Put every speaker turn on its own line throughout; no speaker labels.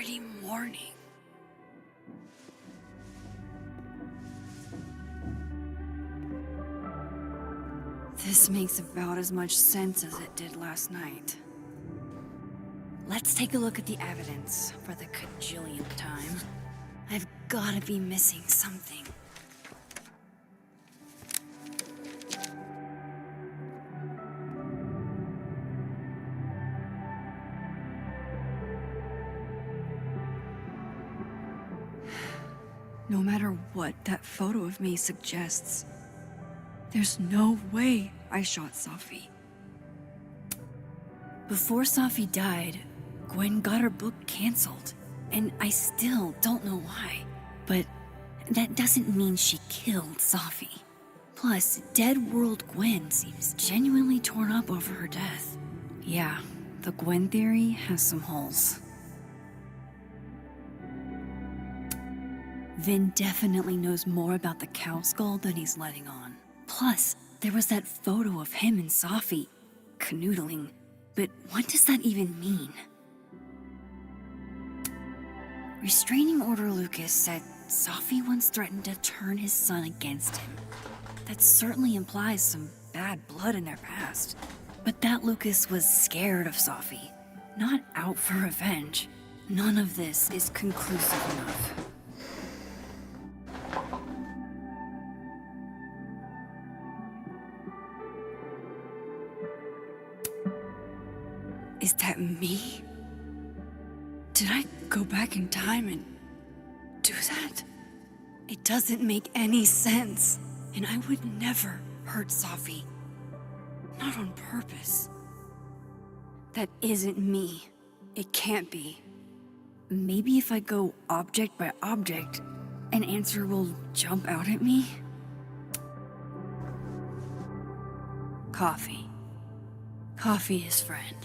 already morning. This makes about as much sense as it did last night. Let's take a look at the evidence for the cajillionth time. I've gotta be missing something. No matter what that photo of me suggests, there's no way I shot Safi. Before Safi died, Gwen got her book canceled, and I still don't know why. But that doesn't mean she killed Safi. Plus, Dead World Gwen seems genuinely torn up over her death. Yeah, the Gwen theory has some holes. Vin definitely knows more about the cow skull than he's letting on. Plus, there was that photo of him and Safi canoodling. But what does that even mean? Restraining Order Lucas said Safi once threatened to turn his son against him. That certainly implies some bad blood in their past. But that Lucas was scared of Safi, not out for revenge. None of this is conclusive enough. Is that me? Did I go back in time and do that? It doesn't make any sense. And I would never hurt Safi. Not on purpose. That isn't me. It can't be. Maybe if I go object by object, an answer will jump out at me? Coffee. Coffee is friend.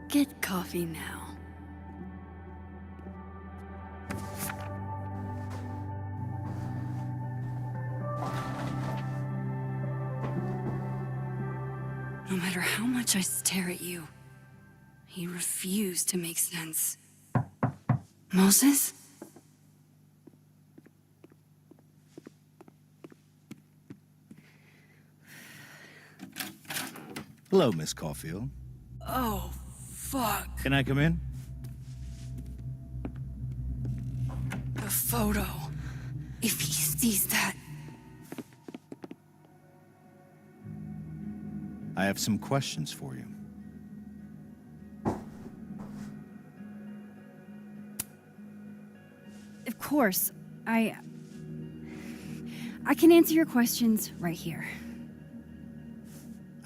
Get coffee now. No matter how much I stare at you, you refuse to make sense. Moses?
Hello, Miss Caulfield.
Oh, fuck.
Can I come in?
The photo. If he sees that...
I have some questions for you.
Of course, I can answer your questions right here.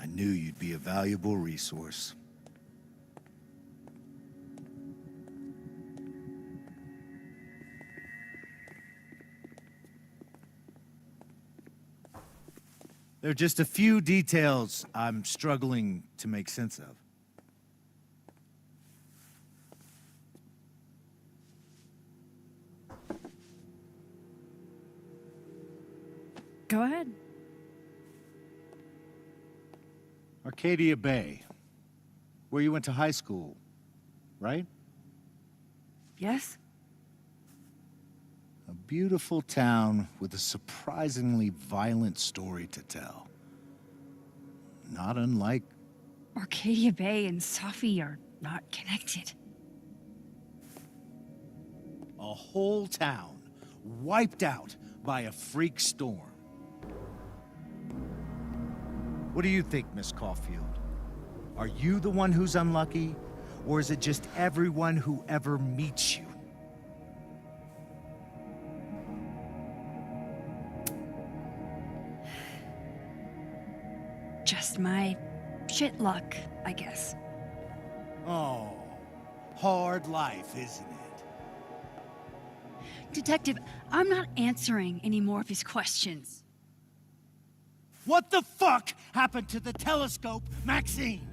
I knew you'd be a valuable resource. There are just a few details I'm struggling to make sense of.
Go ahead.
Arcadia Bay, where you went to high school, right?
Yes?
A beautiful town with a surprisingly violent story to tell. Not unlike...
Arcadia Bay and Safi are not connected.
a whole town wiped out by a freak storm. What do you think, Miss Caulfield? Are you the one who's unlucky, or is it just everyone who ever meets you?
Just my shit luck, I guess.
Oh, hard life, isn't it?
Detective, I'm not answering any more of his questions.
What the fuck happened to the telescope, Maxine?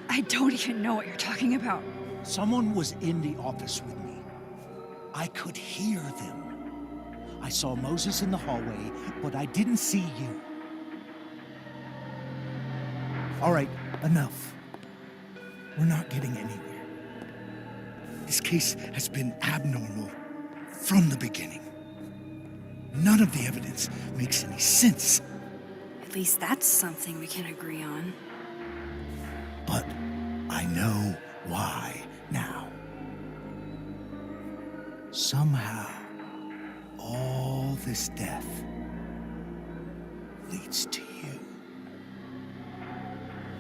I don't even know what you're talking about.
Someone was in the office with me. I could hear them. I saw Moses in the hallway, but I didn't see you. All right, enough.
We're not getting anywhere. This case has been abnormal from the beginning. None of the evidence makes any sense.
At least that's something we can agree on.
But I know why now. Somehow, all this death leads to you.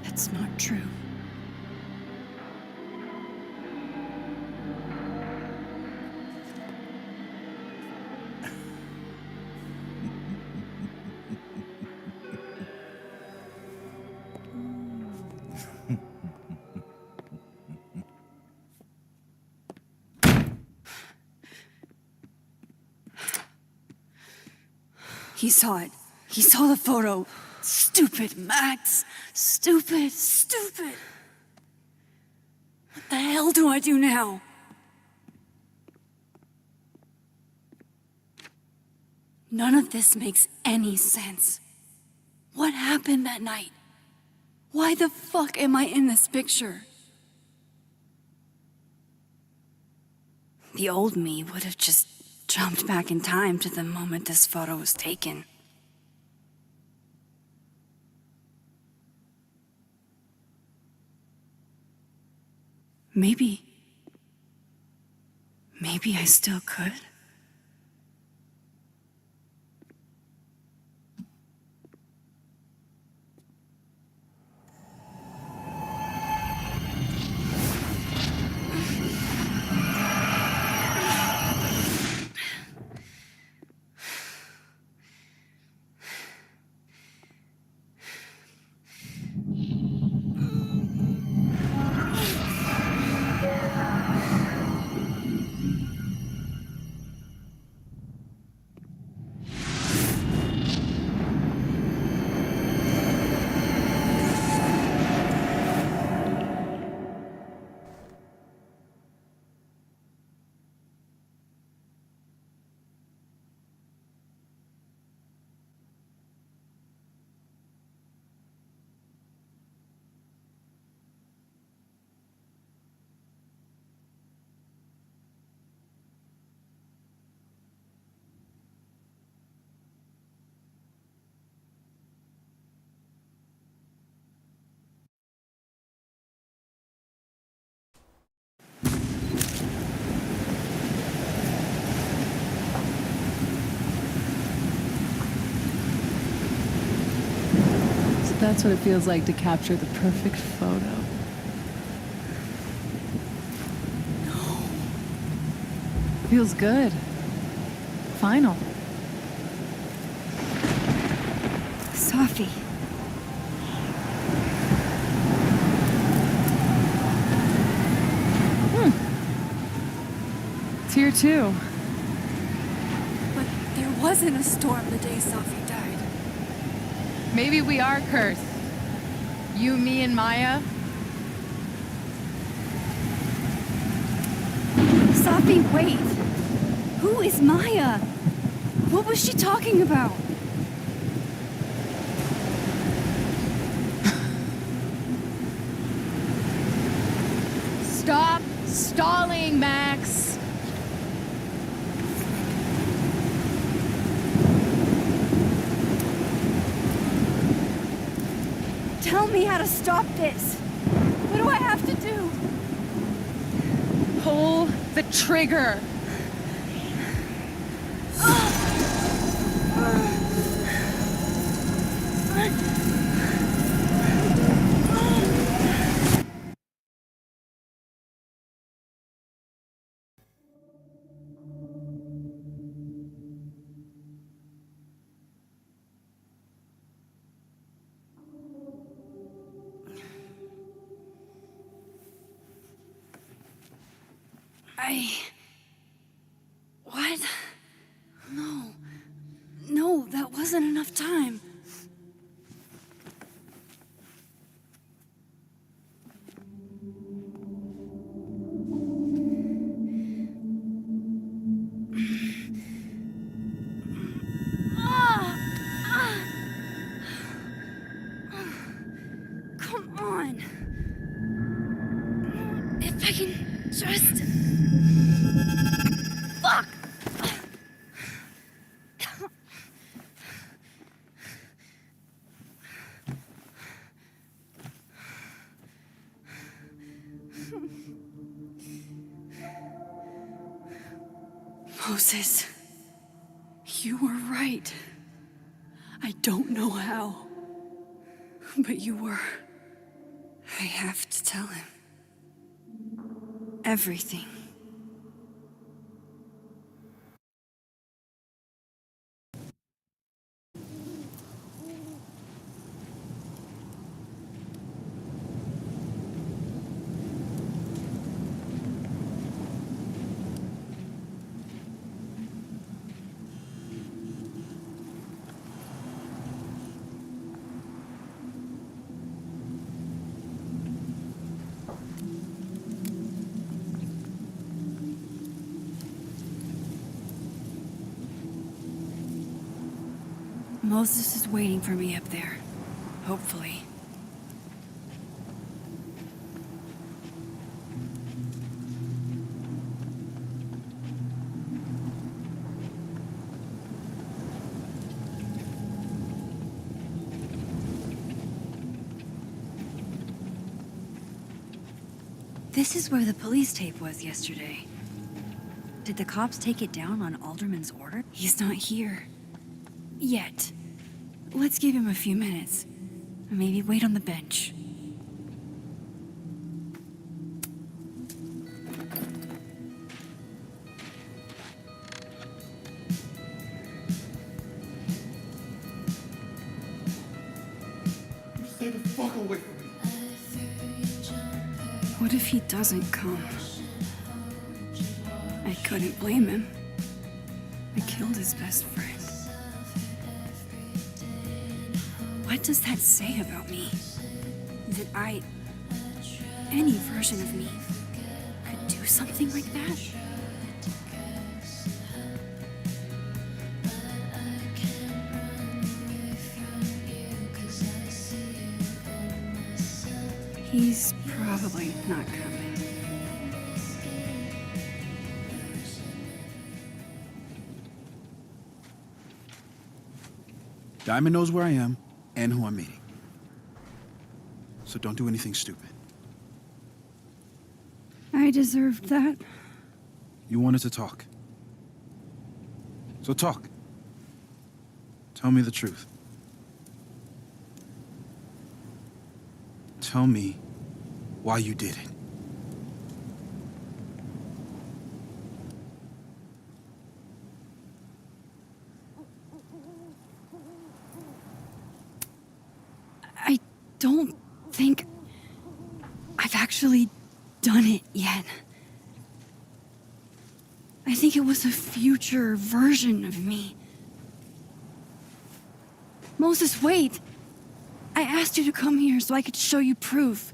That's not true. He saw it. He saw the photo. Stupid Max. Stupid, stupid. What the hell do I do now? None of this makes any sense. What happened that night? Why the fuck am I in this picture? The old me would have just jumped back in time to the moment this photo was taken. Maybe I still could.
That's what it feels like to capture the perfect photo.
No.
Feels good. Final.
Safi.
It's here too.
But there wasn't a storm the day Safi died.
Maybe we are cursed. You, me, and Maya.
Safi, wait. Who is Maya? What was she talking about?
Stop stalling, Max.
Tell me how to stop this. What do I have to do?
Pull the trigger.
What? No. No, that wasn't enough time. Come Moses, you were right. I don't know how, but you were. I have to tell him. Everything. Moses is waiting for me up there. Hopefully. This is where the police tape was yesterday. Did the cops take it down on Alderman's order? He's not here. Yet. Let's give him a few minutes. Maybe wait on the bench.
Stay the fuck away from me.
What if he doesn't come? I couldn't blame him. I killed his best friend. What does that say about me? That any version of me, could do something like that? He's probably not coming.
Diamond knows where I am and who I'm meeting. So don't do anything stupid.
I deserved that.
You wanted to talk. So talk. Tell me the truth. Tell me why you did it.
I don't think I've actually done it yet. I think it was a future version of me. Moses, wait! I asked you to come here so I could show you proof.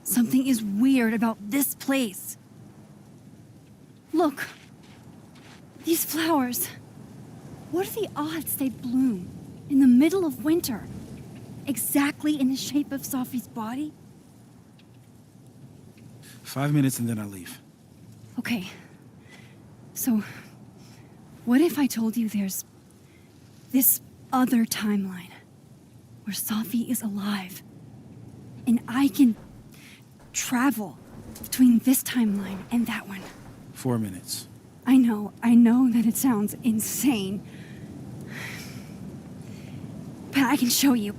Something is weird about this place. Look. These flowers. What are the odds they bloom in the middle of winter? Exactly in the shape of Safi's body?
5 minutes and then I leave.
Okay. So, what if I told you there's this other timeline where Safi is alive and I can travel between this timeline and that one?
4 minutes.
I know that it sounds insane. But I can show you.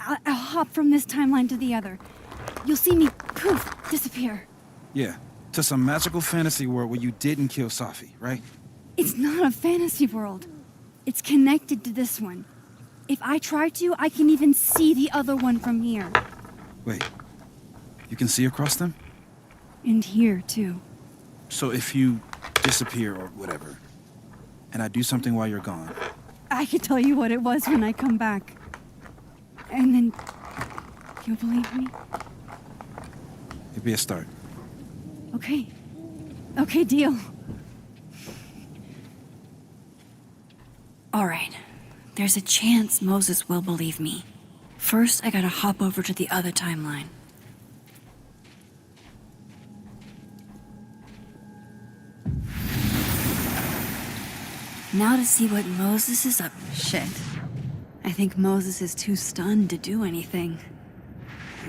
I'll hop from this timeline to the other. You'll see me, poof, disappear.
Yeah, to some magical fantasy world where you didn't kill Safi, right?
It's not a fantasy world. It's connected to this one. If I try to, I can even see the other one from here.
Wait, you can see across them?
And here, too.
So if you disappear or whatever, and I do something while you're gone,
I can tell you what it was when I come back. And then you'll believe me?
it'd be a start.
Okay. Okay, deal. All right. There's a chance Moses will believe me. First, I gotta hop over to the other timeline. Now to see what Moses is up. Shit. I think Moses is too stunned to do anything.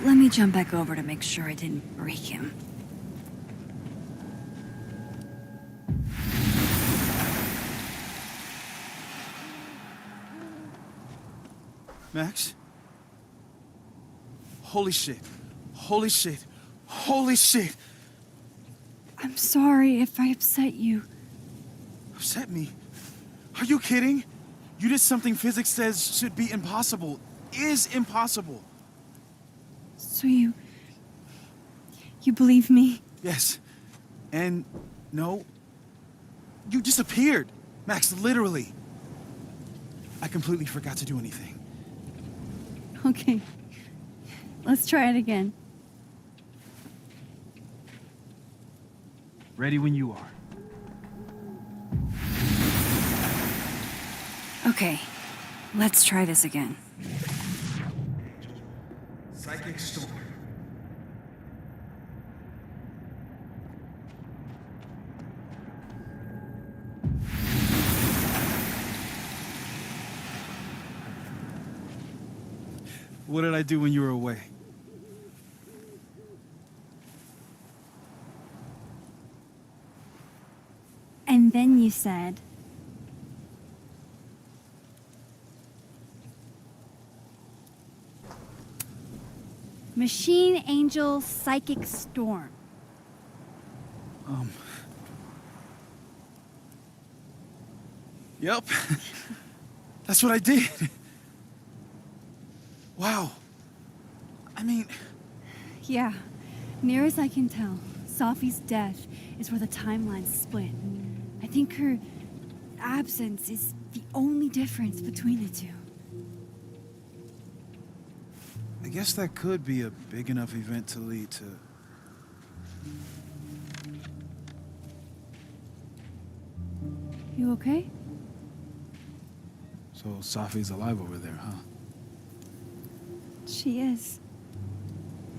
Let me jump back over to make sure I didn't break him.
Max? Holy shit. Holy shit. Holy shit.
I'm sorry if I upset you.
Upset me? Are you kidding? You did something physics says should be impossible. Is impossible.
So you believe me?
Yes. And no. You disappeared. Max, literally. I completely forgot to do anything.
Okay. Let's try it again.
Ready when you are.
Okay. Let's try this again.
Psychic storm.
What did I do when you were away?
And then you said, Machine Angel Psychic Storm.
Yep. That's what I did. Wow. I mean,
Yeah, near as I can tell, Safi's death is where the timelines split. I think her absence is the only difference between the two.
I guess that could be a big enough event to lead to...
You okay?
So Safi's alive over there, huh?
She is.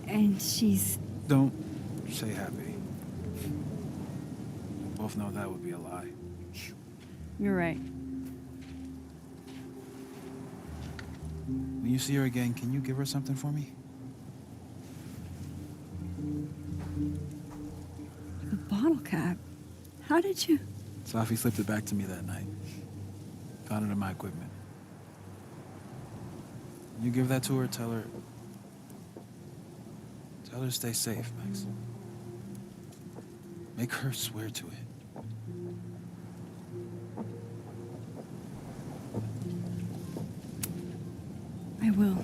And she's...
Don't say happy. We both know that would be a lie.
You're right.
When you see her again, can you give her something for me?
The bottle cap? How did you...
Safi slipped it back to me that night. Found it in my equipment. You give that to her, tell her to stay safe, Max. Make her swear to it.
I will.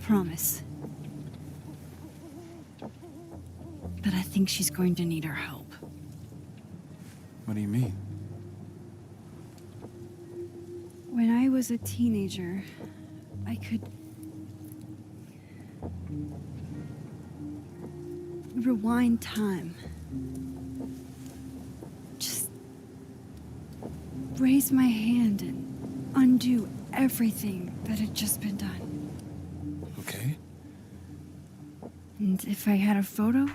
Promise. But I think she's going to need our help.
What do you mean?
When I was a teenager, I could rewind time. Just raise my hand and undo everything that had just been done.
Okay.
And if I had a photo,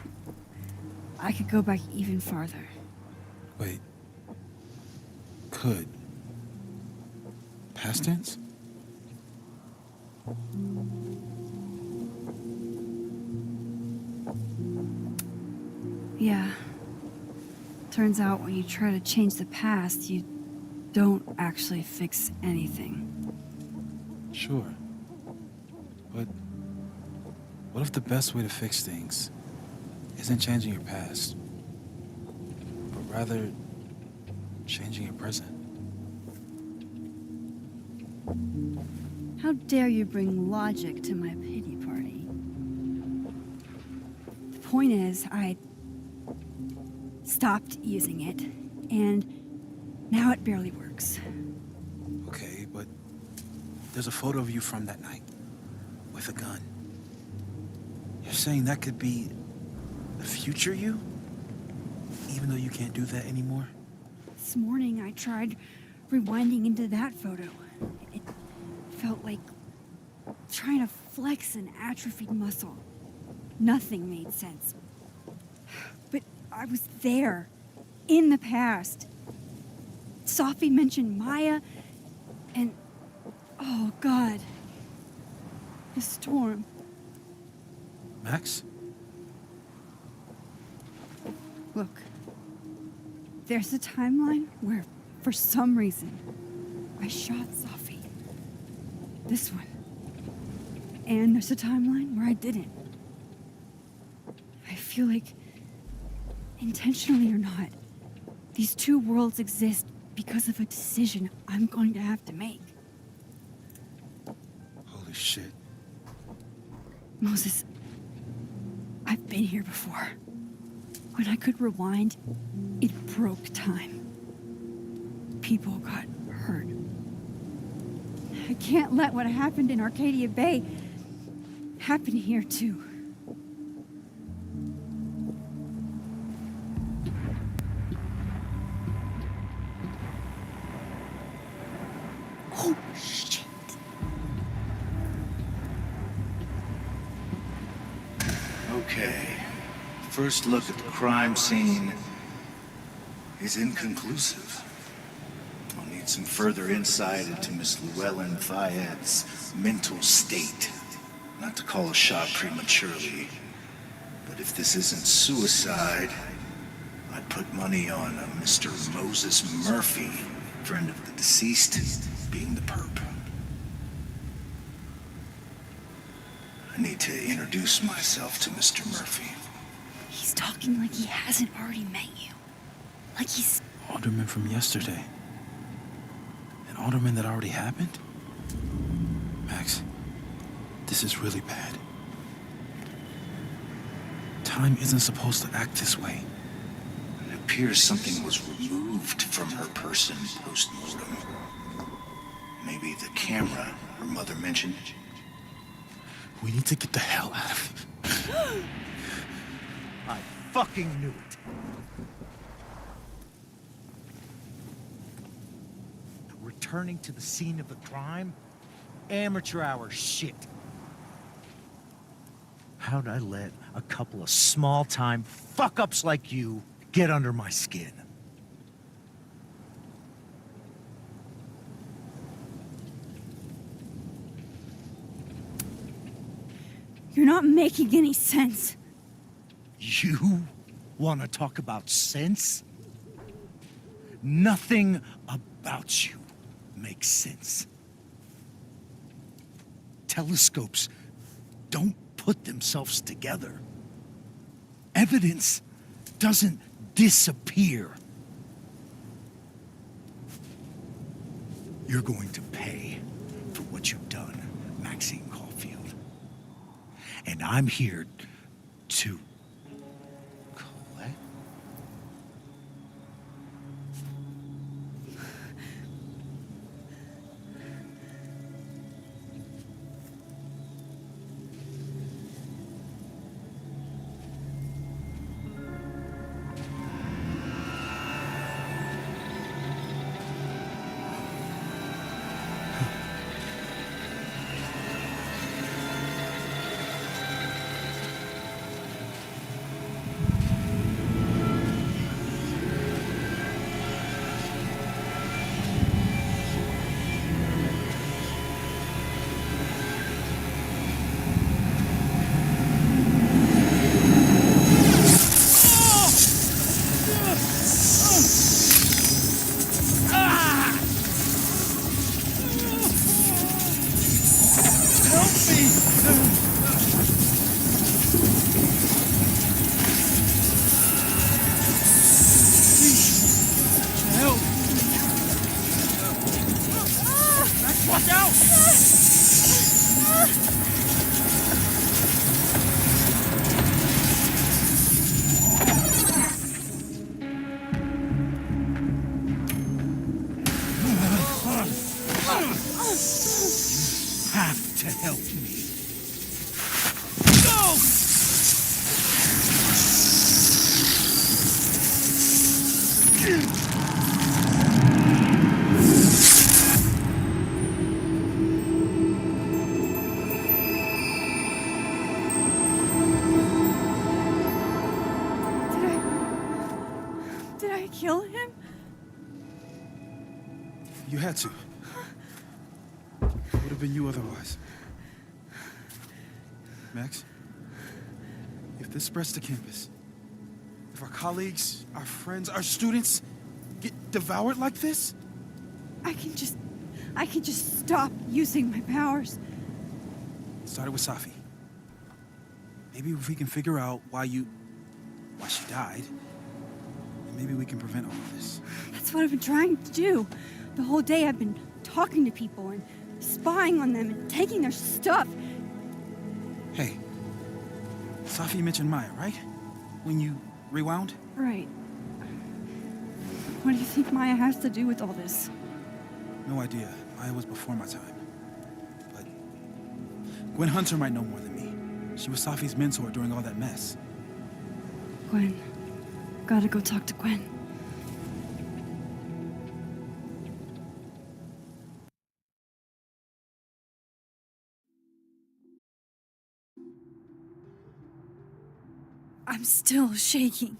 I could go back even farther.
Wait. Could. Past tense?
Yeah. Turns out when you try to change the past, you don't actually fix anything.
Sure. But what if the best way to fix things isn't changing your past, but rather changing your present?
How dare you bring logic to my pity party? The point is, I stopped using it, and now it barely works.
Okay, but there's a photo of you from that night with a gun. You're saying that could be the future you? Even though you can't do that anymore?
This morning, I tried rewinding into that photo. It felt like trying to flex an atrophied muscle. Nothing made sense. But I was there, in the past. Safi mentioned Maya, and oh God, the storm.
Max?
Look, there's a timeline where, for some reason, I shot Safi. This one. And there's a timeline where I didn't. I feel like, intentionally or not, these two worlds exist because of a decision I'm going to have to make.
Holy shit.
Moses, I've been here before. When I could rewind, it broke time. People got hurt. I can't let what happened in Arcadia Bay happen here, too. Oh, shit.
Okay. First look at the crime scene is inconclusive. I'll need some further insight into Miss Llewellyn Fayette's mental state. Not to call a shot prematurely, but if this isn't suicide, I'd put money on a Mr. Moses Murphy, friend of the deceased, being the perp. I need to introduce myself to Mr. Murphy.
He's talking like he hasn't already met you. Like he's...
Alderman from yesterday. An alderman that already happened? Max, this is really bad. Time isn't supposed to act this way.
It appears something was removed from her person post-mortem. Maybe the camera her mother mentioned.
We need to get the hell out of here.
I fucking knew it. Returning to the scene of the crime? Amateur hour shit. How'd I let a couple of small-time fuck-ups like you get under my skin?
You're not making any sense.
You want to talk about sense? Nothing about you makes sense. Telescopes don't put themselves together. Evidence doesn't disappear. You're going to pay for what you've done, Maxine Caulfield. And I'm here to collect. Have to help me. Go!
Did I kill him?
You had to. It would have been you otherwise. Max, if this spreads to campus, if our colleagues, our friends, our students get devoured like this,
I can just stop using my powers.
It started with Safi. Maybe if we can figure out why she died, then maybe we can prevent all of this.
That's what I've been trying to do. The whole day I've been talking to people and spying on them and taking their stuff.
Hey, Safi mentioned Maya, right? When you rewound?
Right. What do you think Maya has to do with all this?
No idea. Maya was before my time. But Gwen Hunter might know more than me. She was Safi's mentor during all that mess.
Gwen. Gotta go talk to Gwen. I'm still shaking.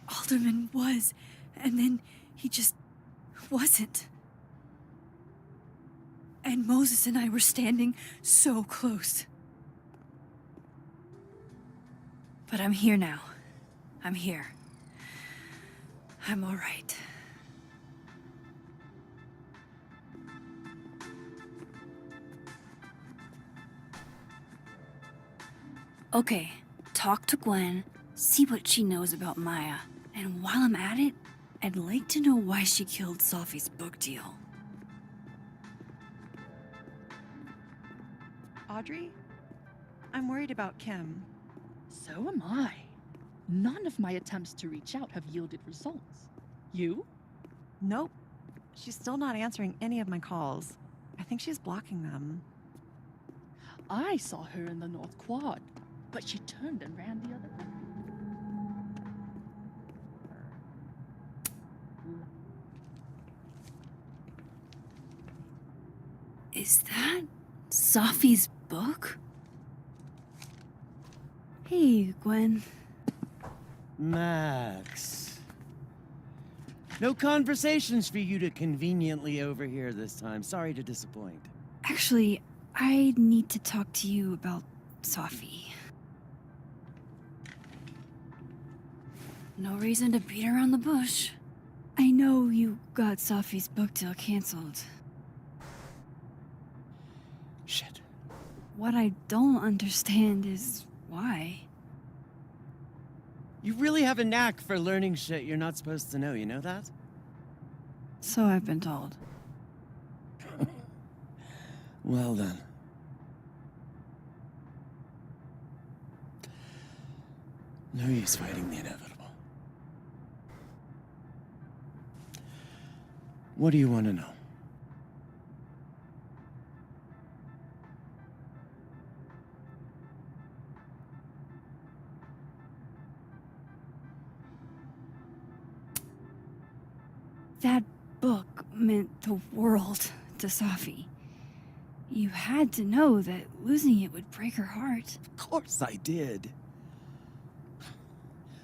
Alderman was, and then he just wasn't. And Moses and I were standing so close. But I'm here now. I'm here. I'm all right. Okay, talk to Gwen, see what she knows about Maya. And while I'm at it, I'd like to know why she killed Safi's book deal.
Audrey? I'm worried about Kim.
So am I. None of my attempts to reach out have yielded results. You?
Nope. She's still not answering any of my calls. I think she's blocking them.
I saw her in the North Quad, but she turned and ran the other way.
Is that Safi's book? Hey, Gwen.
Max. No conversations for you to conveniently overhear this time. Sorry to disappoint.
Actually, I need to talk to you about Safi. No reason to beat around the bush. I know you got Safi's book deal canceled.
Shit.
What I don't understand is why.
You really have a knack for learning shit you're not supposed to know, you know that?
So I've been told.
Well then. No use fighting the inevitable. What do you want to know?
That book meant the world to Safi. You had to know that losing it would break her heart.
Of course I did.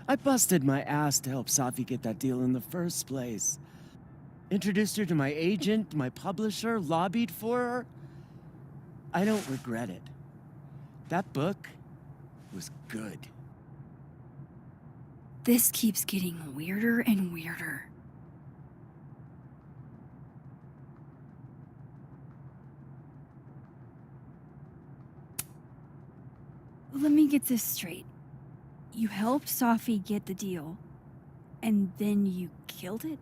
I busted my ass to help Safi get that deal in the first place. Introduced her to my agent, my publisher, lobbied for her. I don't regret it. That book was good.
This keeps getting weirder and weirder. Let me get this straight. You helped Safi get the deal, and then you killed it?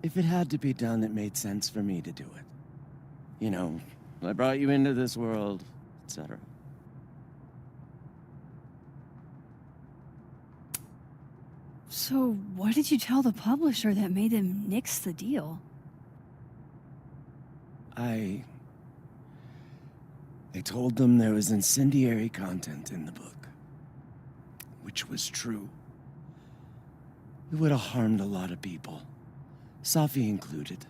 If it had to be done, it made sense for me to do it. You know, I brought you into this world, etc.
So what did you tell the publisher that made them nix the deal?
I told them there was incendiary content in the book, which was true. It would have harmed a lot of people, Safi included.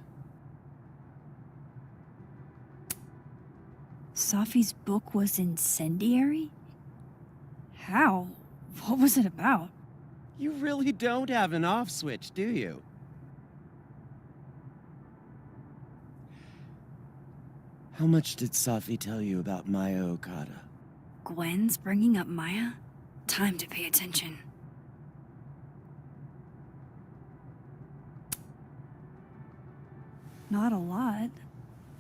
Safi's book was incendiary? How? What was it about?
You really don't have an off switch, do you? How much did Safi tell you about Maya Okada?
Gwen's bringing up Maya? Time to pay attention. Not a lot.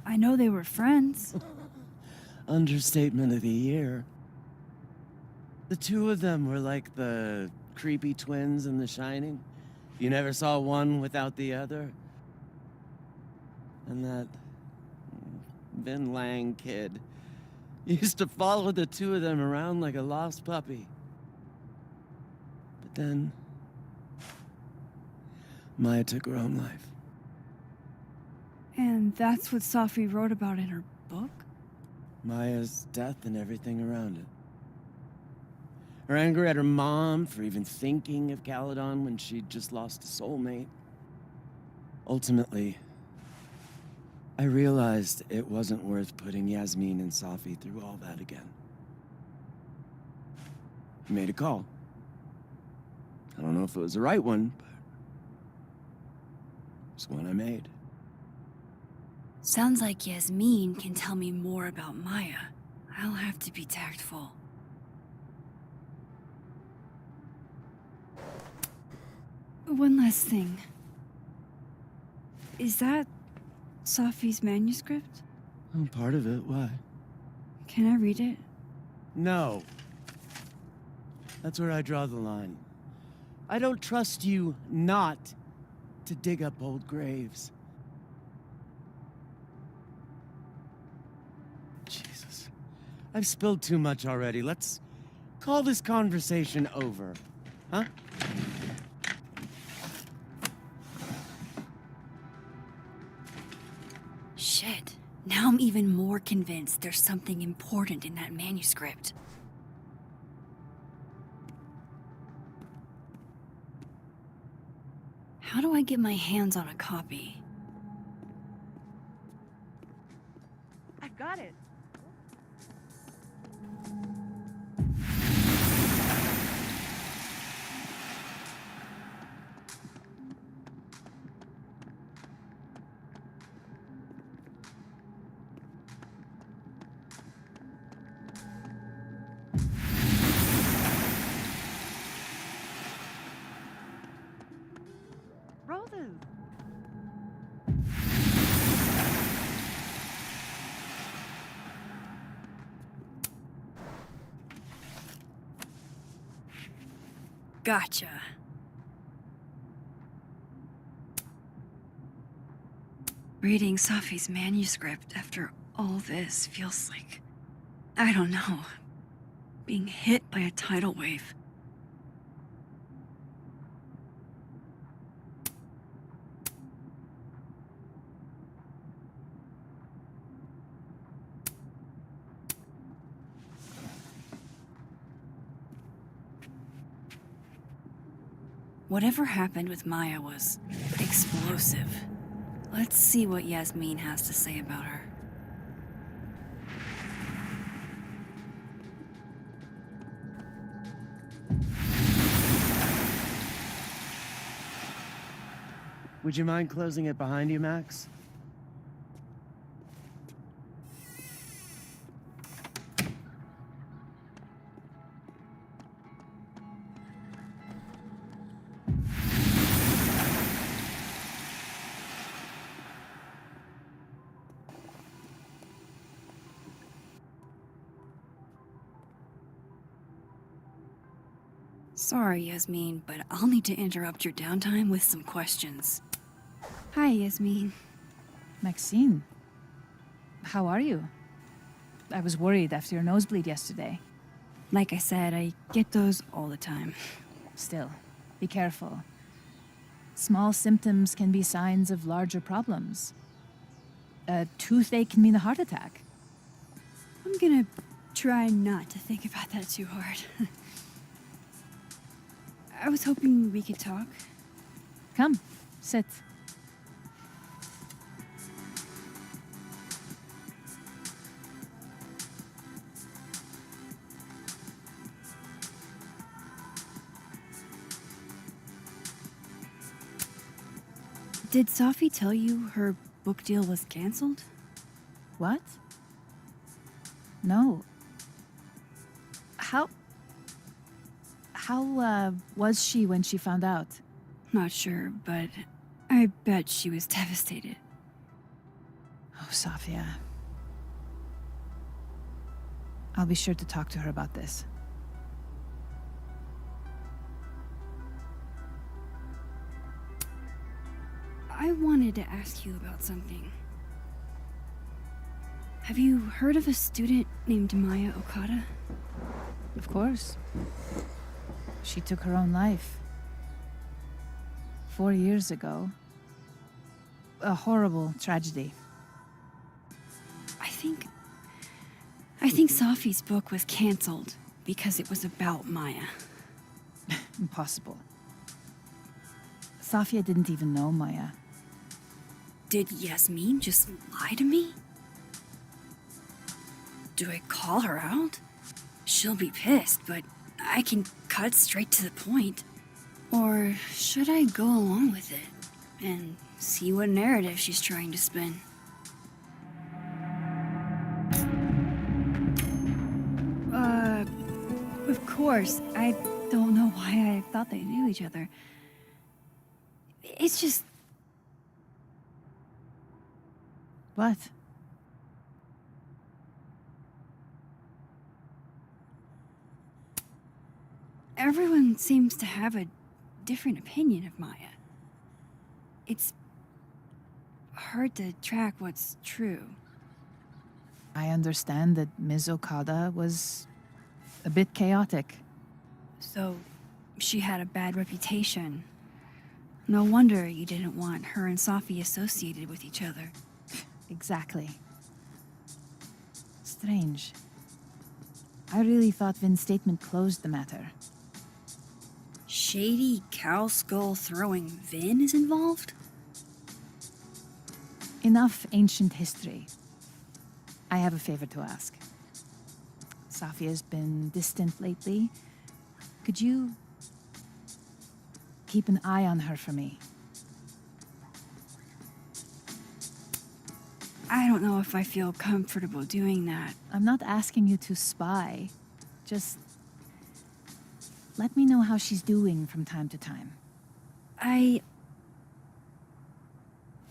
I know they were friends.
understatement of the year. The two of them were like the creepy twins in The Shining. You never saw one without the other. And that Vin Lang kid used to follow the two of them around like a lost puppy. But then Maya took her own life.
And that's what Safi wrote about in her book?
Maya's death and everything around it. Her anger at her mom for even thinking of Caledon when she'd just lost a soulmate. Ultimately, I realized it wasn't worth putting Yasmin and Safi through all that again. I made a call. I don't know if it was the right one, but it's one I made.
Sounds like Yasmin can tell me more about Maya. I'll have to be tactful. One last thing. Is that Safi's manuscript?
Oh, part of it. Why?
Can I read it?
No. That's where I draw the line. I don't trust you not to dig up old graves. Jesus. I've spilled too much already. Let's call this conversation over. Huh?
Shit. Now I'm even more convinced there's something important in that manuscript. How do I get my hands on a copy?
I've got it. Roses.
Gotcha. Reading Safi's manuscript after all this feels like, I don't know, being hit by a tidal wave. Whatever happened with Maya was explosive. Let's see what Yasmin has to say about her.
Would you mind closing it behind you, Max?
Sorry, Yasmin, but I'll need to interrupt your downtime with some questions. Hi, Yasmin.
Maxine, how are you? I was worried after your nosebleed yesterday.
Like I said, I get those all the time.
Still, be careful. Small symptoms can be signs of larger problems. A toothache can mean a heart attack.
I'm gonna try not to think about that too hard. I was hoping we could talk.
Come, sit.
Did Safi tell you her book deal was canceled?
What? No. How was she when she found out?
Not sure, but I bet she was devastated.
Oh, Safia. I'll be sure to talk to her about this.
I wanted to ask you about something. Have you heard of a student named Maya Okada?
Of course. She took her own life. 4 years ago. A horrible tragedy.
I think Safi's book was canceled because it was about Maya.
Impossible. Safia didn't even know Maya.
Did Yasmin just lie to me? Do I call her out? She'll be pissed, but I can cut straight to the point. Or should I go along with it and see what narrative she's trying to spin? Of course, I don't know why I thought they knew each other. It's just...
What?
Everyone seems to have a different opinion of Maya. It's hard to track what's true.
I understand that Ms. Okada was a bit chaotic.
So, she had a bad reputation. No wonder you didn't want her and Safi associated with each other.
Exactly. Strange. I really thought Vin's statement closed the matter.
Shady cow skull throwing Vin is involved?
Enough ancient history. I have a favor to ask. Safia's been distant lately. Could you keep an eye on her for me?
I don't know if I feel comfortable doing that.
I'm not asking you to spy. Just let me know how she's doing from time to time.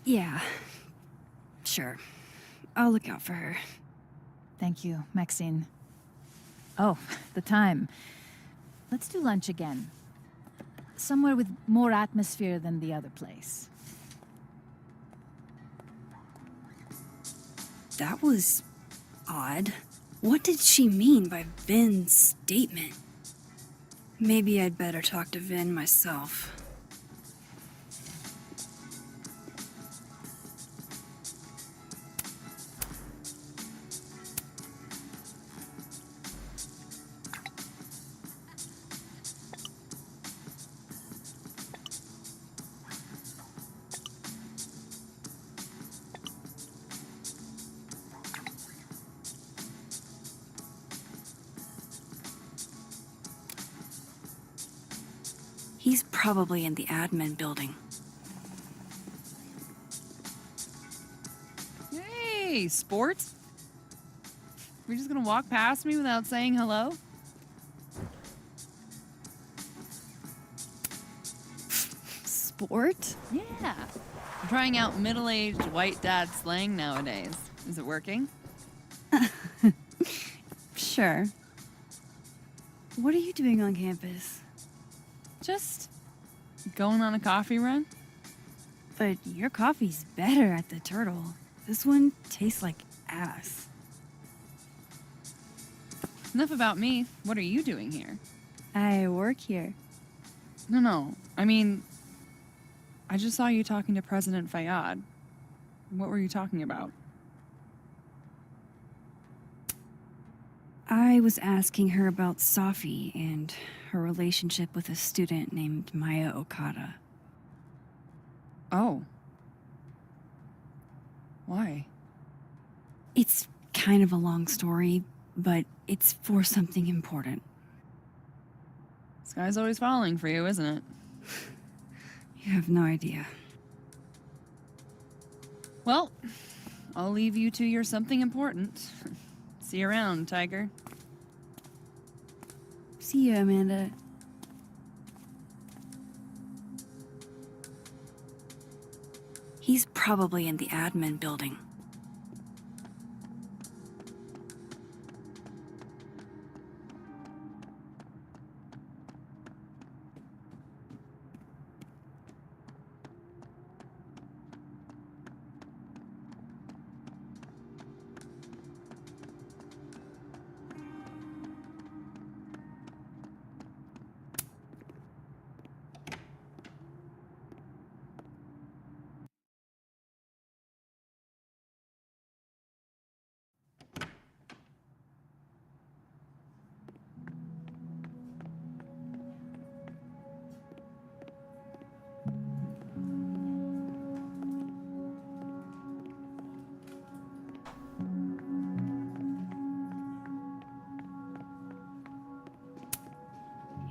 Yeah. Sure. I'll look out for her.
Thank you, Maxine. Oh, the time. Let's do lunch again. Somewhere with more atmosphere than the other place.
That was odd. What did she mean by Vin's statement? Maybe I'd better talk to Vin myself. He's probably in the admin building.
Hey, sports? We're just gonna walk past me without saying hello?
Sport?
Yeah. I'm trying out middle-aged white dad slang nowadays. Is it working?
Sure. What are you doing on campus?
Just going on a coffee run?
But your coffee's better at the Turtle. This one tastes like ass.
Enough about me. What are you doing here?
I work here.
No. I mean, I just saw you talking to President Fayyad. What were you talking about?
I was asking her about Safi and her relationship with a student named Maya Okada.
Oh. Why?
It's kind of a long story, but it's for something important.
This guy's always falling for you, isn't it?
You have no idea.
Well, I'll leave you to your something important. See you around, Tiger.
See ya, Amanda. He's probably in the admin building.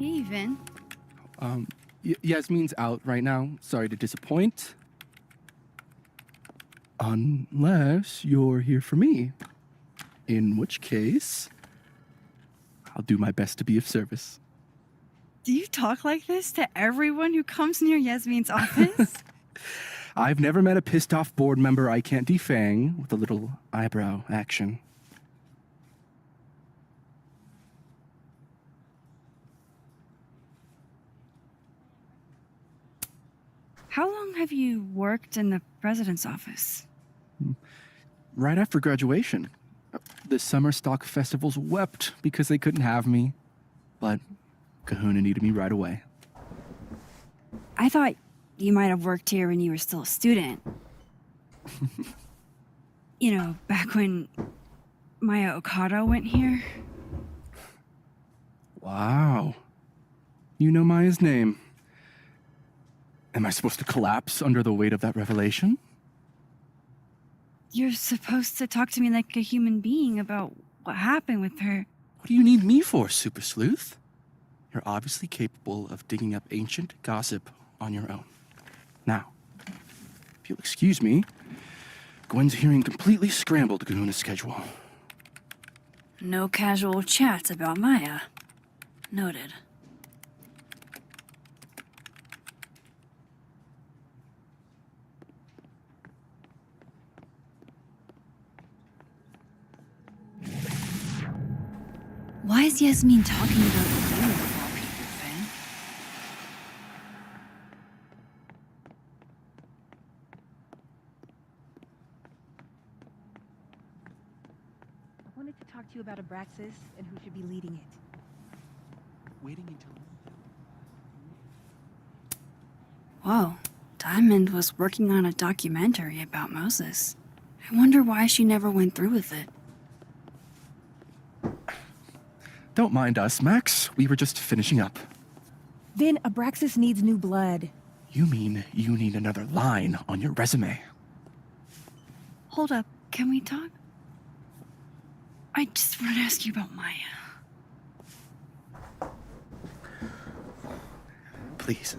Hey, Vin.
Yasmin's out right now. Sorry to disappoint. Unless you're here for me. In which case, I'll do my best to be of service.
Do you talk like this to everyone who comes near Yasmin's office?
I've never met a pissed off board member I can't defang with a little eyebrow action.
How long have you worked in the president's office?
Right after graduation. The summer stock festivals wept because they couldn't have me. But Kahuna needed me right away.
I thought you might have worked here when you were still a student. You know, back when Maya Okada went here.
Wow. You know Maya's name. Am I supposed to collapse under the weight of that revelation?
You're supposed to talk to me like a human being about what happened with her.
What do you need me for, Super Sleuth? You're obviously capable of digging up ancient gossip on your own. Now, if you'll excuse me, Gwen's hearing completely scrambled Kahuna's schedule.
No casual chats about Maya. Noted. Why is Yasmin talking about you of all people, Vin?
I wanted to talk to you about Abraxas and who should be leading it.
Waiting until...
Whoa, Diamond was working on a documentary about Moses. I wonder why she never went through with it.
Don't mind us, Max. We were just finishing up.
Vin, Abraxas needs new blood.
You mean you need another line on your resume?
Hold up, can we talk? I just want to ask you about Maya.
Please.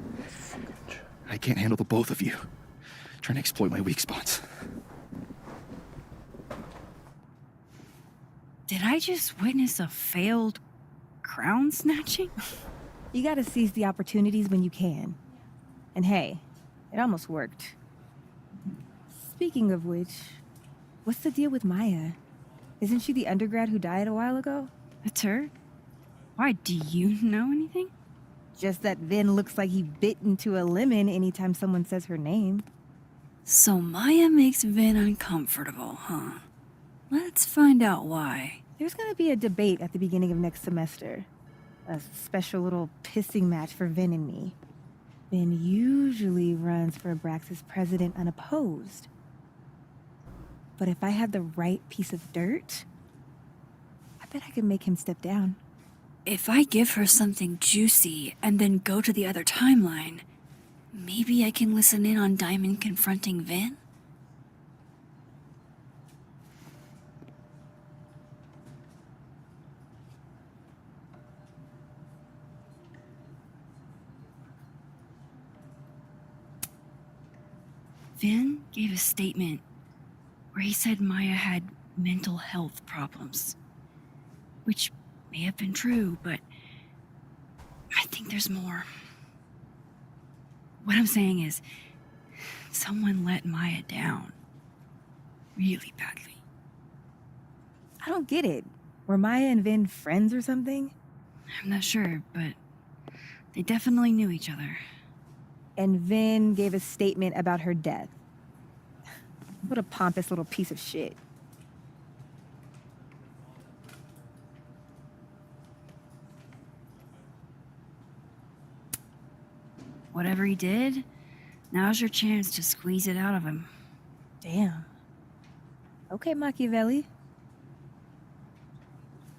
I can't handle the both of you. Trying to exploit my weak spots.
Did I just witness a failed crown snatching?
You gotta seize the opportunities when you can. And hey, it almost worked. Speaking of which, what's the deal with Maya? Isn't she the undergrad who died a while ago?
That's her? Why, do you know anything?
Just that Vin looks like he bit into a lemon anytime someone says her name.
So Maya makes Vin uncomfortable, huh? Let's find out why.
There's gonna be a debate at the beginning of next semester. A special little pissing match for Vin and me. Vin usually runs for Abraxas president unopposed. But if I had the right piece of dirt, I bet I could make him step down.
If I give her something juicy and then go to the other timeline, maybe I can listen in on Diamond confronting Vin? Vin gave a statement where he said Maya had mental health problems, which may have been true, but I think there's more. What I'm saying is, someone let Maya down really badly.
I don't get it. Were Maya and Vin friends or something?
I'm not sure, but they definitely knew each other.
And Vin gave a statement about her death. What a pompous little piece of shit.
Whatever he did, now's your chance to squeeze it out of him.
Damn. Okay, Machiavelli.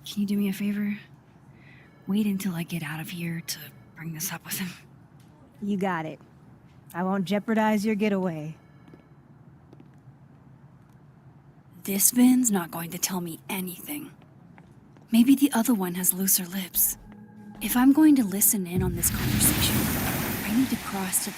Can you do me a favor? Wait until I get out of here to bring this up with him.
You got it. I won't jeopardize your getaway.
This Vin's not going to tell me anything. Maybe the other one has looser lips. If I'm going to listen in on this conversation, I need to cross to.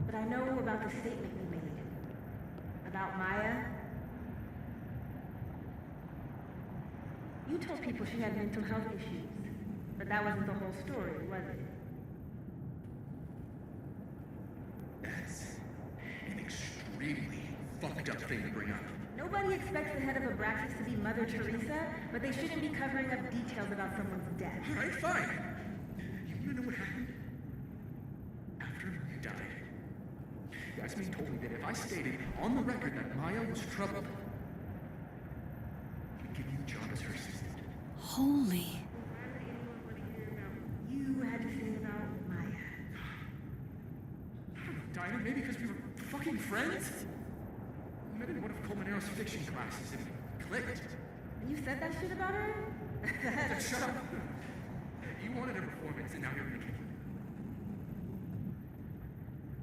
But I know about the statement you made. About Maya. You told people she had mental health issues. But that wasn't the whole story, was it?
That's an extremely fucked up thing to bring up.
Nobody expects the head of Abraxas to be Mother Teresa, but they shouldn't be covering up details about someone's death.
Alright, fine. You wanna know what happened? After you died, Yasmin told me that if I stated on the record that Maya was troubled, I'd give you a job as her assistant.
Holy.
You had to say about Maya.
I don't know, Dinah, maybe because we were fucking friends? We met in one of Colmenaro's fiction classes and it clicked.
And you said that shit about her?
Shut up! You wanted a performance and now you're making it.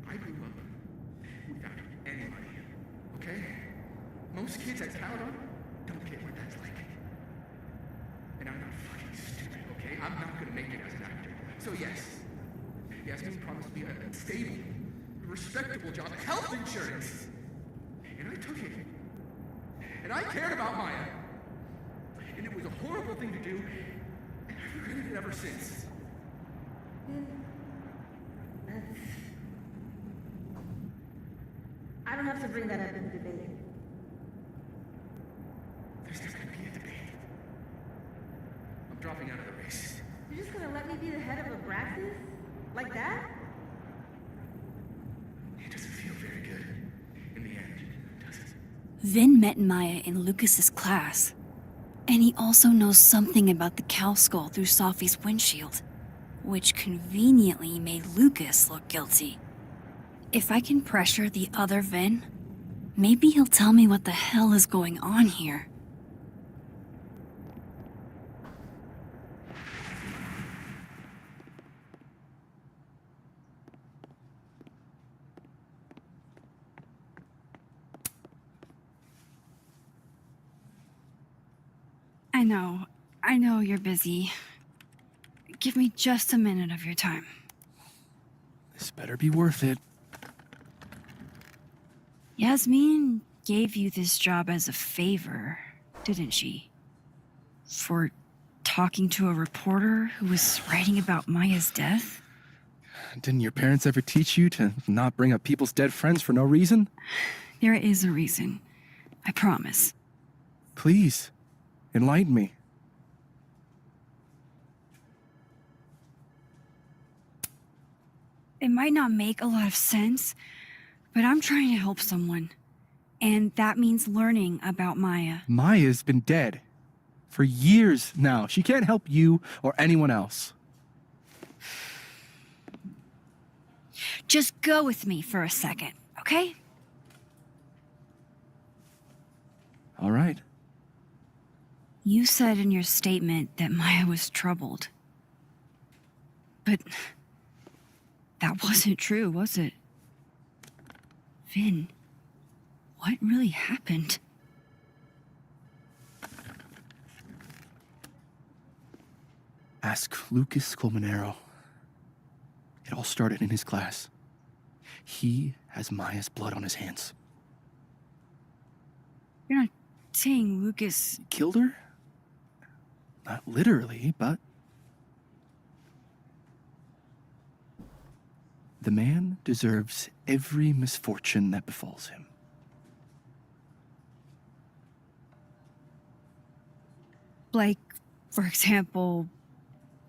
I grew up without anybody, okay? Most kids at Caledon don't get what that's like. And I'm not fucking stupid, okay? I'm not gonna make it as an actor. So yes, Yasmin promised me a stable, respectable job, health insurance. And I took it. And I cared about Maya. And it was a horrible thing to do, and I've regretted it ever since.
That's... I don't have to bring that up in the debate.
There's not gonna be a debate. I'm dropping out of the race.
You're just gonna let me be the head of Abraxas? Like that?
It doesn't feel very good in the end, does it?
Vin met Maya in Lucas's class. And he also knows something about the cow skull through Safi's windshield, which conveniently made Lucas look guilty. If I can pressure the other Vin, maybe he'll tell me what the hell is going on here. I know you're busy. Give me just a minute of your time.
This better be worth it.
Yasmin gave you this job as a favor, didn't she? For talking to a reporter who was writing about Maya's death?
Didn't your parents ever teach you to not bring up people's dead friends for no reason?
There is a reason. I promise.
Please, enlighten me.
It might not make a lot of sense, but I'm trying to help someone. And that means learning about Maya.
Maya's been dead for years now. She can't help you or anyone else.
Just go with me for a second, okay?
All right.
You said in your statement that Maya was troubled. But that wasn't true, was it? Vin, what really happened?
Ask Lucas Colmenero. It all started in his class. He has Maya's blood on his hands.
You're not saying Lucas
Killed her? Not literally, but... The man deserves every misfortune that befalls him.
Like, for example,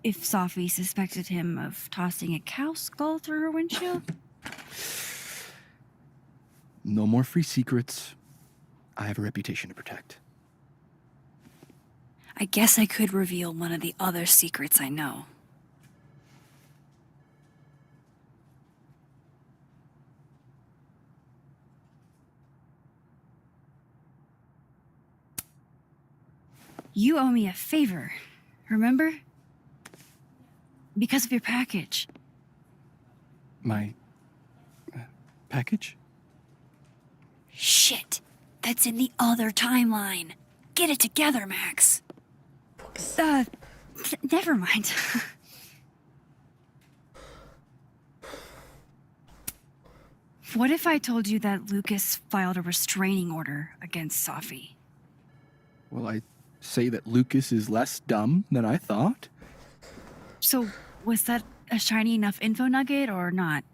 if Safi suspected him of tossing a cow skull through her windshield?
No more free secrets. I have a reputation to protect.
I guess I could reveal one of the other secrets I know. You owe me a favor, remember? Because of your package.
My package?
Shit! That's in the other timeline. Get it together, Max. Never mind. What if I told you that Lucas filed a restraining order against Safi?
Well, I say that Lucas is less dumb than I thought.
So, was that a shiny enough info nugget or not?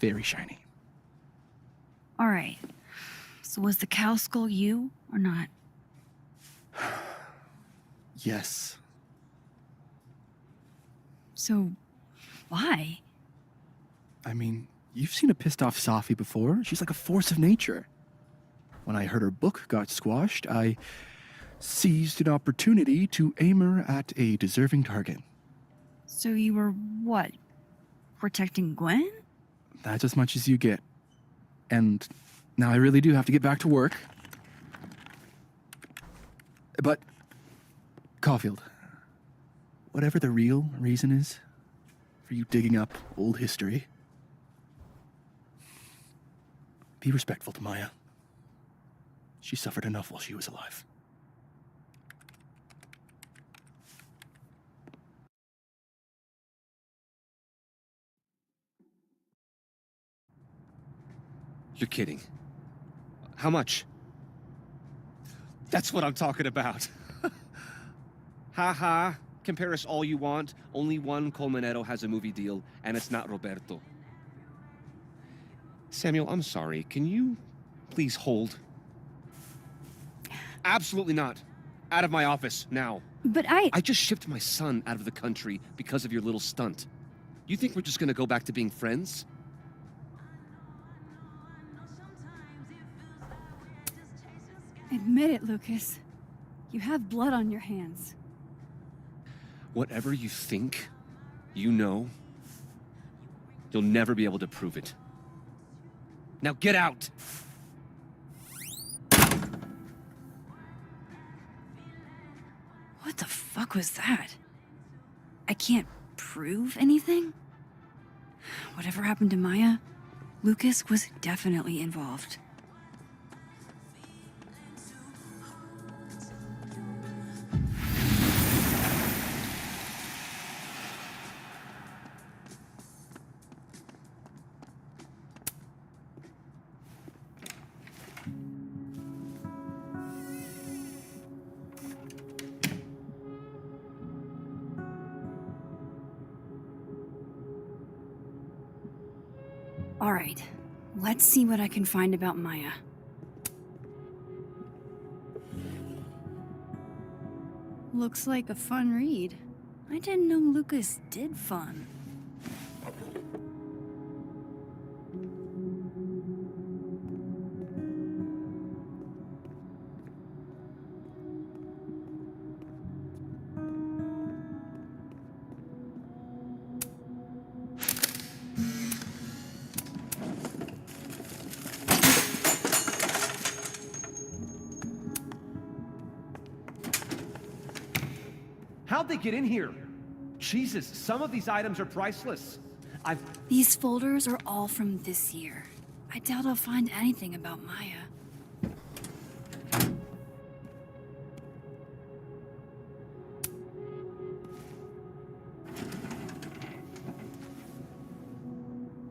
Very shiny.
Alright. So was the cow skull you or not?
Yes.
So, why?
I mean, you've seen a pissed off Safi before. She's like a force of nature. When I heard her book got squashed, I seized an opportunity to aim her at a deserving target.
So you were what? Protecting Gwen?
That's as much as you get. And now I really do have to get back to work. But, Caulfield, whatever the real reason is for you digging up old history, be respectful to Maya. She suffered enough while she was alive.
You're kidding. How much? That's what I'm talking about. Ha ha. Compare us all you want. Only one Colmenero has a movie deal, and it's not Roberto. Samuel, I'm sorry. Can you please hold? Absolutely not. Out of my office, now.
But
I just shipped my son out of the country because of your little stunt. You think we're just gonna go back to being friends?
Admit it, Lucas. You have blood on your hands.
Whatever you think, you know, you'll never be able to prove it. Now get out!
What the fuck was that? I can't prove anything? Whatever happened to Maya, Lucas was definitely involved. All right, let's see what I can find about Maya. Looks like a fun read. I didn't know Lucas did fun.
How'd they get in here? Jesus, some of these items are priceless.
These folders are all from this year. I doubt I'll find anything about Maya.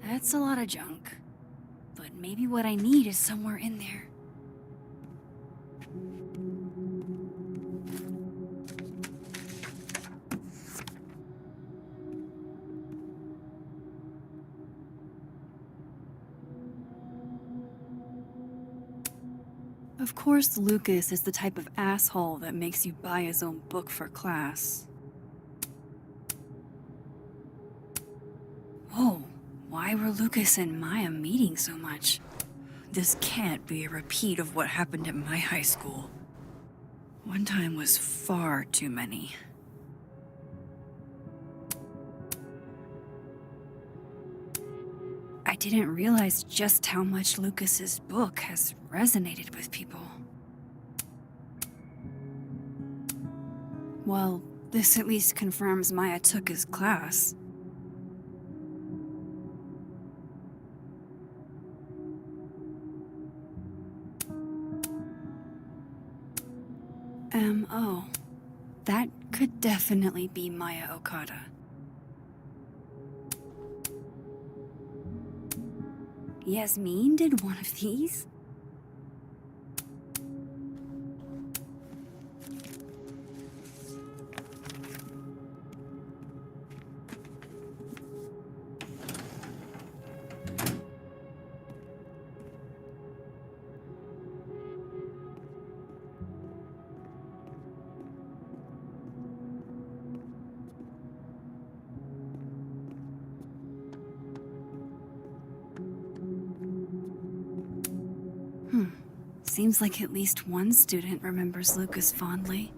That's a lot of junk. But maybe what I need is somewhere in there. Of course, Lucas is the type of asshole that makes you buy his own book for class. Whoa, why were Lucas and Maya meeting so much? This can't be a repeat of what happened at my high school. One time was far too many. I didn't realize just how much Lucas's book has resonated with people. Well, this at least confirms Maya took his class. M.O. That could definitely be Maya Okada. Yasmin did one of these? Seems like at least one student remembers Lucas fondly.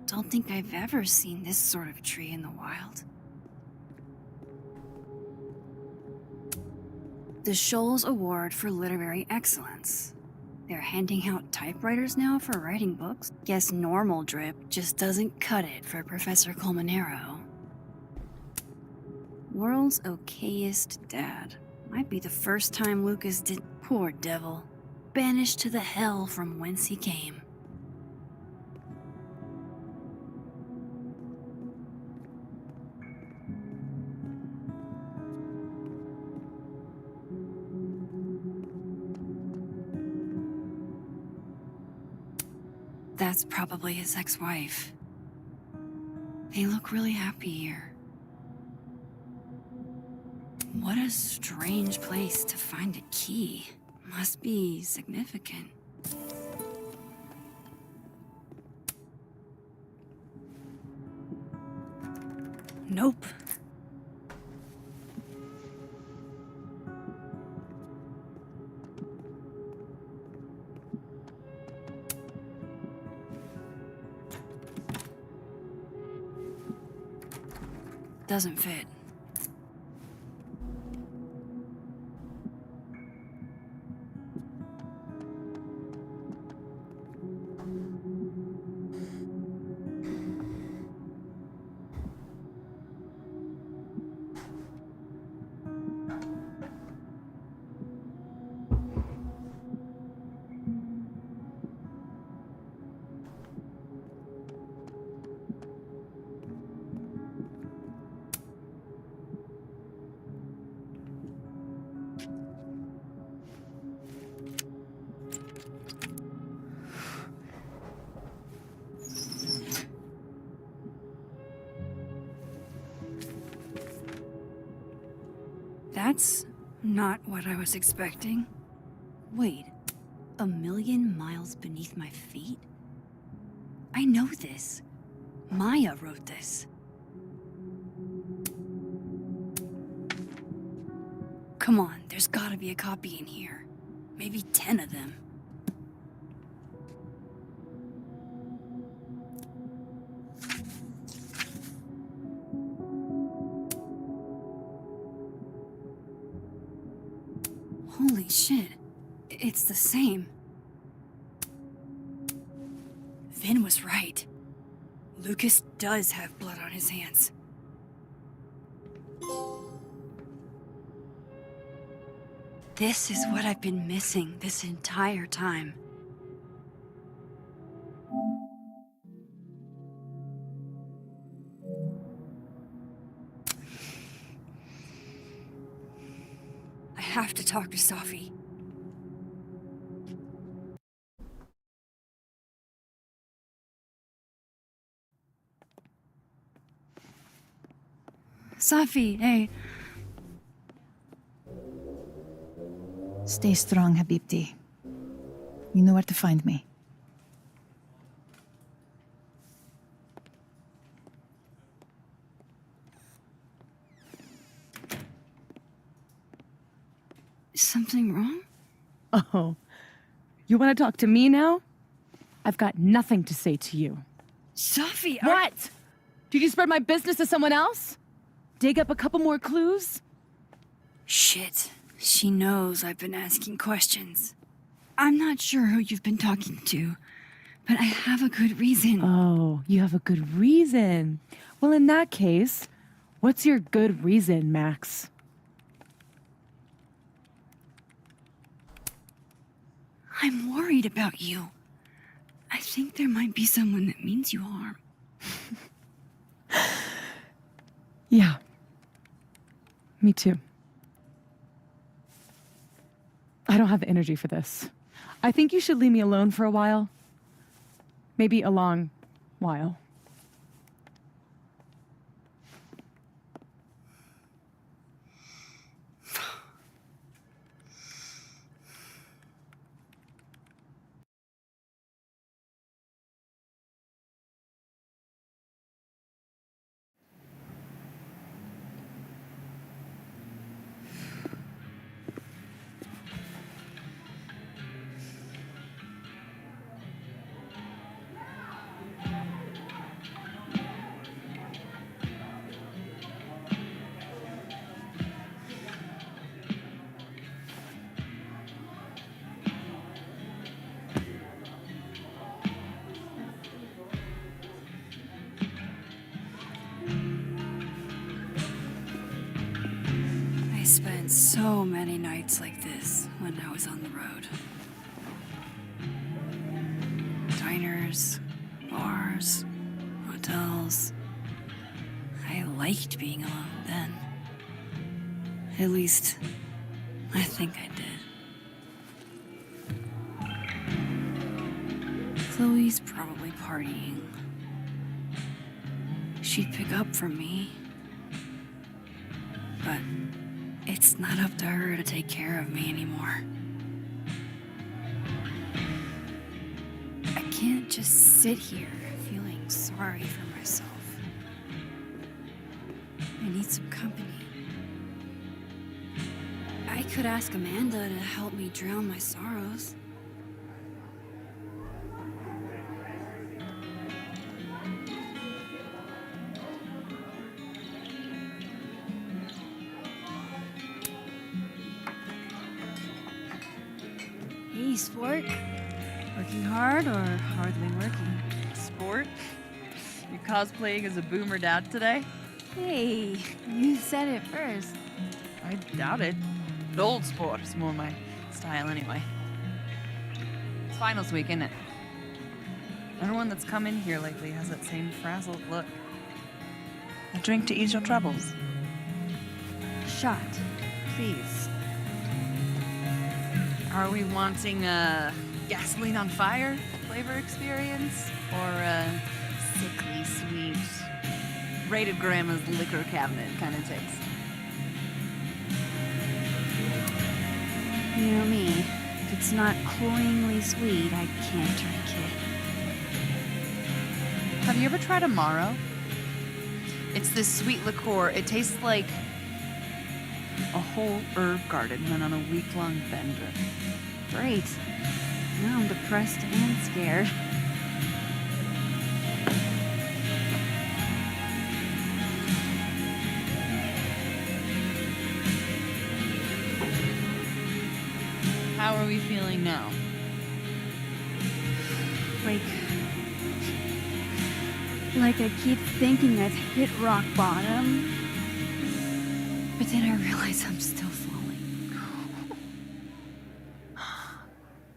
Don't think I've ever seen this sort of tree in the wild. The Scholes Award for Literary Excellence. They're handing out typewriters now for writing books. Guess normal drip just doesn't cut it for Professor Colmenero. World's okayest dad. Might be the first time Lucas did. Poor devil. Banished to the hell from whence he came. That's probably his ex-wife. They look really happy here. What a strange place to find a key. Must be significant. Nope. Doesn't fit. That's not what I was expecting. Wait, 1,000,000 miles beneath my feet? I know this. Maya wrote this. Come on, there's gotta be a copy in here. Maybe 10 of them. Holy shit. It's the same. Vin was right. Lucas does have blood on his hands. This is what I've been missing this entire time. I have to talk to Safi. Safi, hey.
Stay strong, Habibti. You know where to find me.
Oh, you want to talk to me now? I've got nothing to say to you.
Sophie,
What? Did you spread my business to someone else? Dig up a couple more clues?
Shit. She knows I've been asking questions. I'm not sure who you've been talking to, but I have a good reason.
Oh, you have a good reason. Well, in that case, what's your good reason, Max?
I'm worried about you. I think there might be someone that means you harm.
Yeah. Me too. I don't have the energy for this. I think you should leave me alone for a while. Maybe a long while.
I spent so many nights like this when I was on the road. Diners, bars, hotels. I liked being alone then. At least, I think I did. Chloe's probably partying. She'd pick up from me. But it's not up to her to take care of me anymore. I can't just sit here feeling sorry for myself. I need some company. I could ask Amanda to help me drown my sorrows. Hey, sport. Working hard or hardly working?
Sport? You cosplaying as a boomer dad today?
Hey, you said it first.
I doubt it. But old sport is more my style anyway. It's finals week, isn't it? Everyone that's come in here lately has that same frazzled look. A drink to ease your troubles.
Shot, please.
Are we wanting a gasoline on fire flavor experience? Or a sickly sweet, rated grandma's liquor cabinet kind of taste?
You know me. If it's not cloyingly sweet, I can't drink it.
Have you ever tried Amaro? It's this sweet liqueur. It tastes like a whole herb garden went on a week-long bender.
Great. Now I'm depressed and scared.
How are we feeling now?
Like I keep thinking I've hit rock bottom. But then I realize I'm still falling.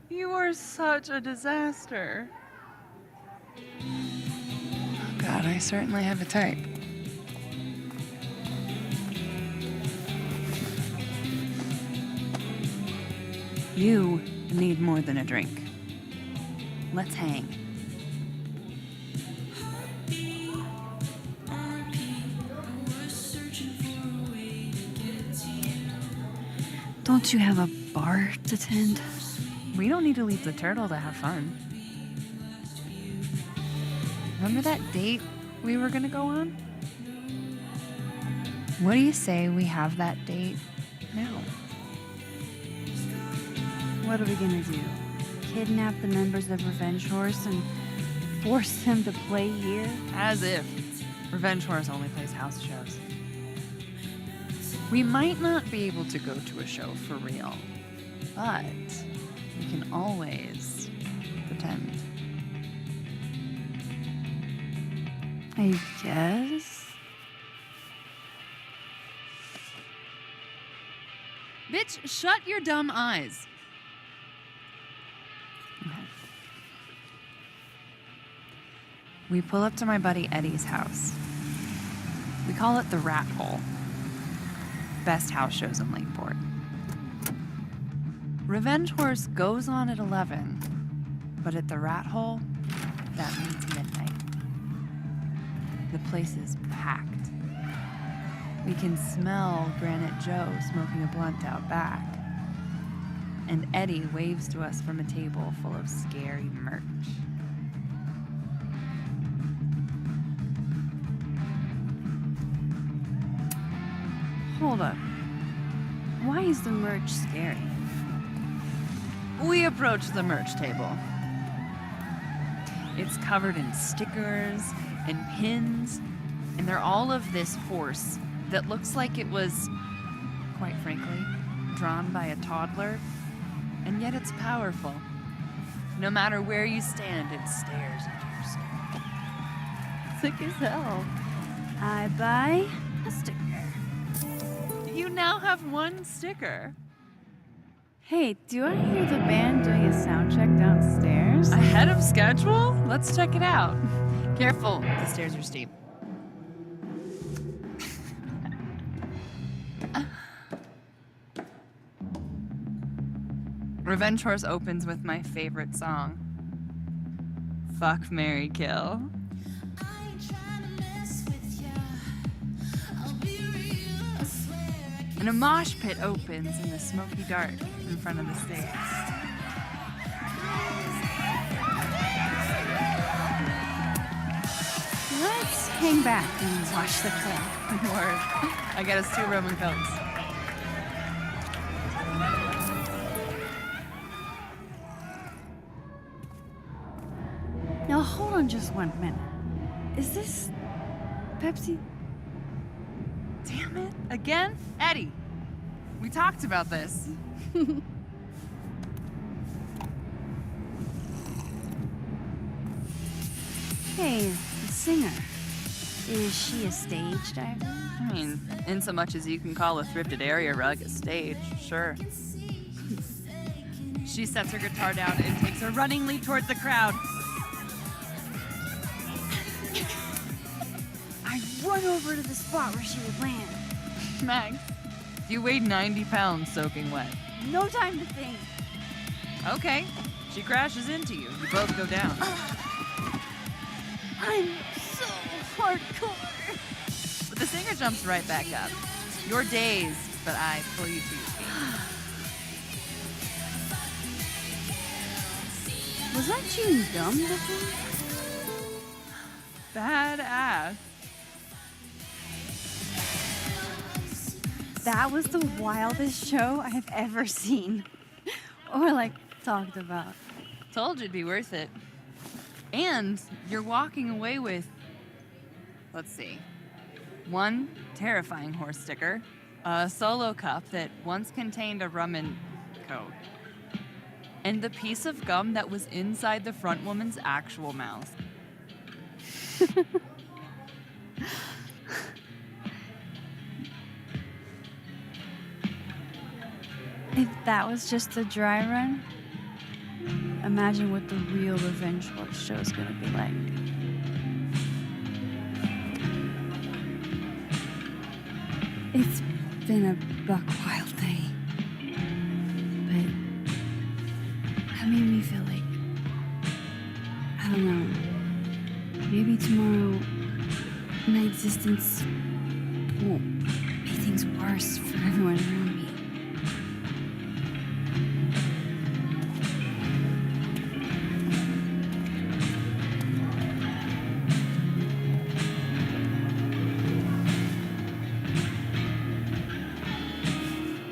You are such a disaster. God, I certainly have a type. You need more than a drink. Let's hang.
Don't you have a bar to tend?
We don't need to leave the turtle to have fun. Remember that date we were gonna go on? What do you say we have that date now?
What are we gonna do? Kidnap the members of Revenge Horse and force them to play here?
As if. Revenge Horse only plays house shows. We might not be able to go to a show for real, but we can always pretend.
I guess.
Bitch, shut your dumb eyes. Okay. We pull up to my buddy Eddie's house. We call it the Rat Hole. Best house shows in Lakeport. Revenge Horse goes on at 11, but at the Rat Hole, that means midnight. The place is packed. We can smell Granite Joe smoking a blunt out back. And Eddie waves to us from a table full of scary merch.
Hold up. Why is the merch scary?
We approach the merch table. It's covered in stickers and pins, and they're all of this horse that looks like it was, quite frankly, drawn by a toddler, and yet it's powerful. No matter where you stand, it stares into your soul.
Sick as hell. I buy a sticker.
You now have one sticker.
Hey, do I hear the band doing a sound check downstairs?
Ahead of schedule? Let's check it out. Careful, the stairs are steep. Revenge Horse opens with my favorite song, Fuck, Marry, Kill. And a mosh pit opens in the smoky dark in front of the stage.
Let's hang back and watch the crowd.
Word. I get us 2 Roman Cokes.
Now hold on just 1 minute. Is this Pepsi?
Damn it. Again? Eddie, we talked about this.
Hey, the singer. Is she a stage diver?
I mean, in so much as you can call a thrifted area rug a stage, sure. She sets her guitar down and takes a running leap towards the crowd.
I run over to the spot where she would land.
Max, you weighed 90 pounds soaking wet.
No time to think.
Okay, she crashes into you. You both go down.
I'm so hardcore.
But the singer jumps right back up. You're dazed, but I pull you to your feet.
Was that chewing gum before?
Badass.
That was the wildest show I have ever seen. Or like talked about.
Told you it'd be worth it. And you're walking away with, let's see, 1 terrifying horse sticker, a solo cup that once contained a rum and coke, and the piece of gum that was inside the front woman's actual mouth.
If that was just the dry run, imagine what the real Revenge Horse show is gonna be like. It's been a buck wild day, but that made me feel like, I don't know, maybe tomorrow my existence won't make things worse for everyone around me.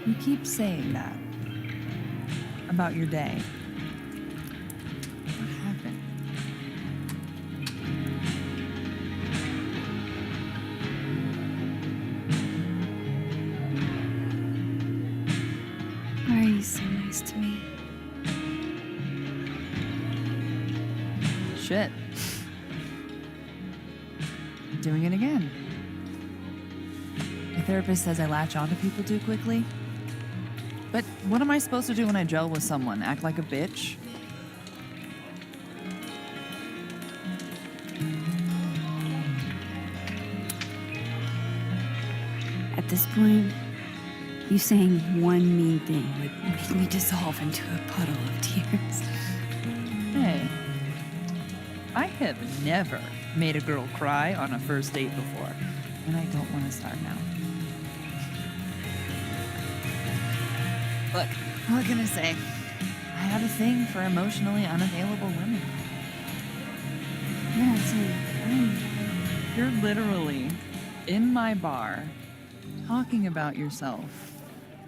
You keep saying that. about your day. What happened?
Why are you so nice to me?
Shit. Doing it again. My therapist says I latch onto people too quickly. But what am I supposed to do when I gel with someone? Act like a bitch?
At this point, you saying one mean thing would make me dissolve into a puddle of tears.
Hey, I have never made a girl cry on a first date before, and I don't want to start now. Look, what can I say? I have a thing for emotionally unavailable women.
Yeah, same.
You're literally in my bar talking about yourself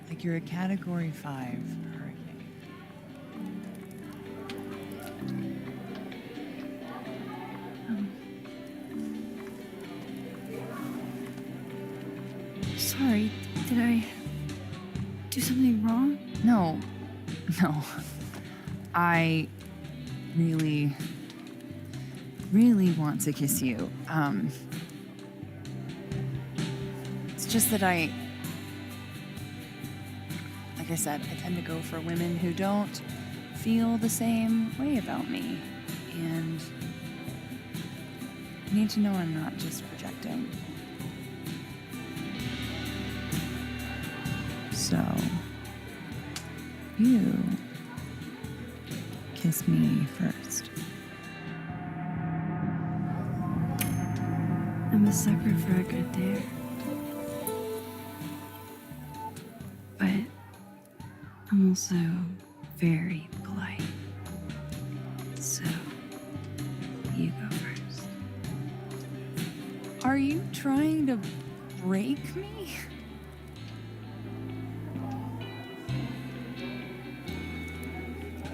like you're a Category 5 hurricane.
Sorry, did I do something wrong?
No. I really want to kiss you. It's just that like I said, I tend to go for women who don't feel the same way about me. And you need to know I'm not just projecting. So, you kiss me first.
I'm a sucker for a good dare. But I'm also very polite. So, you go first.
Are you trying to break me?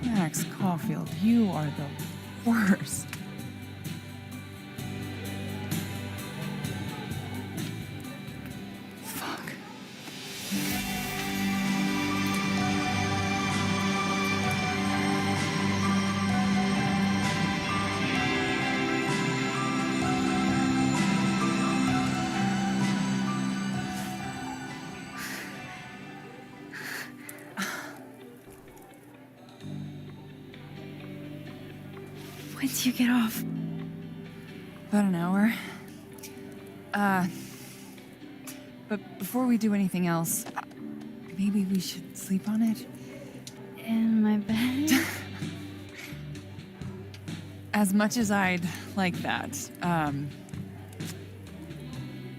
Max Caulfield, you are the worst. Fuck.
When do you get off?
About an hour. But before we do anything else, maybe we should sleep on it?
In my bed?
As much as I'd like that,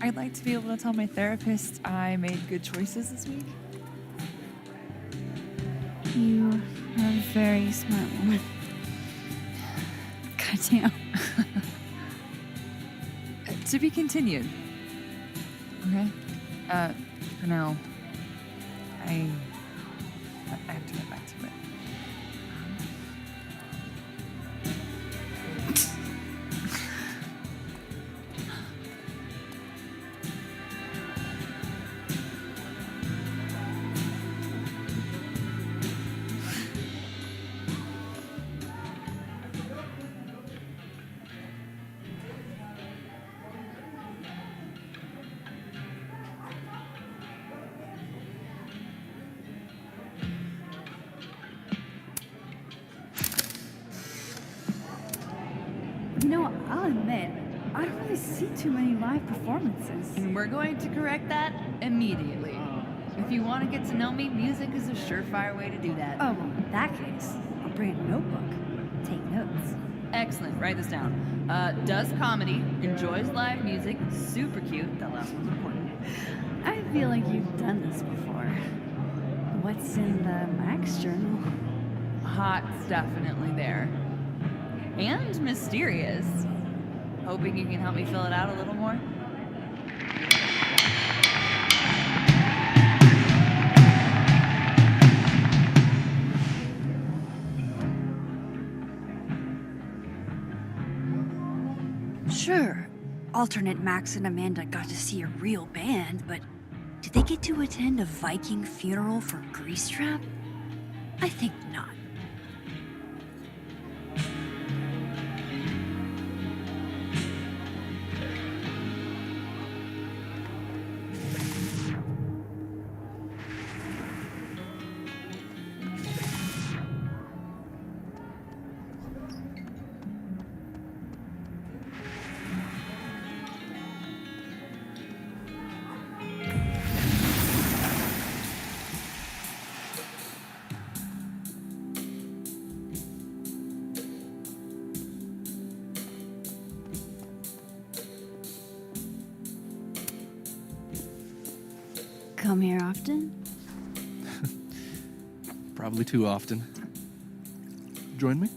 I'd like to be able to tell my therapist I made good choices this week.
You are a very smart woman. Goddamn.
To be continued. Okay? For now, I have to get back to it.
You know, I'll admit, I don't really see too many live performances.
And we're going to correct that immediately. If you want to get to know me, music is a surefire way to do that.
Oh, well, in that case, I'll bring a notebook. Take notes.
Excellent. Write this down. Does comedy, enjoys live music, super cute. The last one's important.
I feel like you've done this before. What's in the Max journal?
Hot's definitely there. And mysterious. Hoping you can help me fill it out a little more.
Sure, alternate Max and Amanda got to see a real band, but did they get to attend a Viking funeral for Greasetrap? I think not. Come here often?
Probably too often. Join me?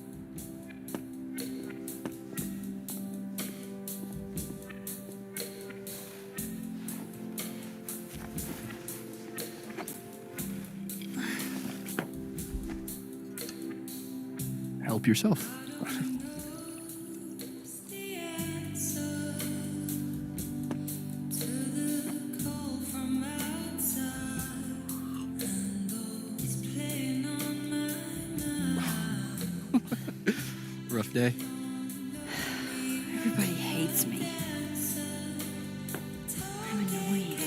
Help yourself. Rough day.
Everybody hates me. I'm annoying.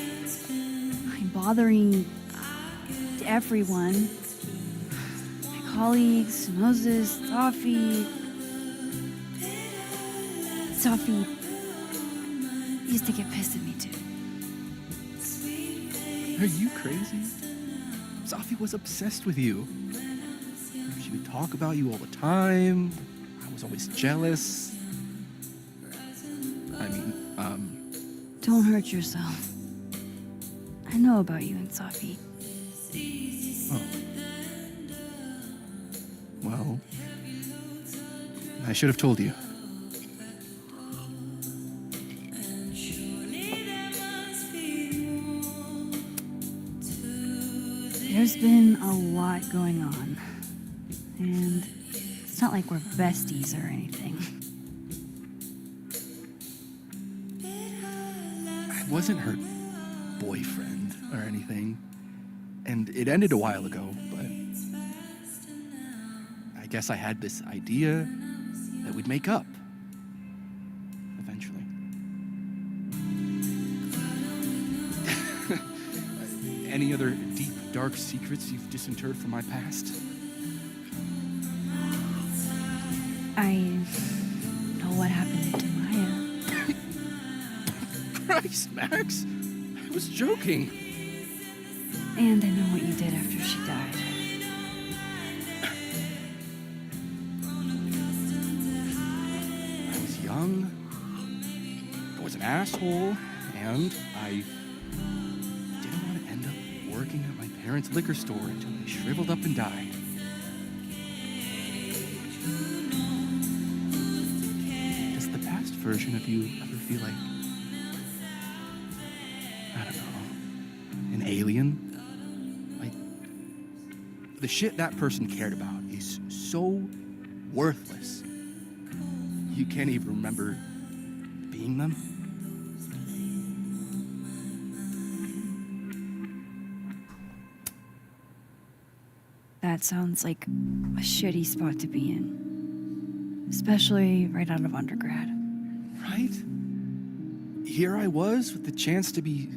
I'm bothering everyone. My colleagues, Moses, Safi. Safi used to get pissed at me too.
Are you crazy? Safi was obsessed with you. She would talk about you all the time. I was always jealous. I mean,
Don't hurt yourself. I know about you and Safi.
Oh. Well, I should have told you.
There's been a lot going on. And it's not like we're besties or anything.
I wasn't her boyfriend or anything. And it ended a while ago, but I guess I had this idea that we'd make up. Eventually. Any other deep, dark secrets you've disinterred from my past?
I know what happened to Maya.
Christ, Max! I was joking.
And I know what you did after she died.
I was young. I was an asshole. And I didn't want to end up working at my parents' liquor store until they shriveled up and died. Does the past version of you ever feel like, I don't know, an alien? Like, the shit that person cared about is so worthless. You can't even remember being them.
That sounds like a shitty spot to be in. Especially right out of undergrad.
Right? Here I was with the chance to be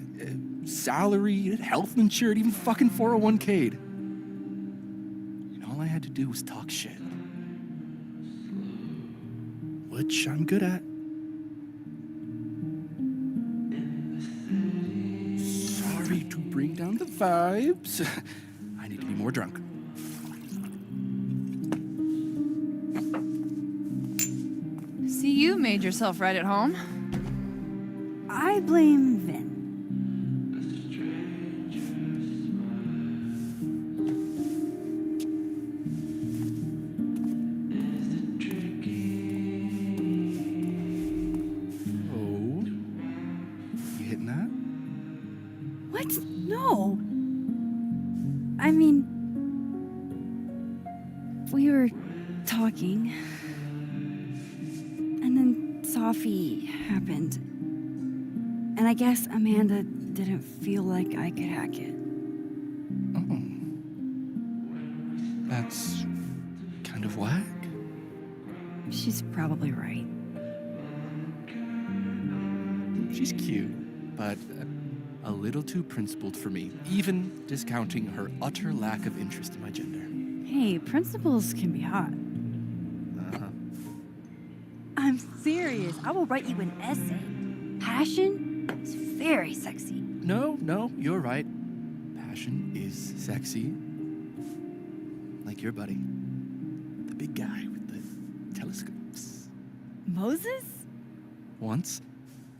salaried, health insured, even fucking 401k'd. And all I had to do was talk shit. Which I'm good at. Sorry to bring down the vibes. I need to be more drunk.
See, you made yourself right at home.
I blame Vin.
Oh. You hitting that?
What? No. I mean, we were talking, and then Sophie happened. And I guess Amanda didn't feel like I could hack it.
Oh. That's kind of whack.
She's probably right.
She's cute, but a little too principled for me, even discounting her utter lack of interest in my gender.
Hey, principals can be hot.
Uh-huh.
I'm serious. I will write you an essay. Passion is very sexy.
No, you're right. Passion is sexy. Like your buddy. The big guy with the telescopes.
Moses?
Once,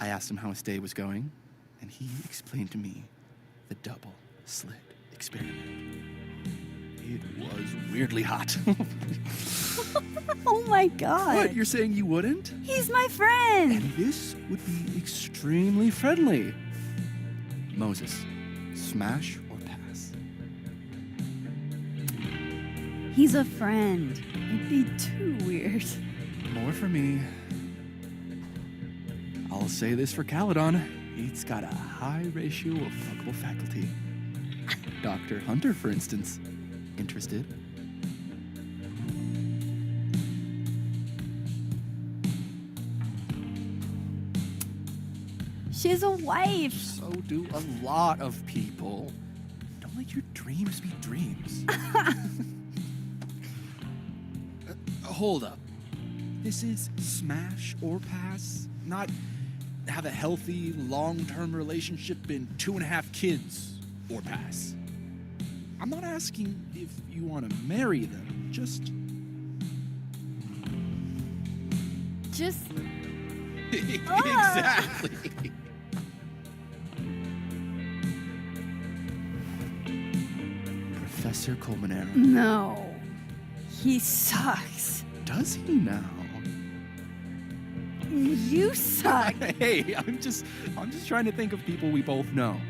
I asked him how his day was going, and he explained to me the double slit experiment. It was weirdly hot.
Oh my god.
What, you're saying you wouldn't?
He's my friend.
And this would be extremely friendly. Moses, smash or pass?
He's a friend. It'd be too weird.
More for me. I'll say this for Caledon. It's got a high ratio of fuckable faculty. Dr. Hunter, for instance. Interested?
She's a wife.
So do a lot of people. Don't let your dreams be dreams. Hold up. This is smash or pass, not have a healthy, long-term relationship and 2.5 kids or pass. I'm not asking if you want to marry them, just... Exactly. Professor Colmenero.
No. He sucks.
Does he now?
You suck.
Hey, I'm just trying to think of people we both know.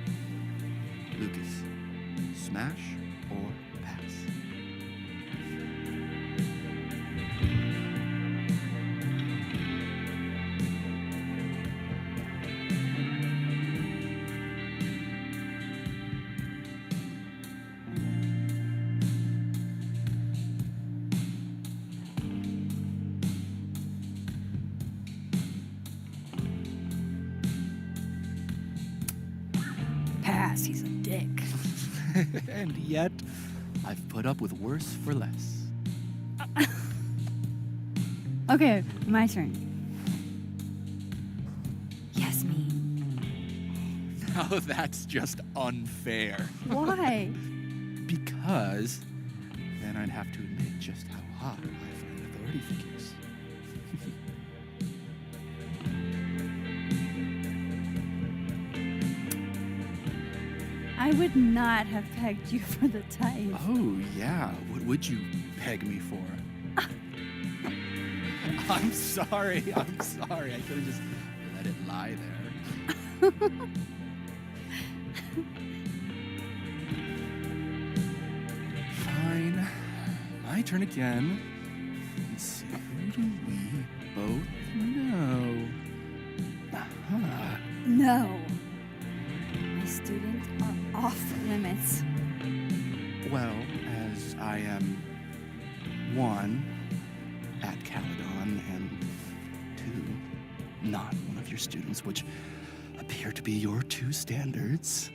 Lucas, smash or pass?
Pass. He's a dick.
And yet, I've put up with worse for less.
Okay, my turn. Yasmin.
Now that's just unfair.
Why?
Because then I'd have to admit just how hot I find authority figures.
I would not have pegged you for the type.
Oh, yeah. What would you peg me for? I'm sorry. I could have just let it lie there. Fine. My turn again. Let's see. Who do we both know? Uh-huh.
No. My students are off limits.
Well, as I am 1 at Caledon and 2 not one of your students, which appear to be your 2 standards.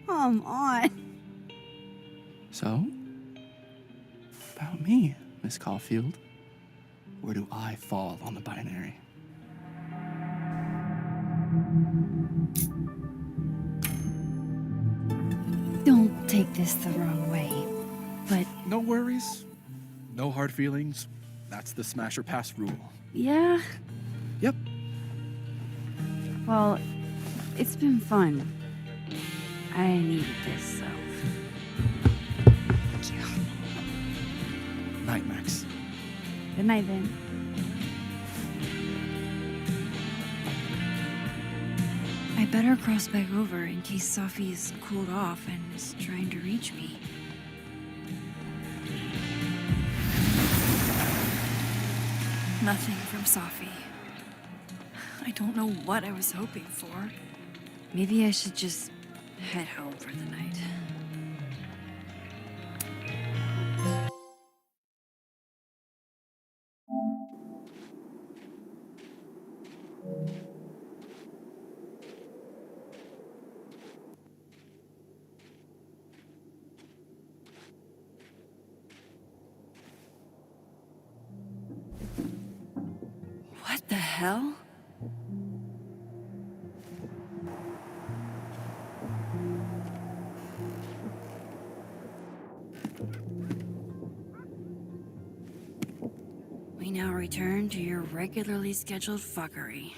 Come on.
So, about me, Miss Caulfield. Where do I fall on the binary?
Don't take this the wrong way, but
No worries. No hard feelings. That's the smash or pass rule.
yeah.
Yep.
Well, it's been fun. I needed this, so. Thank you.
Night, Max.
Good night, then. I better cross back over in case Sophie is cooled off and is trying to reach me. Nothing from Sophie. I don't know what I was hoping for. Maybe I should just head home for the night. What the hell? We now return to your regularly scheduled fuckery.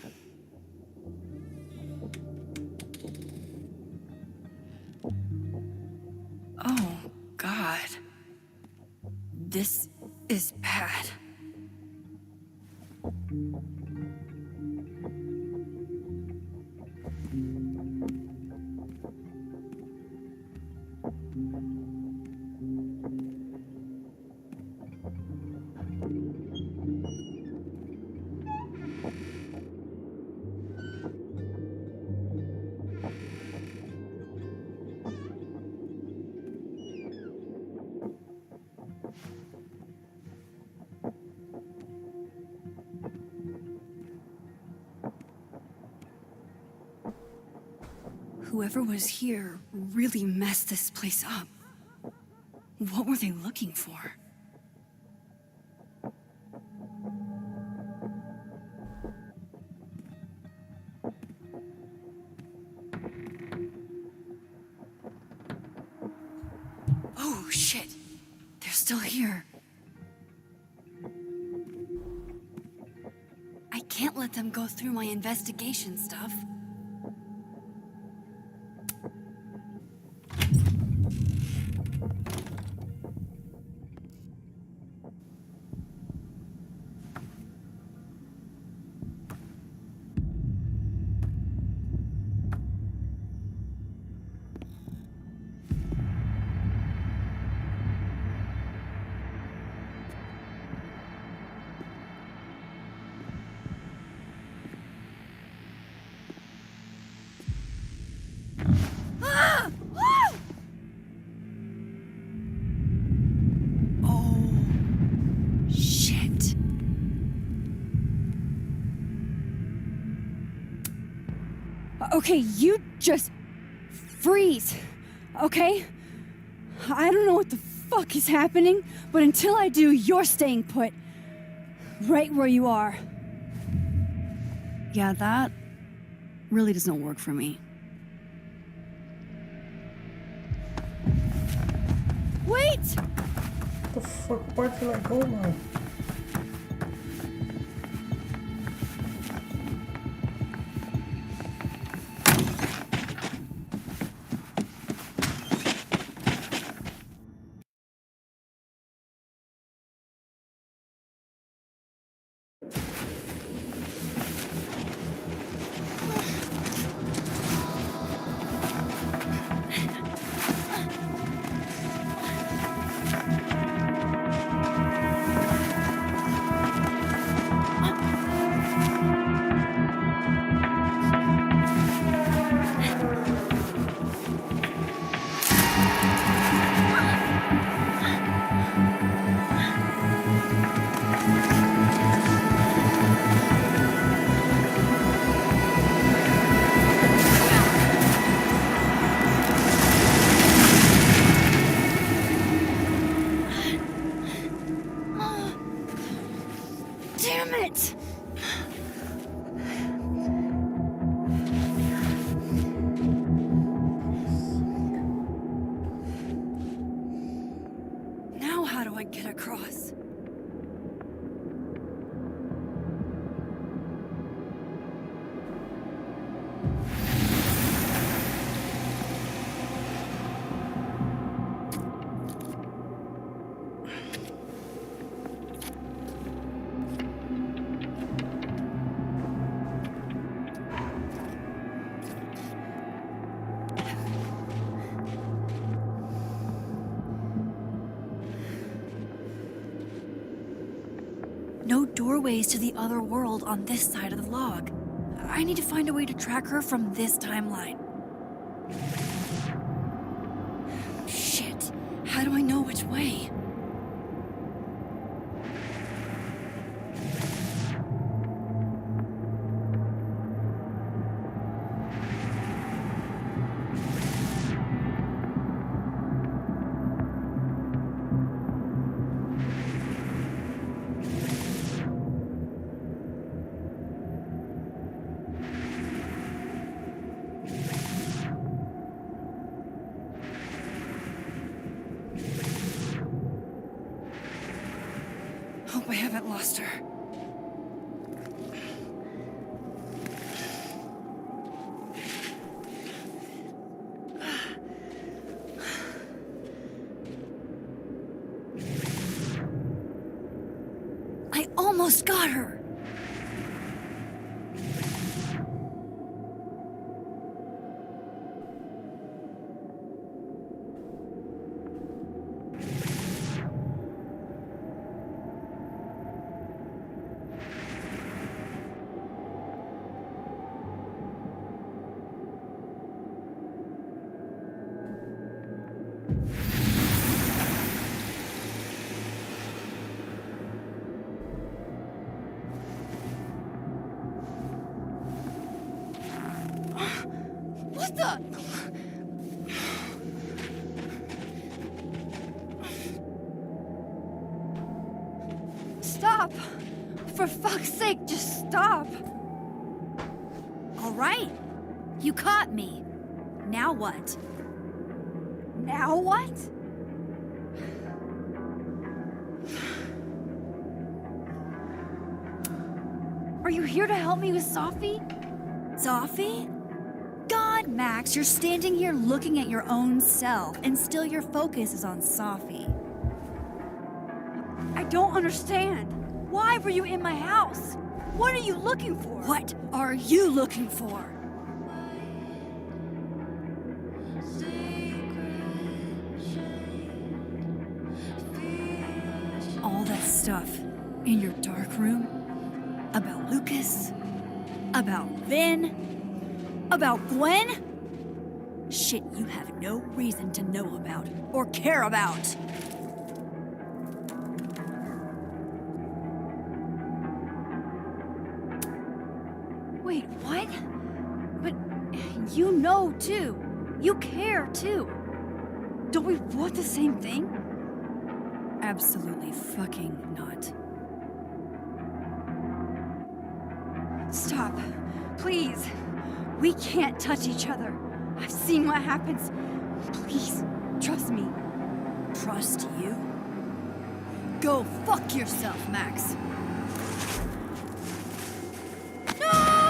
Oh, God. This is bad. Whoever was here really messed this place up. What were they looking for? Oh, shit. They're still here. I can't let them go through my investigation stuff. Okay, you just freeze, okay? I don't know what the fuck is happening, but until I do, you're staying put. Right where you are. Yeah, that really doesn't work for me. Wait!
What the fuck? Where can I go now?
Damn it! Now how do I get across? No doorways to the other world on this side of the log. I need to find a way to track her from this timeline. Shit. How do I know which way? Hope I haven't lost her. I almost got her. What the? Stop! For fuck's sake, just stop! All right. You caught me. Now what? Now what? Are you here to help me with Sophie? Sophie? God, Max, you're standing here looking at your own self, and still your focus is on Sophie. I don't understand. Why were you in my house? What are you looking for? What are you looking for? All that stuff in your dark room about Lucas, about Vin, about Gwen? Shit you have no reason to know about or care about. Wait, what? But you know too. You care too. Don't we want the same thing? Absolutely fucking not. Stop. Please. We can't touch each other. I've seen what happens. Please, trust me. Trust you? Go fuck yourself, Max. No!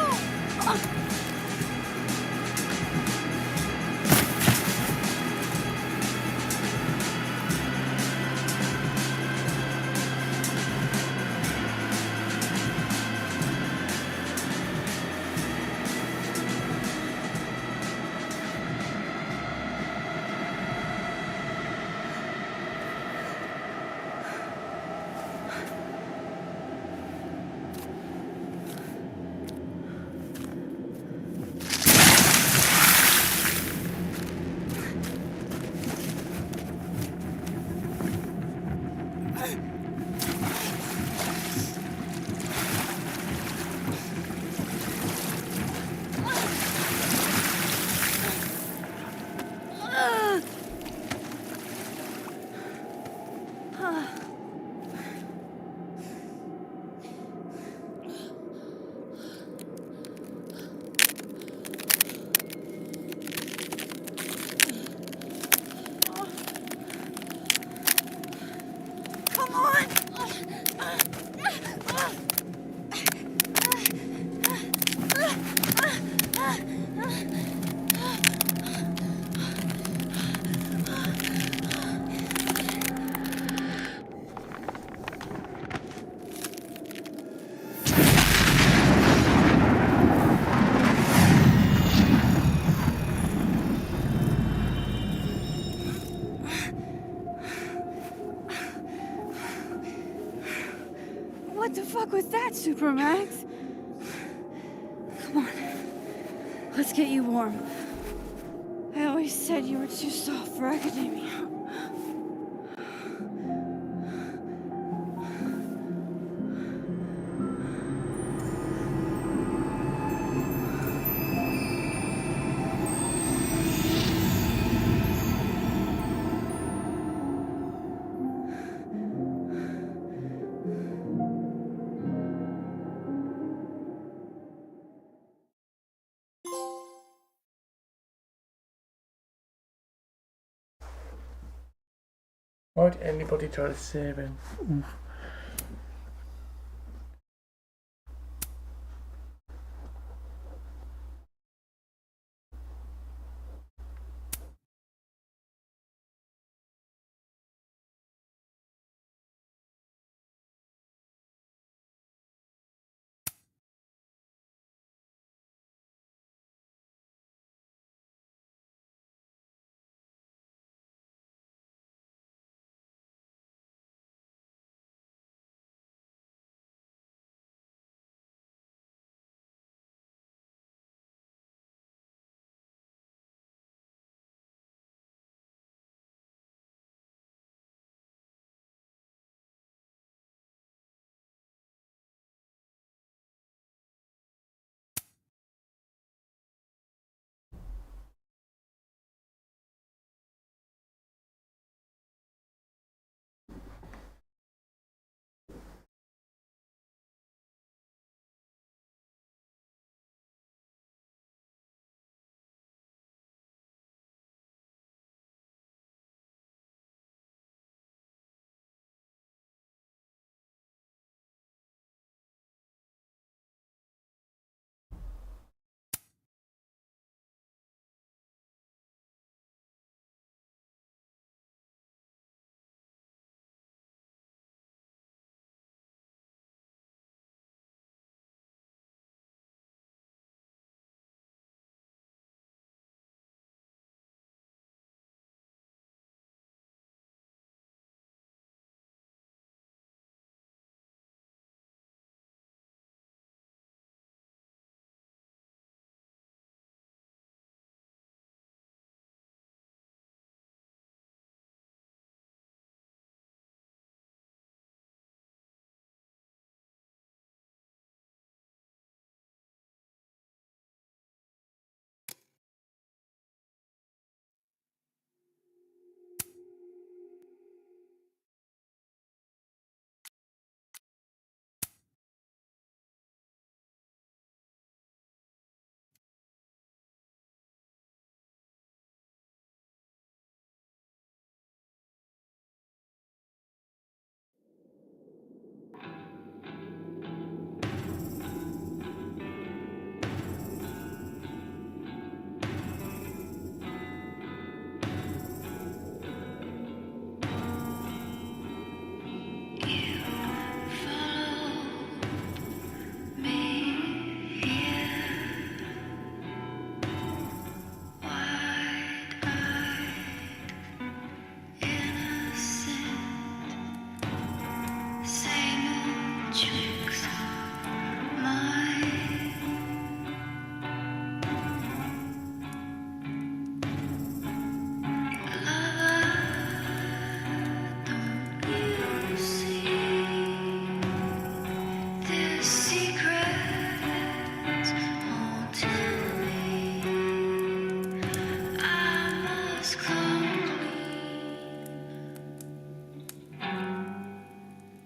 What the fuck was that, Supermax? Come on. Let's get you warm. I always said you were too soft for academia.
Why would anybody try to save him? Oof.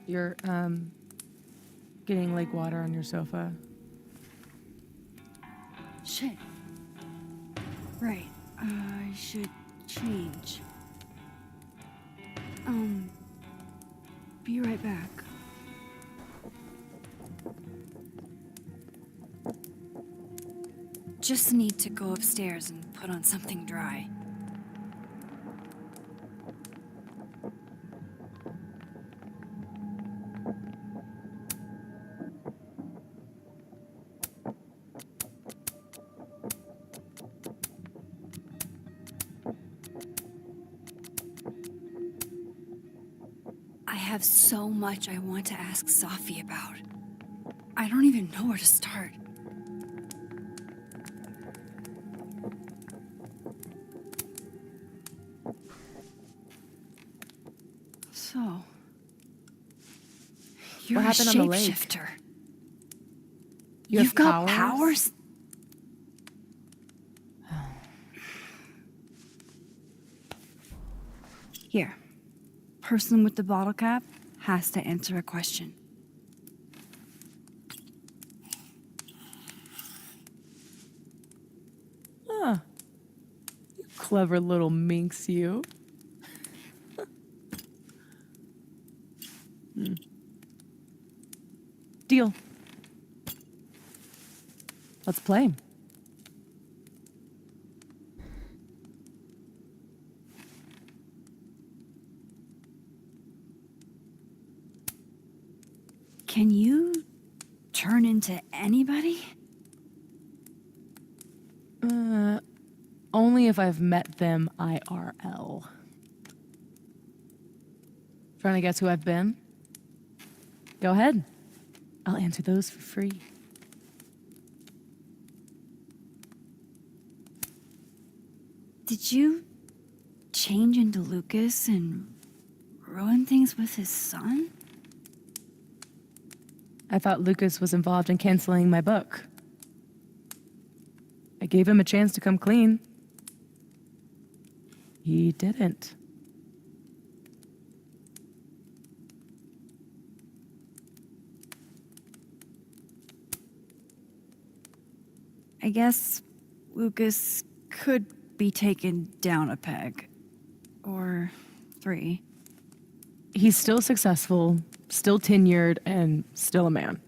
You're, getting lake water on your sofa.
Shit. Right. I should change. Be right back. Just need to go upstairs and put on something dry. I have so much I want to ask Safi about. I don't even know where to start. You're
happened
a
on the lake?
shapeshifter.
You
You've
have
got
powers?
powers? Here. Person with the bottle cap has to answer a question.
Huh. You clever little minx, you. Deal. Let's play.
Can you turn into anybody?
Only if I've met them IRL. Trying to guess who I've been? Go ahead. I'll answer those for free.
Did you change into Lucas and ruin things with his son?
I thought Lucas was involved in canceling my book. I gave him a chance to come clean. He didn't.
I guess Lucas could be taken down a peg. Or 3.
He's still successful, still tenured, and still a man.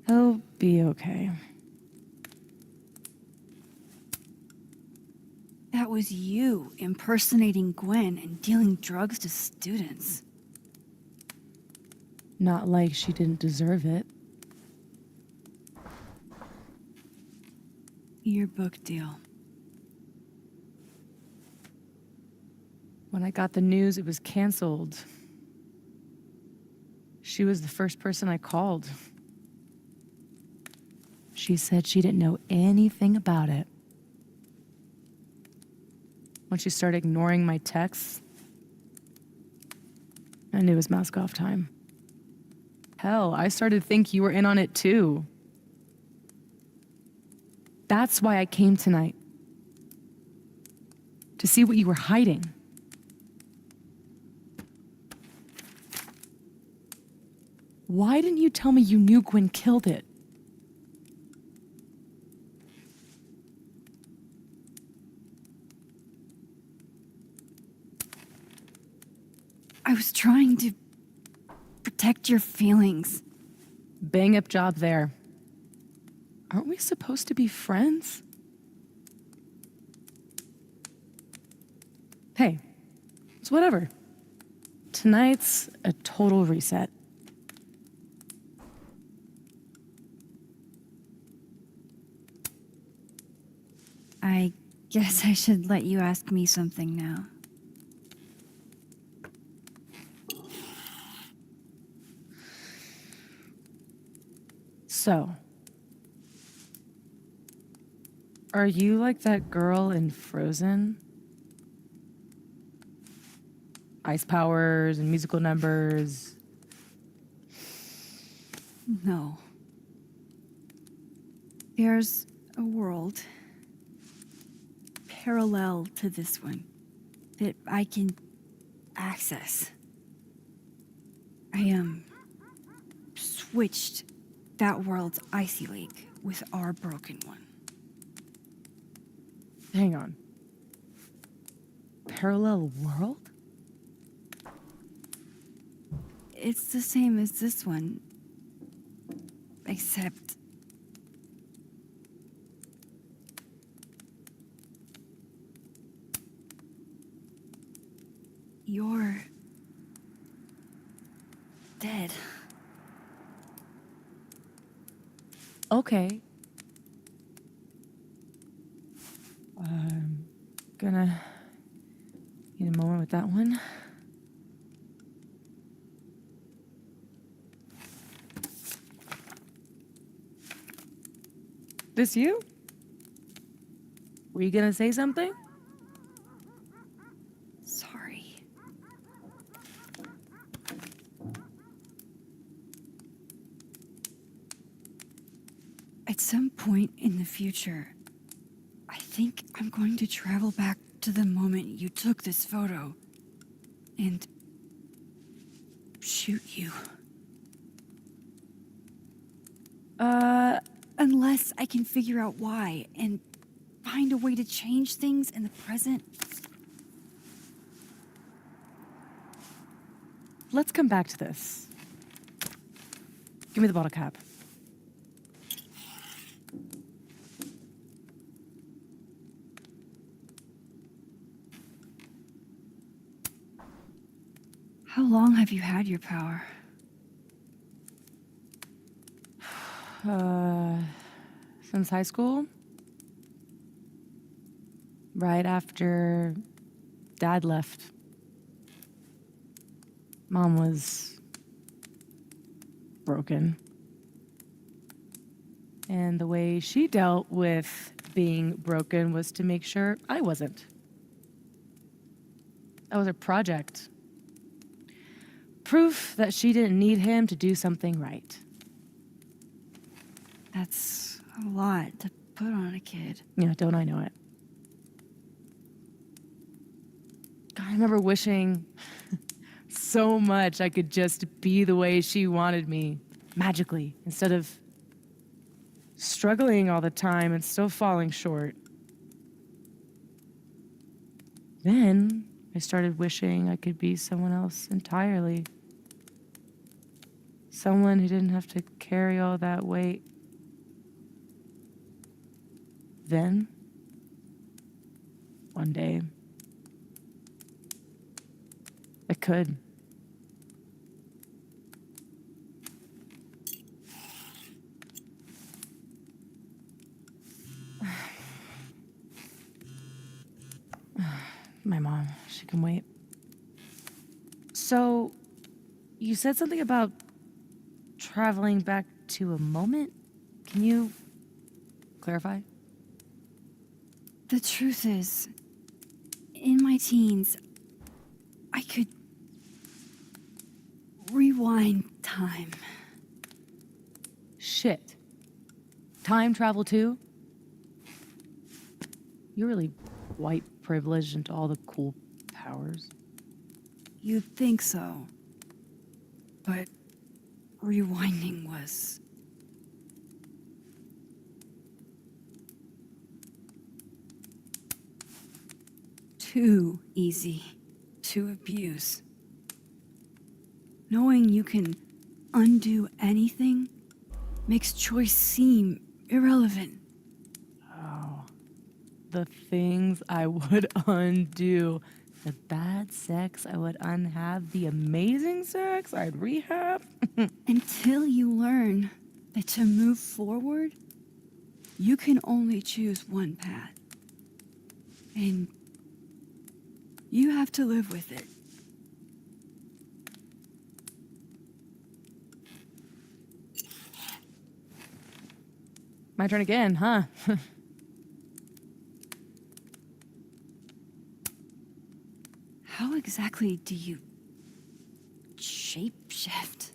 He'll be okay.
That was you impersonating Gwen and dealing drugs to students.
Not like she didn't deserve it.
Your book deal.
When I got the news it was canceled, she was the first person I called. She said she didn't know anything about it. When she started ignoring my texts, I knew it was mask off time. Hell, I started to think you were in on it too. That's why I came tonight. To see what you were hiding. Why didn't you tell me you knew Gwen killed it?
I was trying to protect your feelings.
Bang up job there. Aren't we supposed to be friends? Hey, it's whatever. Tonight's a total reset.
I guess I should let you ask me something now.
So, are you like that girl in Frozen? Ice powers and musical numbers.
No. There's a world parallel to this one that I can access. I switched that world's icy lake with our broken one.
Hang on. Parallel world?
It's the same as this one, except you're dead.
Okay. I'm gonna need a moment with that one. This you? Were you gonna say something?
Sorry. At some point in the future, I think I'm going to travel back to the moment you took this photo and shoot you. Unless I can figure out why and find a way to change things in the present.
Let's come back to this. Give me the bottle cap.
How long have you had your power?
Since high school? Right after Dad left. Mom was broken. And the way she dealt with being broken was to make sure I wasn't. That was her project. Proof that she didn't need him to do something right.
That's a lot to put on a kid.
Yeah, don't I know it? God, I remember wishing so much I could just be the way she wanted me, magically, instead of struggling all the time and still falling short. Then I started wishing I could be someone else entirely. Someone who didn't have to carry all that weight. Then, one day, I could. My mom, she can wait. So, you said something about traveling back to a moment? Can you clarify?
The truth is, in my teens, I could rewind time.
Shit. Time travel too? You're really white privileged into all the cool powers.
You'd think so. But rewinding was... too easy to abuse. Knowing you can undo anything makes choice seem irrelevant.
Oh, the things I would undo. The bad sex I would unhave, the amazing sex I'd rehab.
Until you learn that to move forward, you can only choose one path. And you have to live with it.
My turn again, huh?
How exactly do you shapeshift?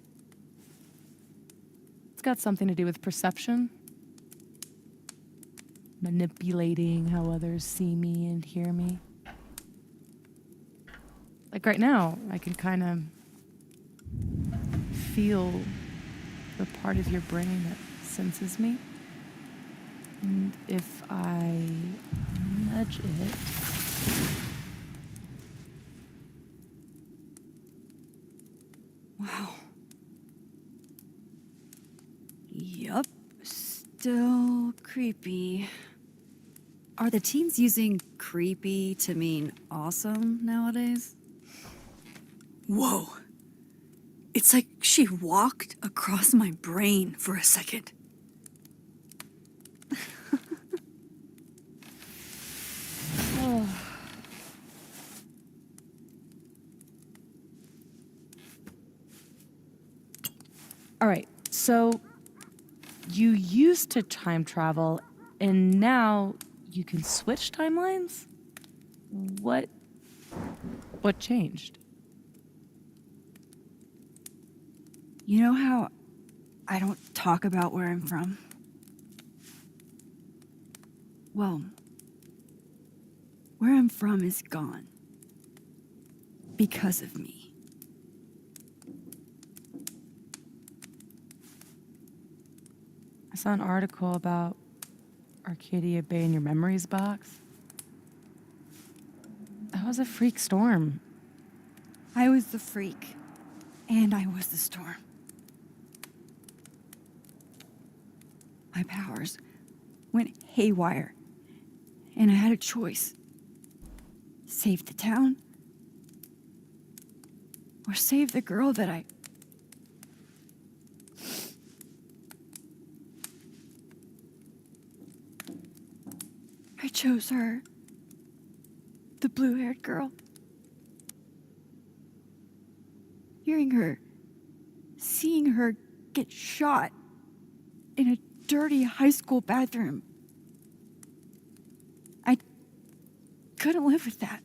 It's got something to do with perception. Manipulating how others see me and hear me. Like right now, I can kind of feel the part of your brain that senses me. And if I nudge it...
Wow. Yup, still creepy. Are the teens using creepy to mean awesome nowadays? Whoa. It's like she walked across my brain for a second.
All right, so you used to time travel, and now you can switch timelines? What changed?
You know how I don't talk about where I'm from? Well, where I'm from is gone. Because of me.
I saw an article about Arcadia Bay in your memories box. That was a freak storm.
I was the freak, and I was the storm. My powers went haywire, and I had a choice. Save the town, or save the girl that I chose her. The blue-haired girl. Hearing her, seeing her get shot in a dirty high school bathroom. I couldn't live with that.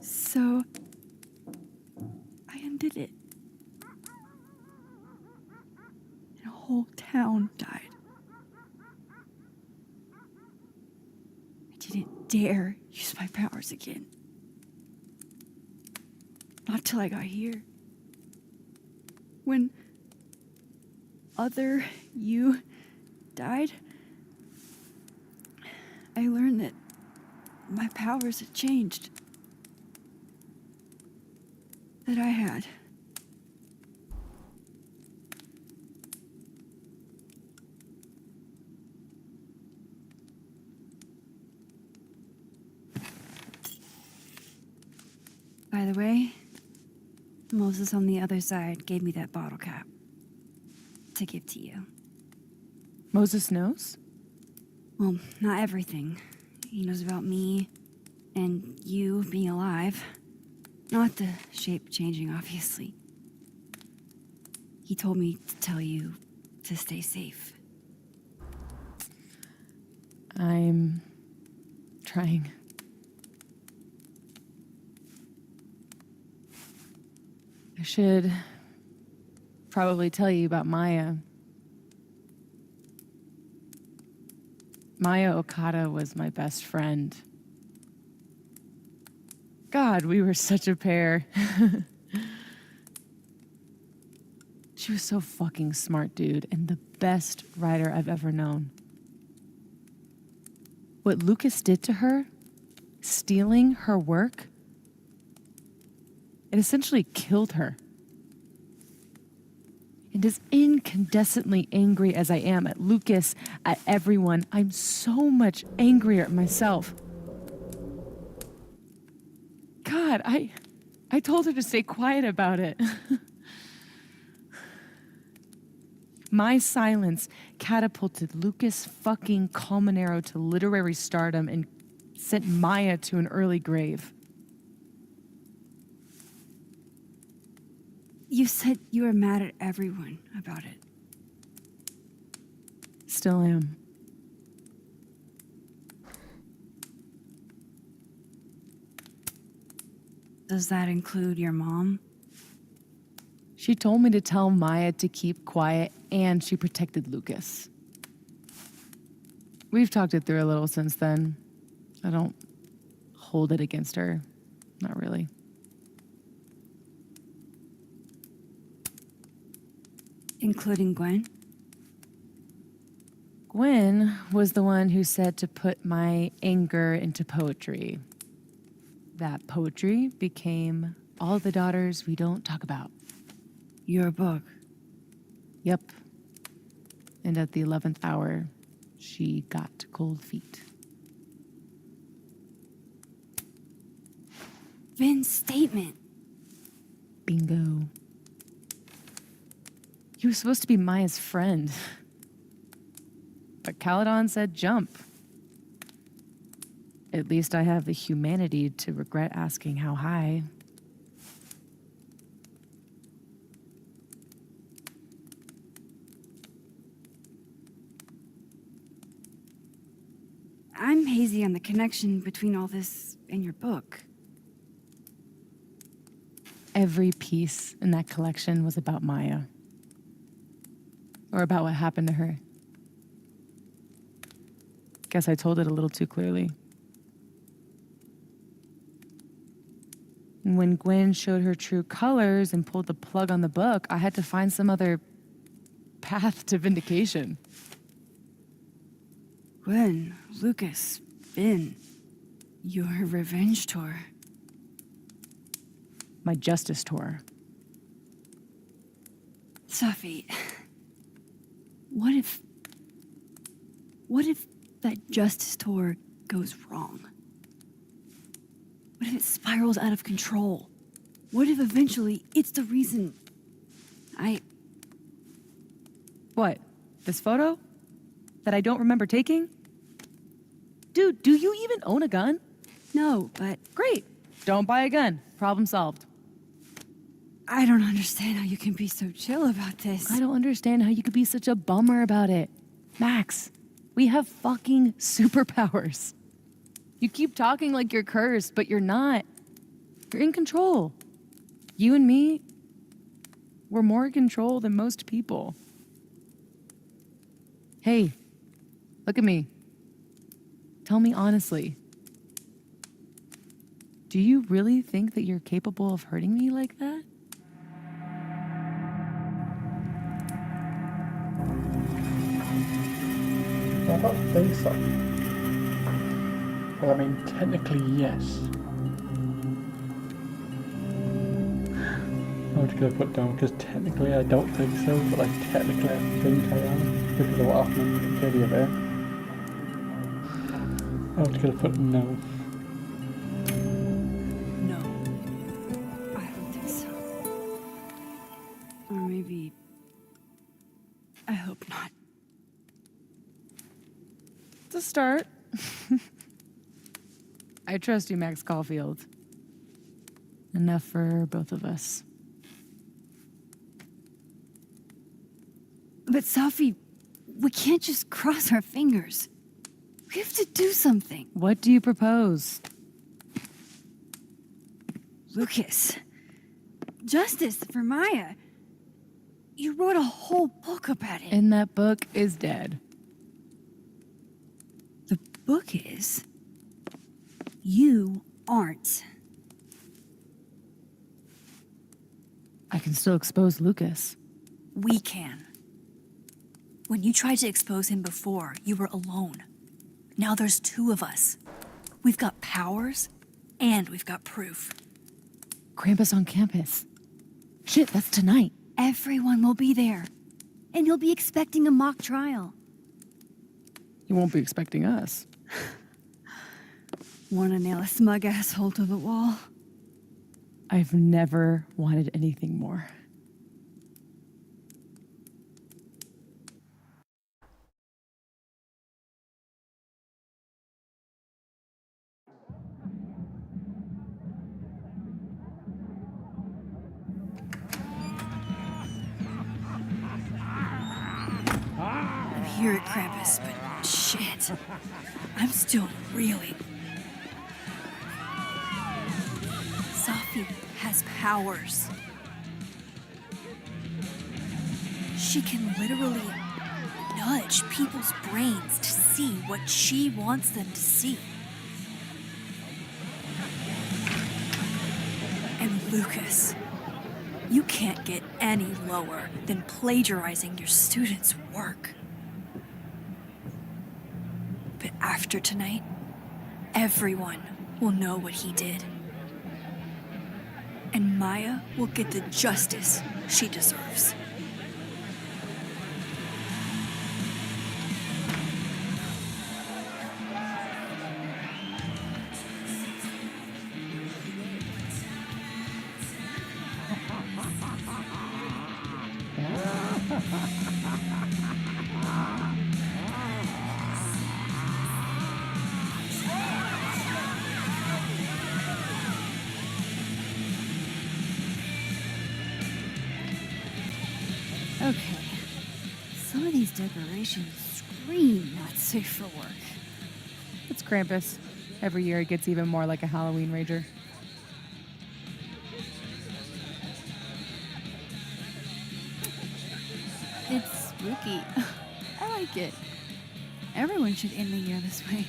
So I ended it. And a whole town died. I didn't dare use my powers again. Not till I got here. When other you died, I learned that my powers had changed. That I had. By the way, Moses on the other side gave me that bottle cap to give to you.
Moses knows?
Well, not everything. He knows about me and you being alive. Not the shape changing, obviously. He told me to tell you to stay safe.
I'm trying. I should probably tell you about Maya. Maya Okada was my best friend. God, we were such a pair. She was so fucking smart, dude, and the best writer I've ever known. What Lucas did to her, stealing her work, it essentially killed her. And as incandescently angry as I am at Lucas, at everyone, I'm so much angrier at myself. God, I told her to stay quiet about it. My silence catapulted Lucas fucking Colmenero to literary stardom and sent Maya to an early grave.
You said you were mad at everyone about it.
Still am.
Does that include your mom?
She told me to tell Maya to keep quiet, and she protected Lucas. We've talked it through a little since then. I don't hold it against her. Not really.
Including Gwen?
Gwen was the one who said to put my anger into poetry. That poetry became All the Daughters We Don't Talk About.
Your book?
Yep. And at the 11th hour, she got cold feet.
Vin's statement.
Bingo. He was supposed to be Maya's friend. But Caledon said jump. At least I have the humanity to regret asking how high.
I'm hazy on the connection between all this and your book.
Every piece in that collection was about Maya. Or about what happened to her. Guess I told it a little too clearly. And when Gwen showed her true colors and pulled the plug on the book, I had to find some other path to vindication.
Gwen, Lucas, Finn, your revenge tour.
My justice tour.
Safi, what if that justice tour goes wrong? What if it spirals out of control? What if eventually it's the reason
What? This photo? That I don't remember taking? Dude, do you even own a gun?
No, but...
Great. Don't buy a gun. Problem solved.
I don't understand how you can be so chill about this.
I don't understand how you could be such a bummer about it. Max, we have fucking superpowers. You keep talking like you're cursed, but you're not. You're in control. You and me, we're more in control than most people. Hey, look at me. Tell me honestly. Do you really think that you're capable of hurting me like that?
I don't think so. Well, I mean, technically, yes. I'm just gonna put down because technically I don't think so, but like technically I think I am because of what happened in Katie there. I'm just gonna put no.
No. I don't think so. Or maybe... I hope not.
To start. I trust you, Max Caulfield. Enough for both of us.
But Safi, we can't just cross our fingers. We have to do something.
What do you propose?
Lucas, justice for Maya. You wrote a whole book about it.
And that book is dead.
The book is... You aren't.
I can still expose Lucas.
We can. When you tried to expose him before, you were alone. Now there's two of us. We've got powers, and we've got proof.
Krampus on campus. Shit, that's tonight.
Everyone will be there. And you'll be expecting a mock trial.
You won't be expecting us.
Wanna nail a smug asshole to the wall?
I've never wanted anything more.
I'm here at Krampus, but shit. I'm still reeling. Safi has powers. She can literally nudge people's brains to see what she wants them to see. And Lucas, you can't get any lower than plagiarizing your students' work. But after tonight, everyone will know what he did. And Maya will get the justice she deserves. Okay. Some of these decorations scream not safe for work.
It's Krampus. Every year it gets even more like a Halloween rager.
It's spooky. I like it. Everyone should end the year this way.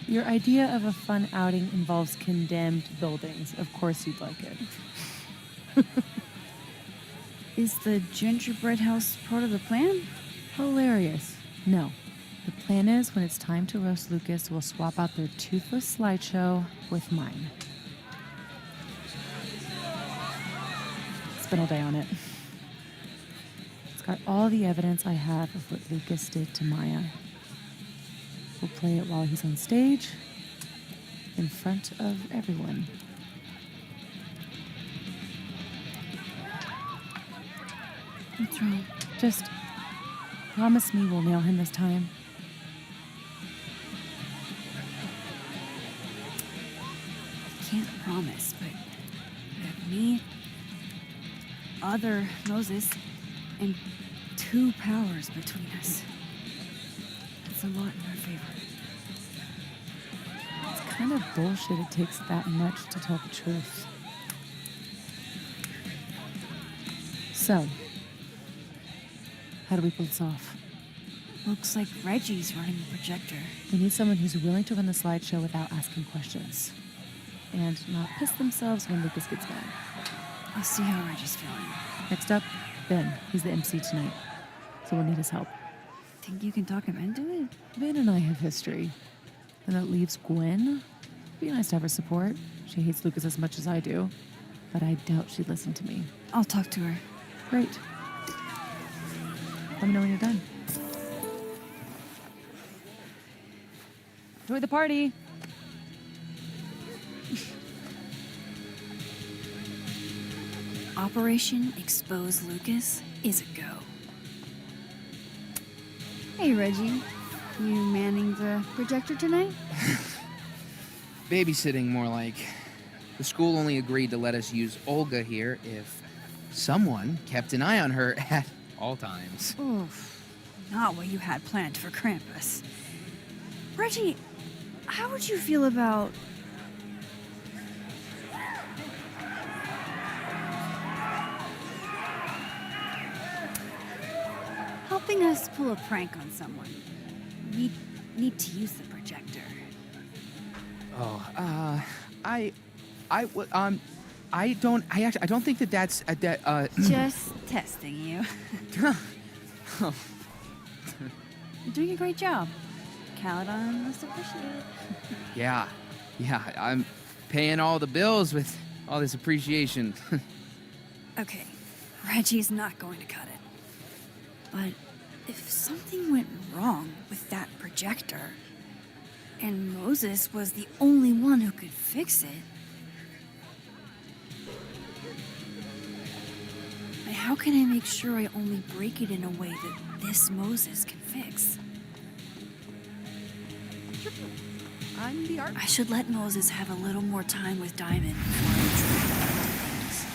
Your idea of a fun outing involves condemned buildings. Of course you'd like it.
Is the gingerbread house part of the plan?
Hilarious. No. The plan is when it's time to roast Lucas, we'll swap out their toothless slideshow with mine. Spent all day on it. It's got all the evidence I have of what Lucas did to Maya. We'll play it while he's on stage, in front of everyone.
What's wrong?
Just promise me we'll nail him this time.
I can't promise, but we have me, other Moses, and 2 powers between us. It's a lot in our favor.
It's kind of bullshit it takes that much to tell the truth. So, how do we pull this off?
Looks like Reggie's running the projector.
We need someone who's willing to run the slideshow without asking questions. And not piss themselves when Lucas gets mad.
I'll see how Reggie's feeling.
Next up, Ben. He's the MC tonight. So we'll need his help.
Think you can talk him into it?
Ben and I have history. And that leaves Gwen. It'd be nice to have her support. She hates Lucas as much as I do. But I doubt she'd listen to me.
I'll talk to her.
Great. Let me know when you're done. Enjoy the party.
Operation Expose Lucas is a go. Hey, Reggie. You manning the projector tonight?
Babysitting, more like. The school only agreed to let us use Olga here if someone kept an eye on her at all times.
Oof. Not what you had planned for Krampus. Reggie, how would you feel about... helping us pull a prank on someone? We need to use the projector.
Oh, I don't think that's
Just testing you.
Oh.
You're doing a great job. Caledon must appreciate it.
Yeah, I'm paying all the bills with all this appreciation.
Okay, Reggie's not going to cut it. But if something went wrong with that projector, and Moses was the only one who could fix it, how can I make sure I only break it in a way that this Moses can fix?
I'm the art.
I should let Moses have a little more time with Diamond before I intrude on other things.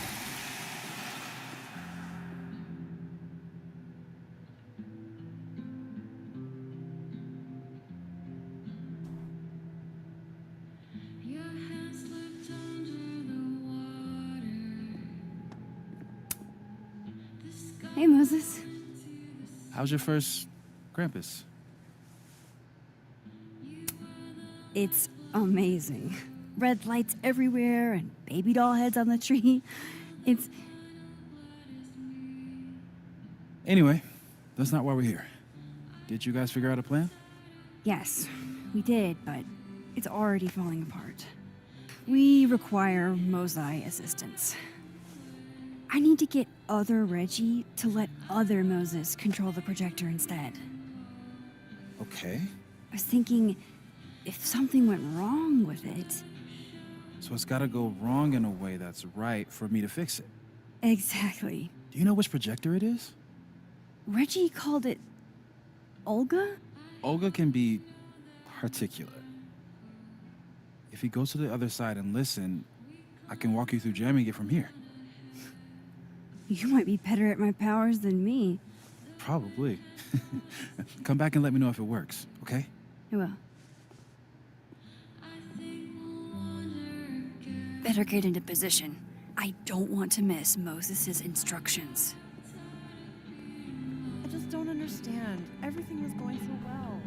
Hey, Moses.
How's your first Krampus?
It's amazing. Red lights everywhere and baby doll heads on the tree. It's...
Anyway, that's not why we're here. Did you guys figure out a plan?
Yes, we did, but it's already falling apart. We require Mosai assistance. I need to get other Reggie to let other Moses control the projector instead.
Okay.
I was thinking, if something went wrong with it...
So it's gotta go wrong in a way that's right for me to fix it.
Exactly.
Do you know which projector it is?
Reggie called it... Olga?
Olga can be particular. If you go to the other side and listen, I can walk you through jamming it from here.
You might be better at my powers than me.
Probably. Come back and let me know if it works, okay?
I will. Better get into position. I don't want to miss Moses' instructions.
I just don't understand. Everything was going so well.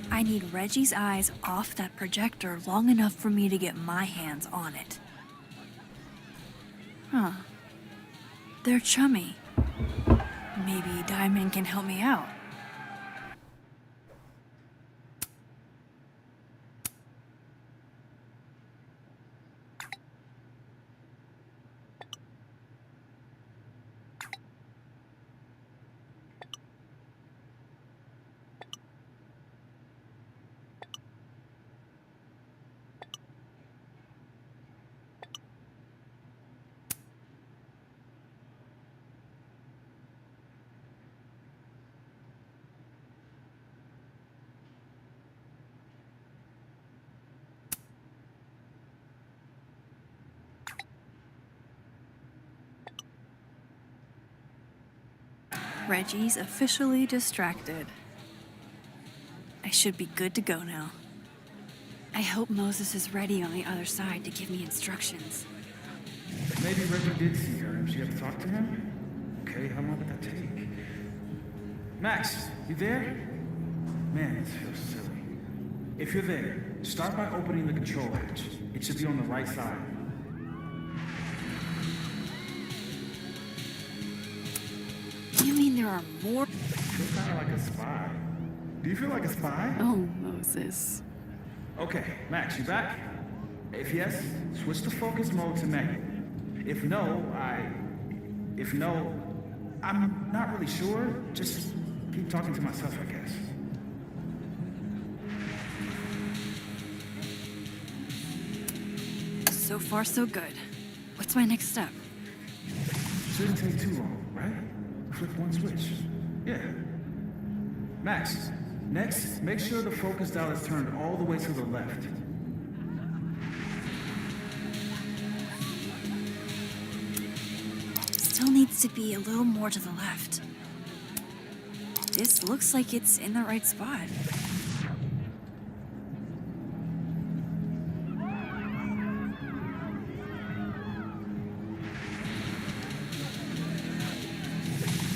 I need Reggie's eyes off that projector long enough for me to get my hands on it. Huh. They're chummy. Maybe Diamond can help me out. Reggie's officially distracted. I should be good to go now. I hope Moses is ready on the other side to give me instructions.
Maybe Reggie did see her and she had to talk to him? Okay, how long did that take? Max, you there? Man, this feels silly. If you're there, start by opening the control hatch. It should be on the right side.
You mean there are more?
You feel kind of like a spy. Do you feel like a spy?
Oh, Moses.
Okay, Max, you back? If yes, switch to focus mode to manual. If no, I'm not really sure. Just keep talking to myself, I guess.
So far, so good. What's my next step?
Shouldn't take too long, right? Flip one switch. Yeah. Max, next, make sure the focus dial is turned all the way to the left.
Still needs to be a little more to the left. This looks like it's in the right spot.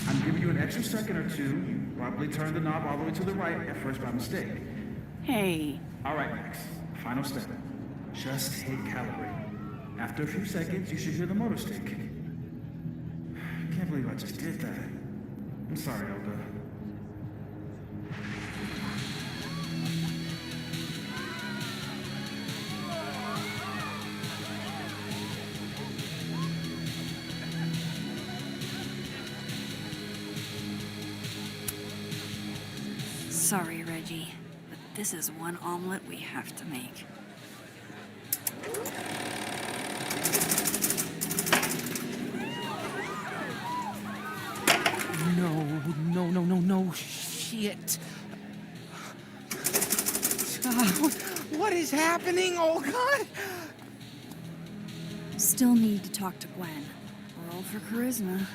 I'm giving you an extra second or two. You probably turned the knob all the way to the right at first by mistake.
Hey.
All right, Max. Final step. Just hit calibrate. After a few seconds, you should hear the motor stick. Can't believe I just did that. I'm sorry, Olga.
Sorry, Reggie, but this is one omelet we have to make.
No, shit. What is happening? Oh, God!
Still need to talk to Gwen. Roll for charisma.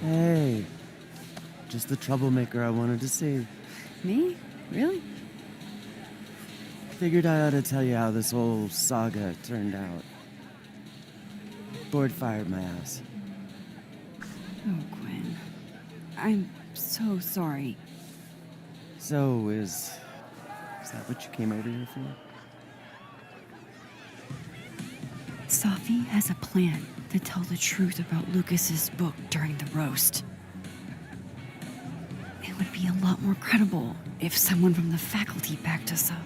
Hey, just the troublemaker I wanted to see.
Me? Really?
Figured I ought to tell you how this whole saga turned out. Board fired my ass.
Oh, Gwen. I'm so sorry.
So, is that what you came over here for?
Safi has a plan to tell the truth about Lucas's book during the roast. It would be a lot more credible if someone from the faculty backed us up.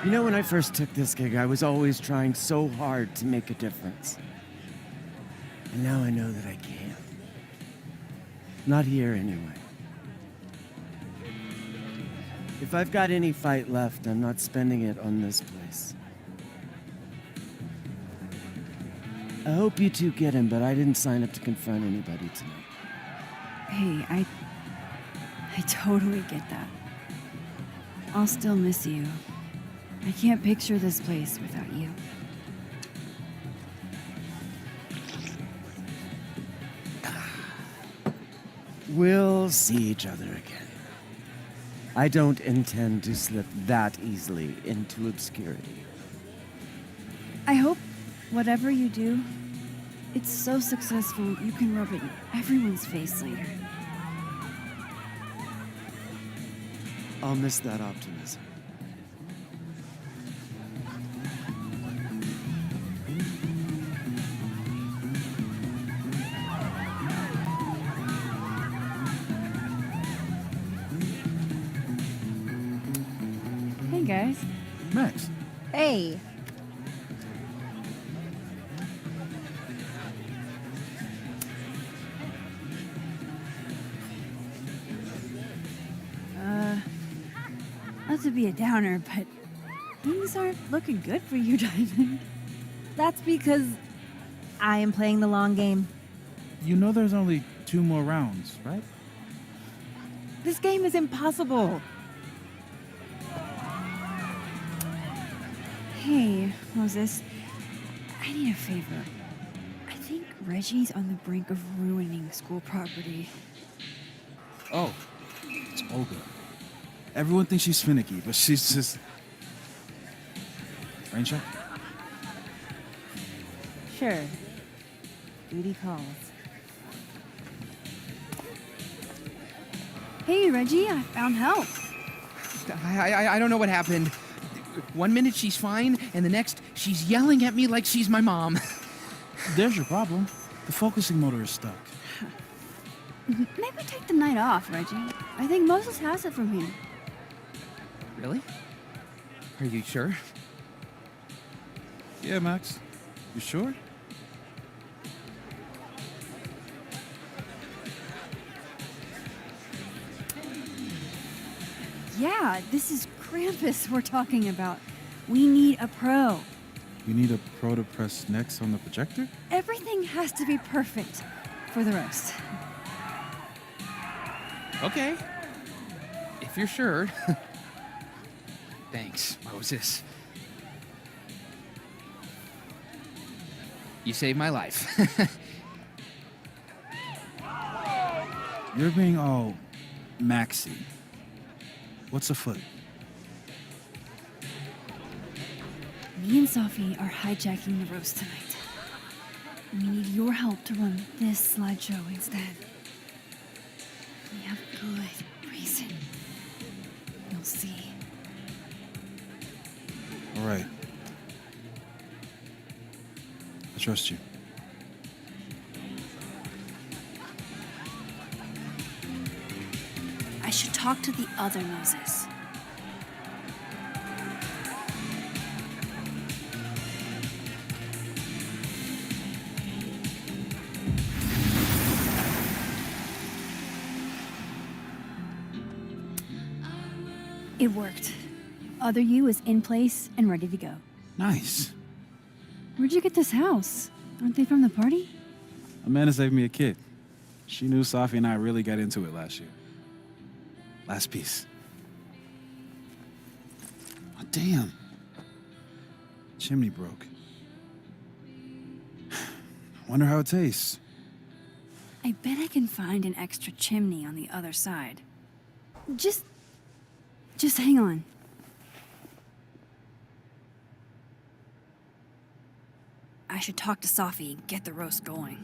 You know, when I first took this gig, I was always trying so hard to make a difference. And now I know that I can't. Not here, anyway. If I've got any fight left, I'm not spending it on this place. I hope you two get him, but I didn't sign up to confront anybody tonight.
Hey, I totally get that. I'll still miss you. I can't picture this place without you.
We'll see each other again. I don't intend to slip that easily into obscurity.
I hope whatever you do, it's so successful you can rub it in everyone's face later.
I'll miss that optimism.
Hey guys.
Max.
Hey.
Not to be a downer, but things aren't looking good for you, Diamond.
That's because I am playing the long game.
You know there's only 2 more rounds, right?
This game is impossible.
Hey, Moses. I need a favor. I think Reggie's on the brink of ruining school property.
Oh, it's Olga. Everyone thinks she's finicky, but she's just... Rain check?
Sure. Duty calls.
Hey, Reggie, I found help.
I don't know what happened. 1 minute she's fine, and the next she's yelling at me like she's my mom.
There's your problem. The focusing motor is stuck.
Maybe take the night off, Reggie. I think Moses has it from here.
Really? Are you sure?
Yeah, Max. You sure?
Yeah, this is Krampus we're talking about. We need a pro.
You need a pro to press next on the projector?
Everything has to be perfect for the roast.
Okay. If you're sure. Thanks, Moses. You saved my life.
You're being all Maxy. What's afoot?
Me and Sophie are hijacking the roast tonight. We need your help to run this slideshow instead. We have good reason. You'll see.
All right. I trust you.
I should talk to the other Moses. It worked. Other you is in place and ready to go.
Nice.
Where'd you get this house? Aren't they from the party?
Amanda saved me a kid. She knew Sophie and I really got into it last year. Last piece. Oh, damn. Chimney broke. Wonder how it tastes.
I bet I can find an extra chimney on the other side. Just hang on. I should talk to Sophie and get the roast going.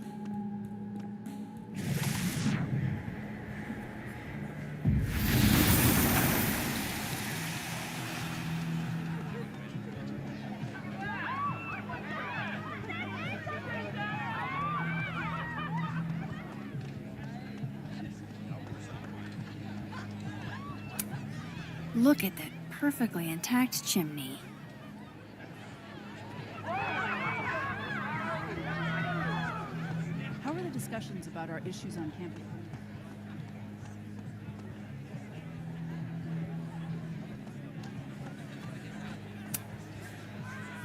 Look at that perfectly intact chimney.
How are the discussions about our issues on campus?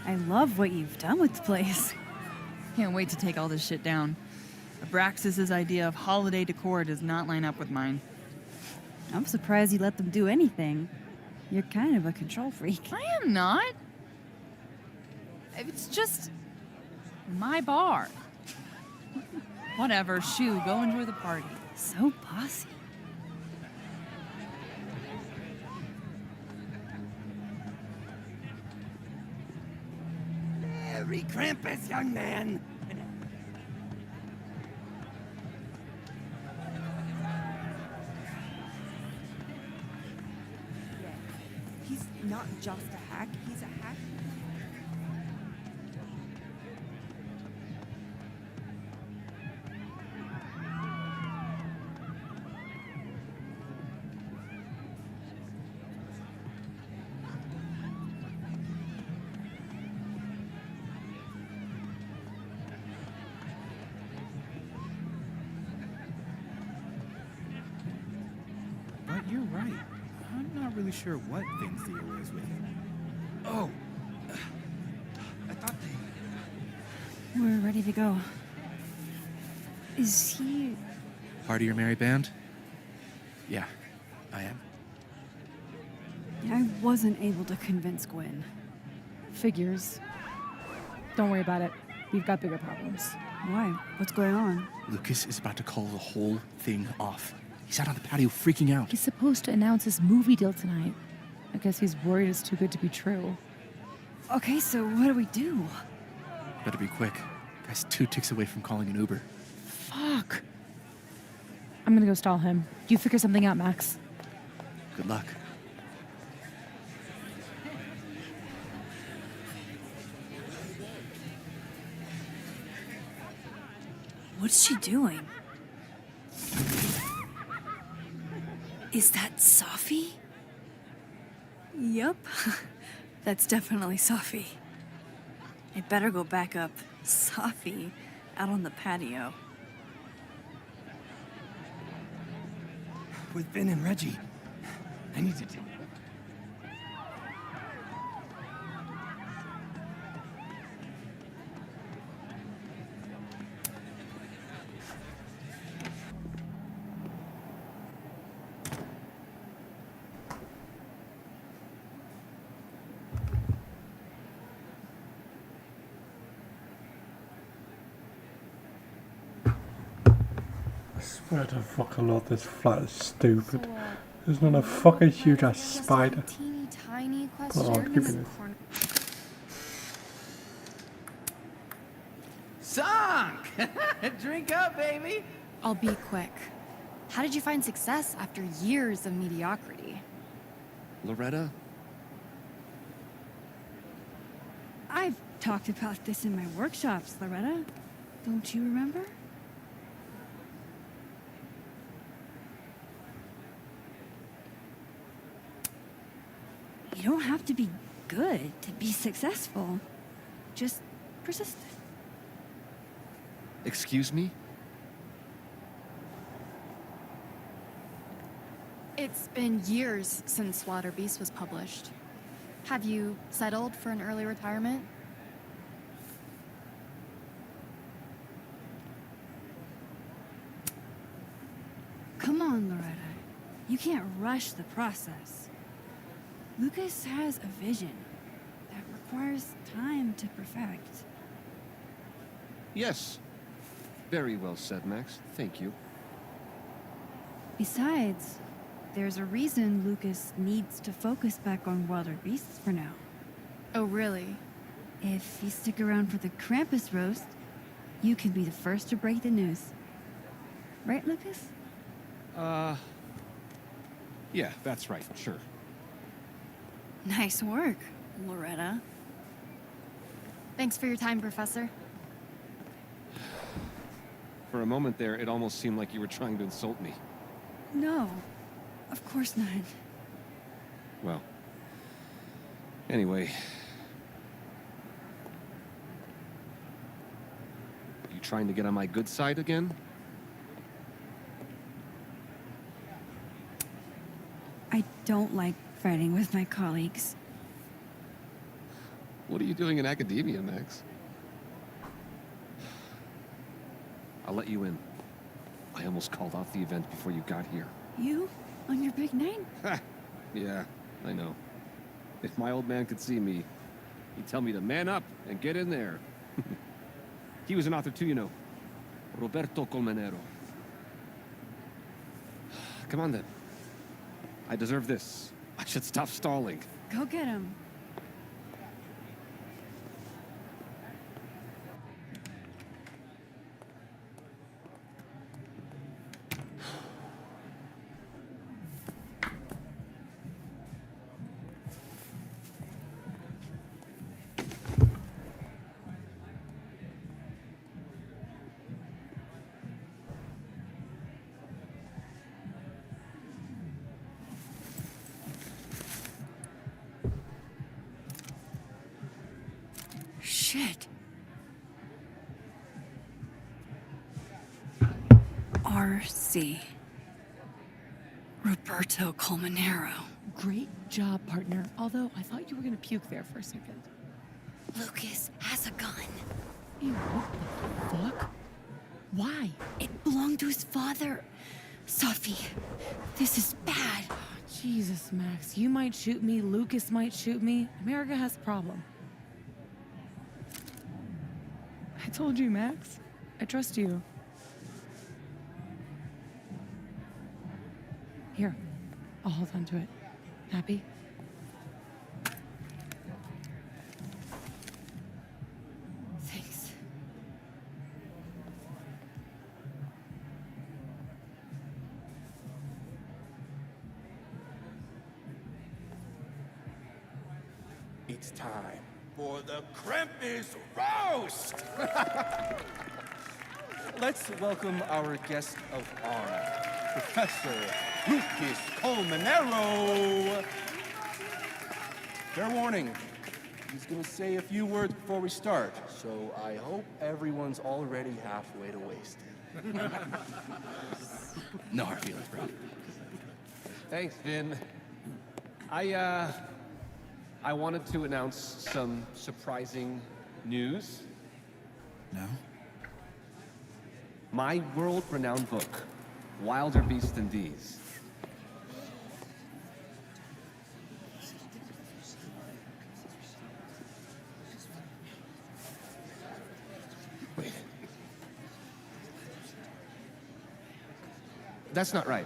I love what you've done with the place.
Can't wait to take all this shit down. Abraxas's idea of holiday decor does not line up with mine.
I'm surprised you let them do anything. You're kind of a control freak.
I am not. It's just my bar. Whatever, shoo, go enjoy the party.
So bossy.
Merry Krampus, young man!
He's not just a hack, he's a hack.
But you're right. I'm not really sure what Vin's deal is with it. Oh! I thought they...
We're ready to go. Is he...
Part of your merry band? Yeah, I am.
I wasn't able to convince Gwen.
Figures. Don't worry about it. We've got bigger problems.
Why? What's going on?
Lucas is about to call the whole thing off. He's out on the patio freaking out.
He's supposed to announce his movie deal tonight. I guess he's worried it's too good to be true.
Okay, so what do we do?
Better be quick. Guy's 2 ticks away from calling an Uber.
Fuck. I'm gonna go stall him. You figure something out, Max.
Good luck.
What's she doing? Is that Safi? Yup. That's definitely Safi. I'd better go back up Safi out on the patio.
With Vin and Reggie. I need to do...
I swear to fucking lord, this flat is stupid. There's not a fucking huge ass spider.
Teeny tiny
But I'll
question.
give you this.
Sunk! Drink up, baby!
I'll be quick. How did you find success after years of mediocrity?
Loretta?
I've talked about this in my workshops, Loretta. Don't you remember? You don't have to be good to be successful. Just persist.
Excuse me?
It's been years since Slaughter Beast was published. Have you settled for an early retirement?
Come on, Loretta. You can't rush the process. Lucas has a vision that requires time to perfect.
Yes. Very well said, Max. Thank you.
Besides, there's a reason Lucas needs to focus back on Wilder Beasts for now.
Oh, really?
If you stick around for the Krampus roast, you can be the first to break the news. Right, Lucas?
Yeah, that's right, sure.
Nice work, Loretta.
Thanks for your time, Professor.
For a moment there, it almost seemed like you were trying to insult me.
No, of course not.
Well. Anyway. You trying to get on my good side again?
I don't like fighting with my colleagues.
What are you doing in academia, Max? I'll let you in. I almost called off the event before you got here.
You? On your big night?
Yeah, I know. If my old man could see me, he'd tell me to man up and get in there. He was an author too, you know. Roberto Colmenero. Come on then. I deserve this. I should stop stalling.
Go get him. Shit. RC. Roberto Colmenero.
Great job, partner. Although I thought you were gonna puke there for a second.
Lucas has a gun.
Ew, what the fuck? Why?
It belonged to his father. Sophie, this is bad.
Jesus, Max. You might shoot me, Lucas might shoot me. America has a problem. I told you, Max. I trust you. Here, I'll hold on to it. Happy?
Thanks.
It's time for the Krampus roast! Let's welcome our guest of honor, Professor Lucas Colmenero. Fair warning, he's gonna say a few words before we start, so I hope everyone's already halfway to wasted.
No hard feelings, bro.
Thanks, Vin. I wanted to announce some surprising news.
No?
My world-renowned book, Wilder Beasts Than These. Wait. That's not right.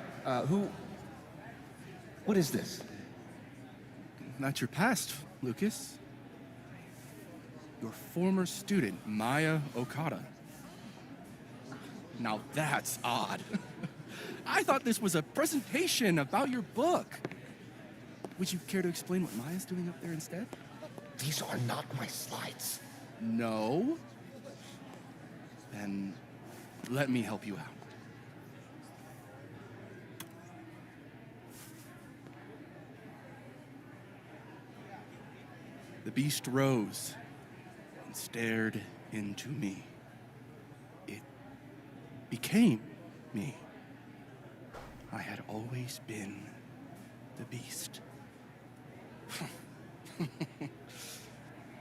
What is this?
Not your past, Lucas. Your former student, Maya Okada. Now that's odd. I thought this was a presentation about your book. Would you care to explain what Maya's doing up there instead?
These are not my slides.
No? Then let me help you out. The beast rose and stared into me. It became me. I had always been the beast.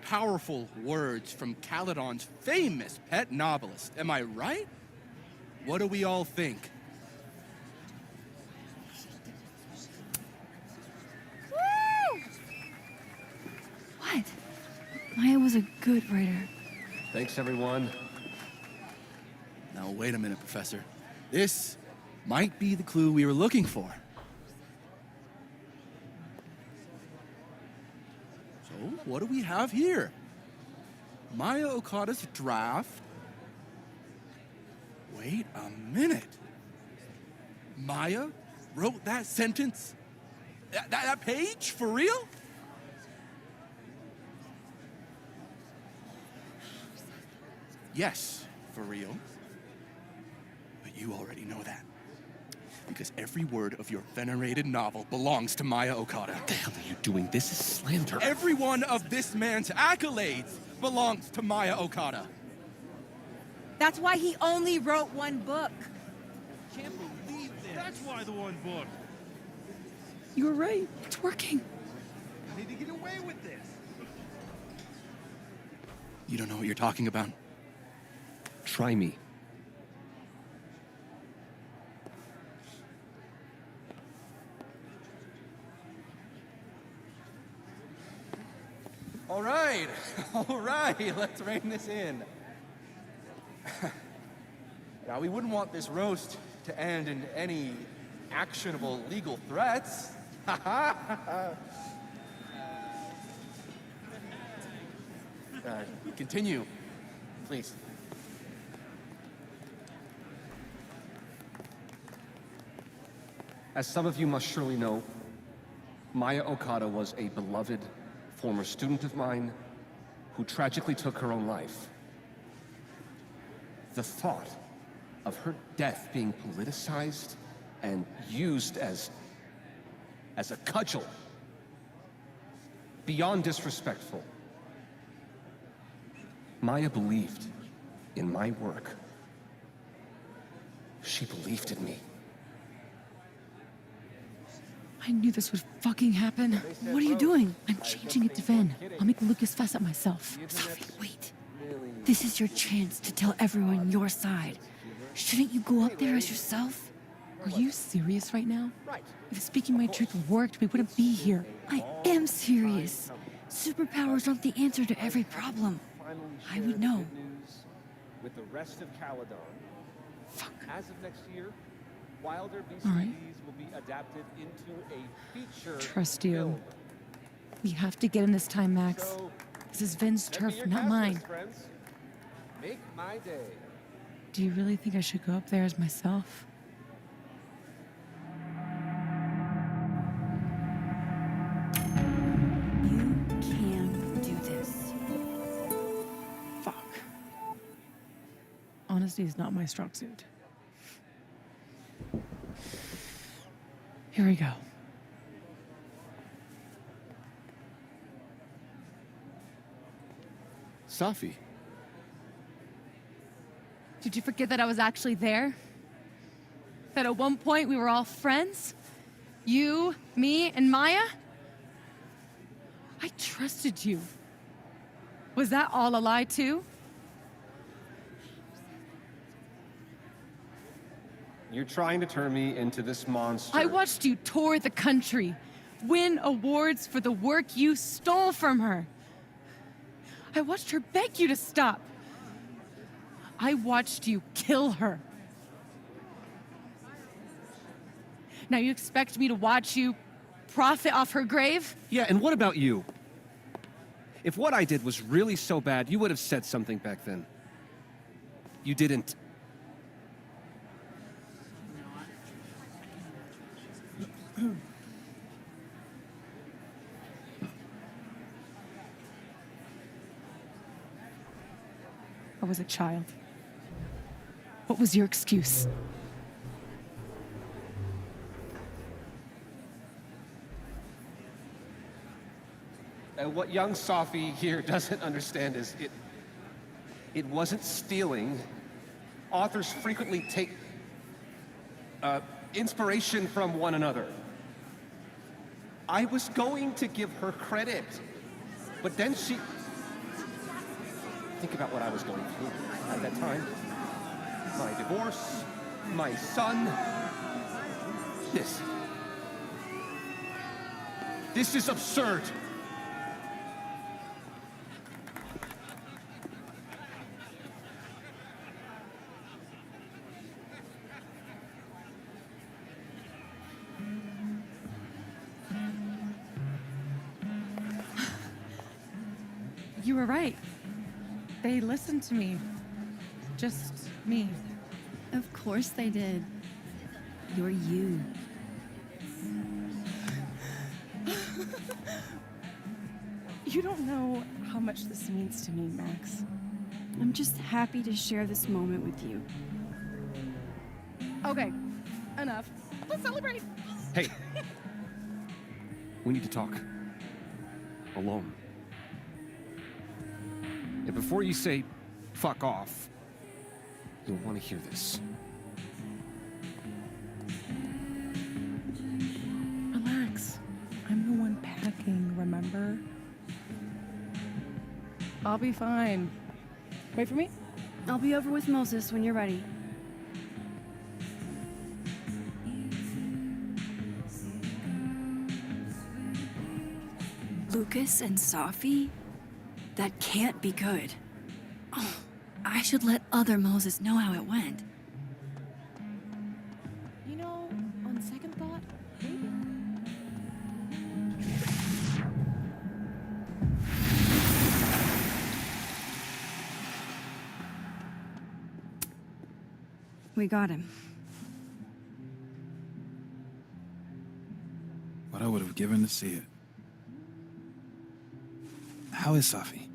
Powerful words from Caledon's famous pet novelist. Am I right? What do we all think?
Woo! What? Maya was a good writer.
Thanks, everyone.
Now, wait a minute, Professor. This might be the clue we were looking for. So, what do we have here? Maya Okada's draft. Wait a minute. Maya wrote that sentence? That page? For real? Yes, for real. But you already know that. Because every word of your venerated novel belongs to Maya Okada.
What the hell are you doing? This is slander.
Every one of this man's accolades belongs to Maya Okada.
That's why he only wrote one book.
Can't believe this. That's why the one book.
You were right. It's working.
I need to get away with this.
You don't know what you're talking about.
Try me.
All right, all right, let's rein this in. Now, we wouldn't want this roast to end in any actionable legal threats. Continue, please. As some of you must surely know, Maya Okada was a beloved former student of mine who tragically took her own life. The thought of her death being politicized and used as a cudgel, beyond disrespectful. Maya believed in my work. She believed in me.
I knew this would fucking happen. What are you doing? I'm changing it to Ven. I'll make Lucas fuss at myself.
Sophie, wait. This is your chance to tell everyone your side. Shouldn't you go up there as yourself?
Are you serious right now? If speaking my truth worked, we wouldn't be here.
I am serious. Superpowers aren't the answer to every problem. I would know.
With the rest of Caledon.
Fuck.
As of next year, Wilder
All right.
BCDs will be adapted into a feature
Trust you.
film.
We have to get in this time, Max.
So,
This is Ven's
send me
turf,
your
not
cast
mine.
list, friends. Make my day.
Do you really think I should go up there as myself?
You can do this.
Fuck. Honesty is not my strong suit. Here we go.
Safi.
Did you forget that I was actually there? That at one point we were all friends? You, me, and Maya? I trusted you. Was that all a lie, too?
You're trying to turn me into this monster.
I watched you tour the country, win awards for the work you stole from her. I watched her beg you to stop. I watched you kill her. Now you expect me to watch you profit off her grave?
Yeah, and what about you? If what I did was really so bad, you would have said something back then. You didn't.
I was a child. What was your excuse?
And what young Safi here doesn't understand is it wasn't stealing. Authors frequently take inspiration from one another. I was going to give her credit, but then she... Think about what I was going through at that time. My divorce, my son. This is absurd.
You were right. They listened to me. Just me.
Of course they did. You're you.
You don't know how much this means to me, Max.
I'm just happy to share this moment with you.
Okay, enough.
to celebrate.
Hey. We need to talk. Alone. And before you say, fuck off, you'll want to hear this.
Relax. I'm the one packing, remember? I'll be fine. Wait for me?
I'll be over with Moses when you're ready. Lucas and Safi? That can't be good. Oh, I should let other Moses know how it went.
You know, on second thought, maybe.
We got him.
What I would have given to see it. How is Safi?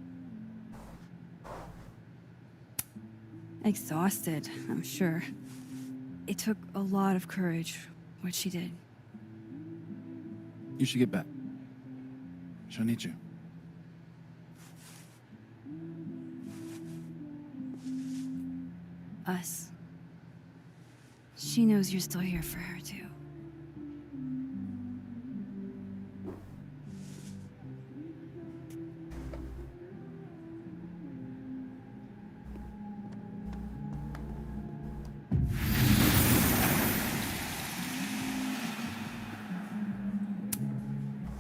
Exhausted, I'm sure. It took a lot of courage, what she did.
You should get back. She'll need you.
Us. She knows you're still here for her, too.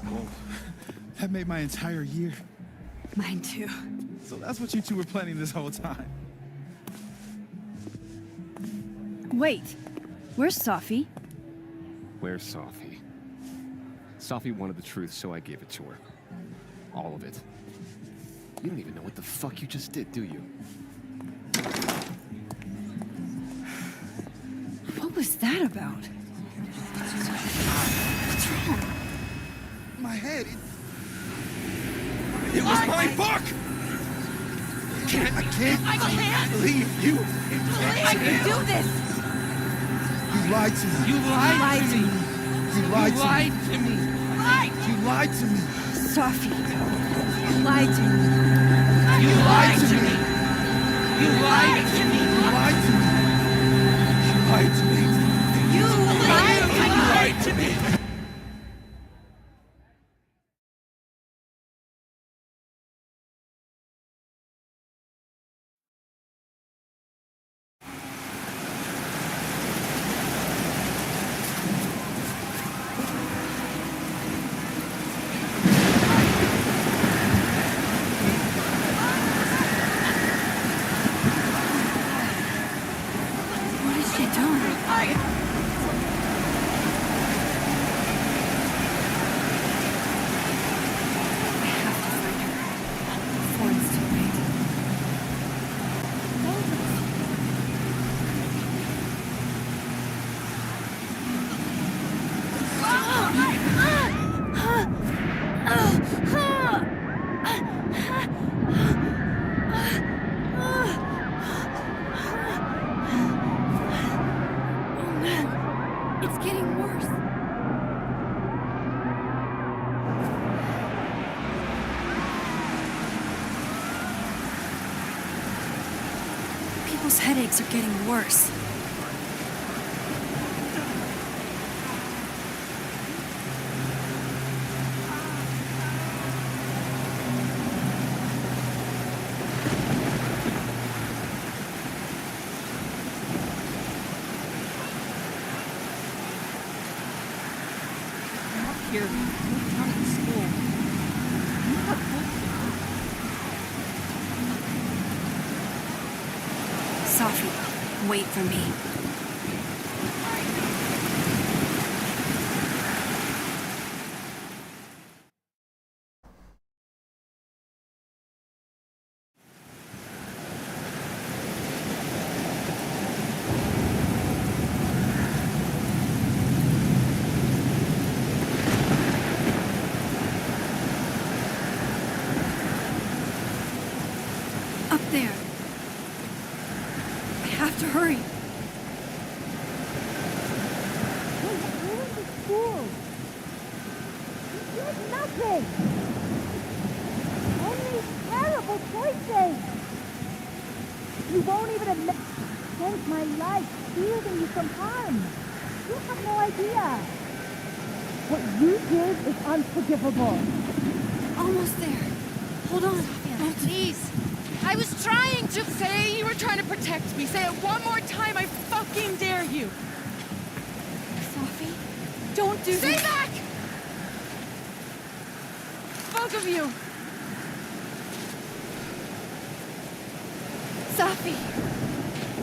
Whoa. That made my entire year.
Mine, too.
So that's what you two were planning this whole time.
Wait. Where's Safi?
Where's Safi? Safi wanted the truth, so I gave it to her. All of it. You don't even know what the fuck you just did, do you?
What was that about? What's wrong?
My head, it was my book! I can't leave you.
I can do this!
You lied to me.
You lied to me.
You lied to me. You lied to me.
Safi, you lied to me.
You lied to me. You lied to me. You lied to me. You lied to me.
You lied
to me.
What is she doing? I have to find her before it's too late. Oh man, it's getting worse. People's headaches are getting worse.
I'm up here. I'm down at school. You got
Safi, wait for me. Up there. I have to hurry.
nothing! Only terrible choices! You won't even admit spent my life shielding you from harm. You have no idea. What you did is unforgivable.
Almost there. Hold on.
Oh, please. I was trying to say you were trying to protect me. Say it one more time. I fucking dare you.
Sophie, don't do
Stay
this.
back! Both of you.
Sophie,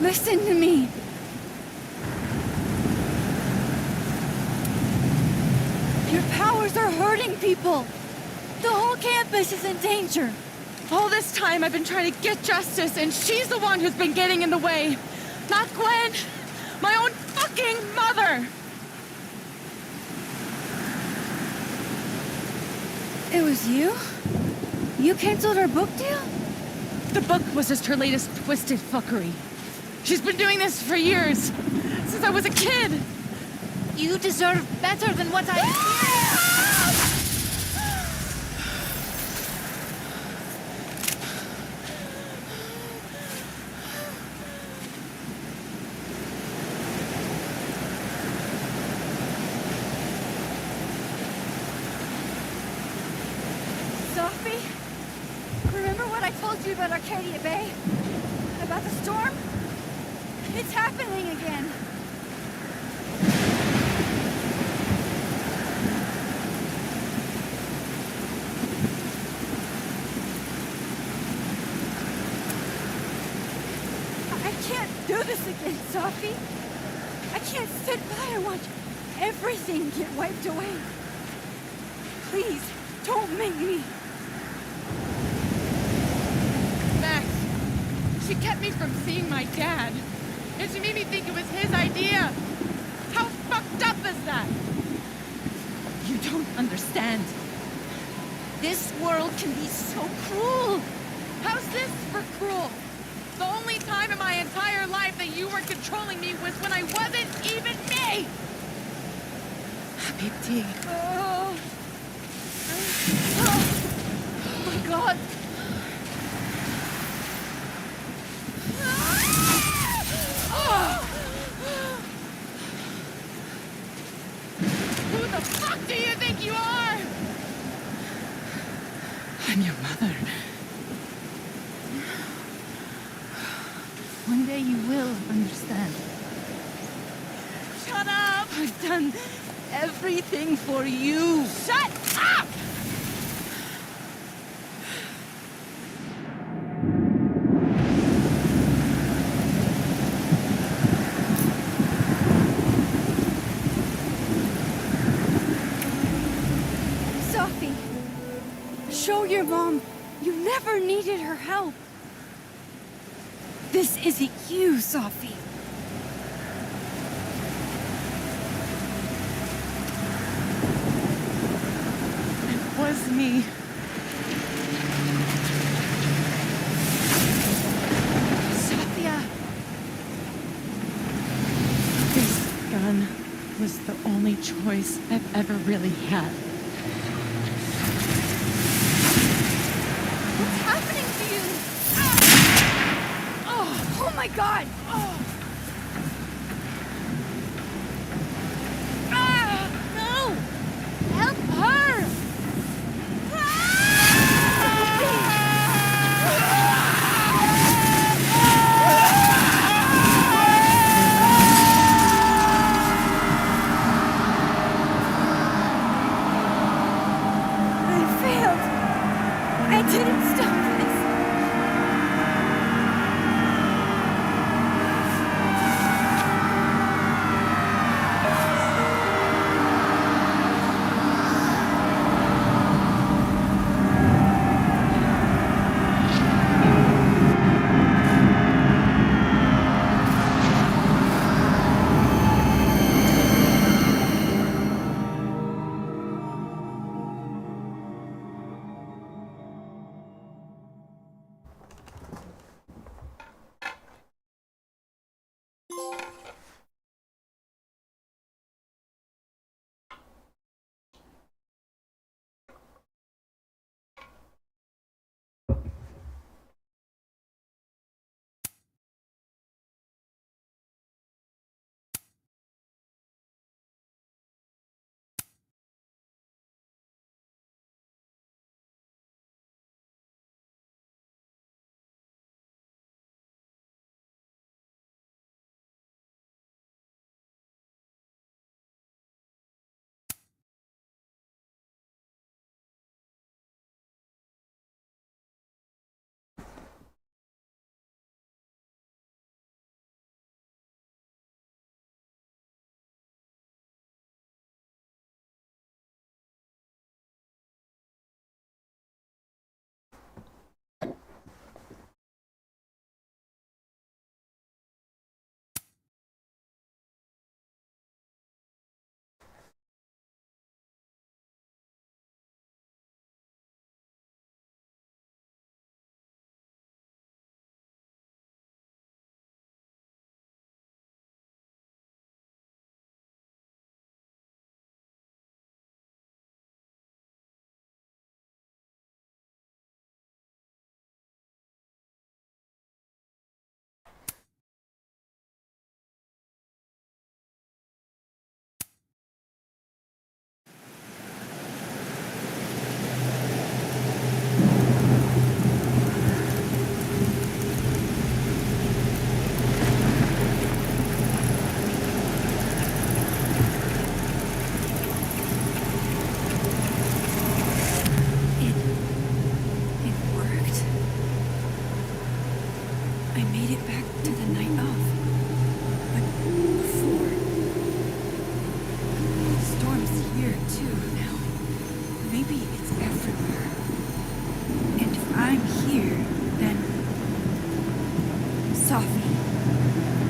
listen to me. Your powers are hurting people. The whole campus is in danger.
All this time I've been trying to get justice, and she's the one who's been getting in the way. Not Gwen. My own fucking mother.
It was you? You canceled our book deal?
The book was just her latest twisted fuckery. She's been doing this for years. Since I was a kid.
You deserve better than what I experienced.
Sophie? Remember what I told you about Arcadia Bay? About the storm? It's happening again. I can't do this again, Sophie. I can't sit by and watch everything get wiped away. Please, don't make me.
Max, she kept me from seeing my dad. And she made me think it was his idea. How fucked up is that? You don't understand. This world can be so cruel. How's this for cruel? The only time in my entire life that you were controlling me was when I wasn't even me! Habibti. Oh my god. Who the fuck do you think you are? I'm your mother.
One day you will understand.
Shut up! I've done everything for you. Shut up!
Sophie, show your mom you never needed her help. This isn't you, Sophie.
It was me.
Sophia.
This gun was the only choice I've ever really had.
What's happening to you? Oh my God!
No! Help her!
I failed. I didn't stop this.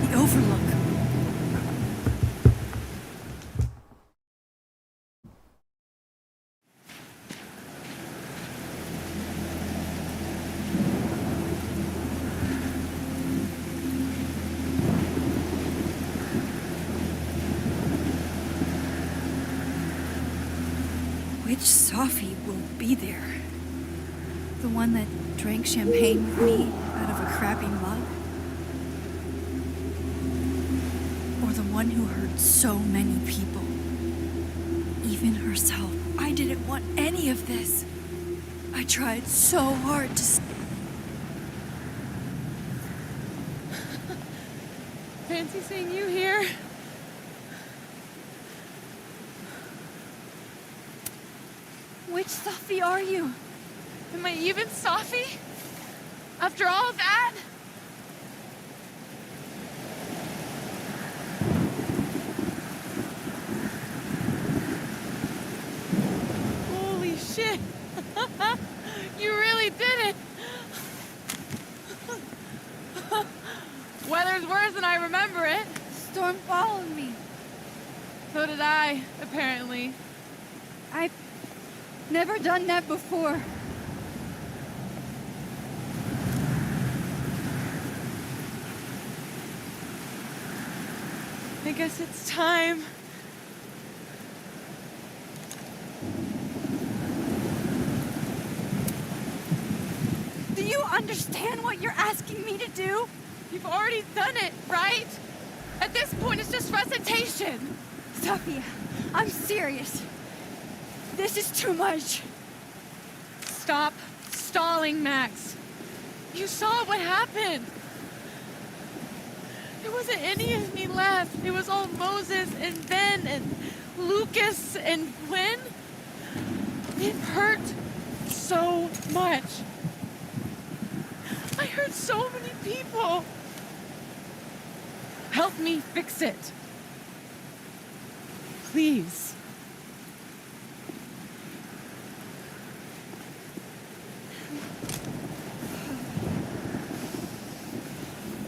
the Overlook. Which Sophie will be there? The one that drank champagne with me out of a crappy mug? Or the one who hurt so many people? Even herself. I didn't want any of this. I tried so hard to...
Fancy seeing you here.
Which Sophie are you?
Am I even Sophie? After all that? Holy shit! You really did it! Weather's worse than I remember it.
Storm followed me.
So did I, apparently.
I've never done that before.
I guess it's time.
Do you understand what you're asking me to do?
You've already done it, right? At this point, it's just recitation.
Sophia, I'm serious. This is too much.
Stop stalling, Max. You saw what happened. There wasn't any of me left. It was all Moses and Ben and Lucas and Gwen. It hurt so much. I hurt so many people. Help me fix it. Please.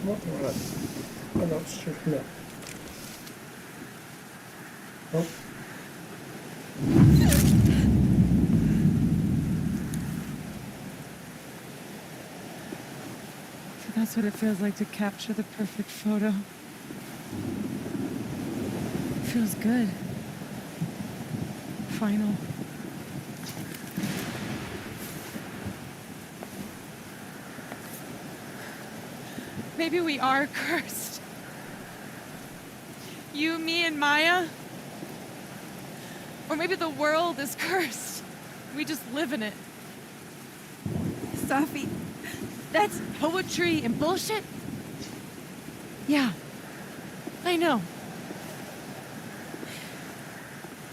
What the right? I'm not sure. No. Oh.
So that's what it feels like to capture the perfect photo. It feels good. Final. Maybe we are cursed. You, me, and Maya. Or maybe the world is cursed. We just live in it.
Sophie, that's
poetry and bullshit? Yeah, I know.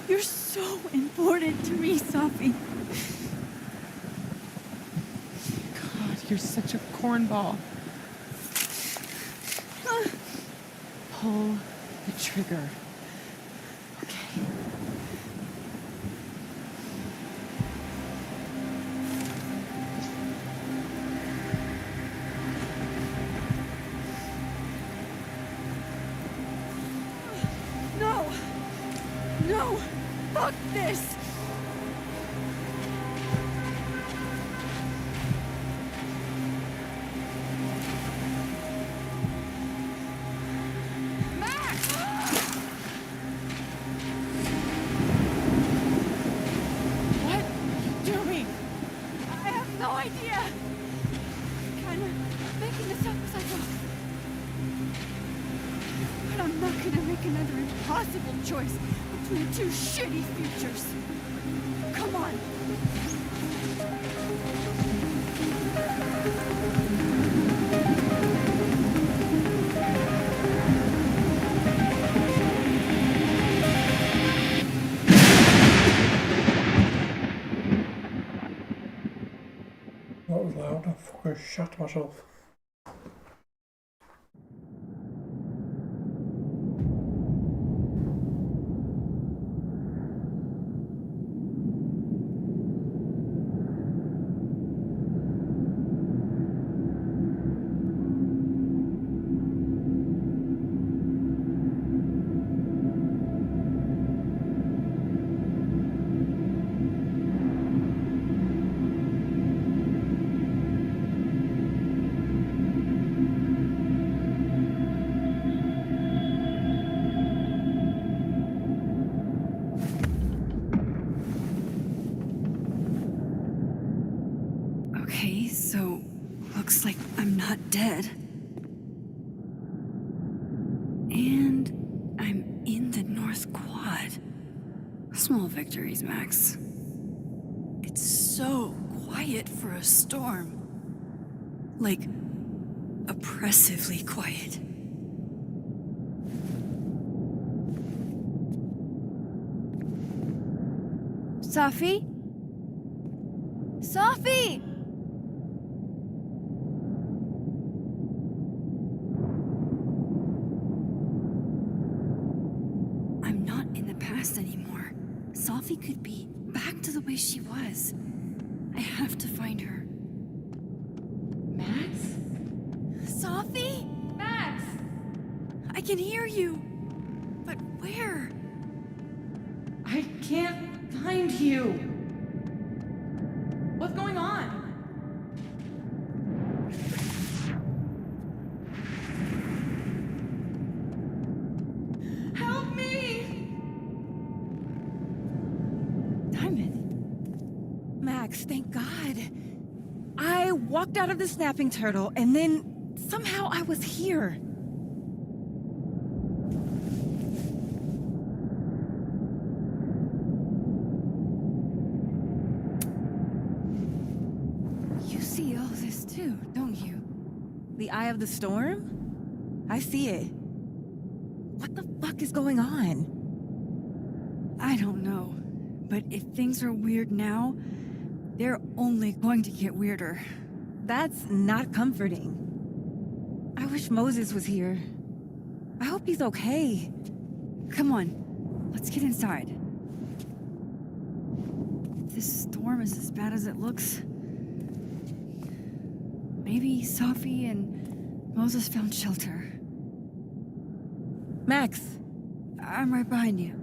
You're so important to me, Sophie.
God, you're such a cornball. Pull the trigger. Okay.
No! No! Fuck this!
What are you doing?
I have no idea. Kind of making this up as I go. But I'm not gonna make another impossible choice between two shitty futures. Come on.
That was loud. I fucking shot myself.
not dead. And I'm in the North Quad. Small victories, Max. It's so quiet for a storm. Like, oppressively quiet. Safi? Safi! I'm not in the past anymore. Safi could be back to the way she was. I have to find her. Max? Safi? Max! I can hear you. But where?
I can't find you. What's going on? Help me!
Diamond. Max, thank God. I walked out of the snapping turtle, and then somehow I was here. You see all this too, don't you? The eye of the storm? I see it. What the fuck is going on?
I don't know. But if things are weird now, they're only going to get weirder.
That's not comforting. I wish Moses was here. I hope he's okay.
Come on, let's get inside. If this storm is as bad as it looks, maybe Safi and Moses found shelter.
Max!
I'm right behind you.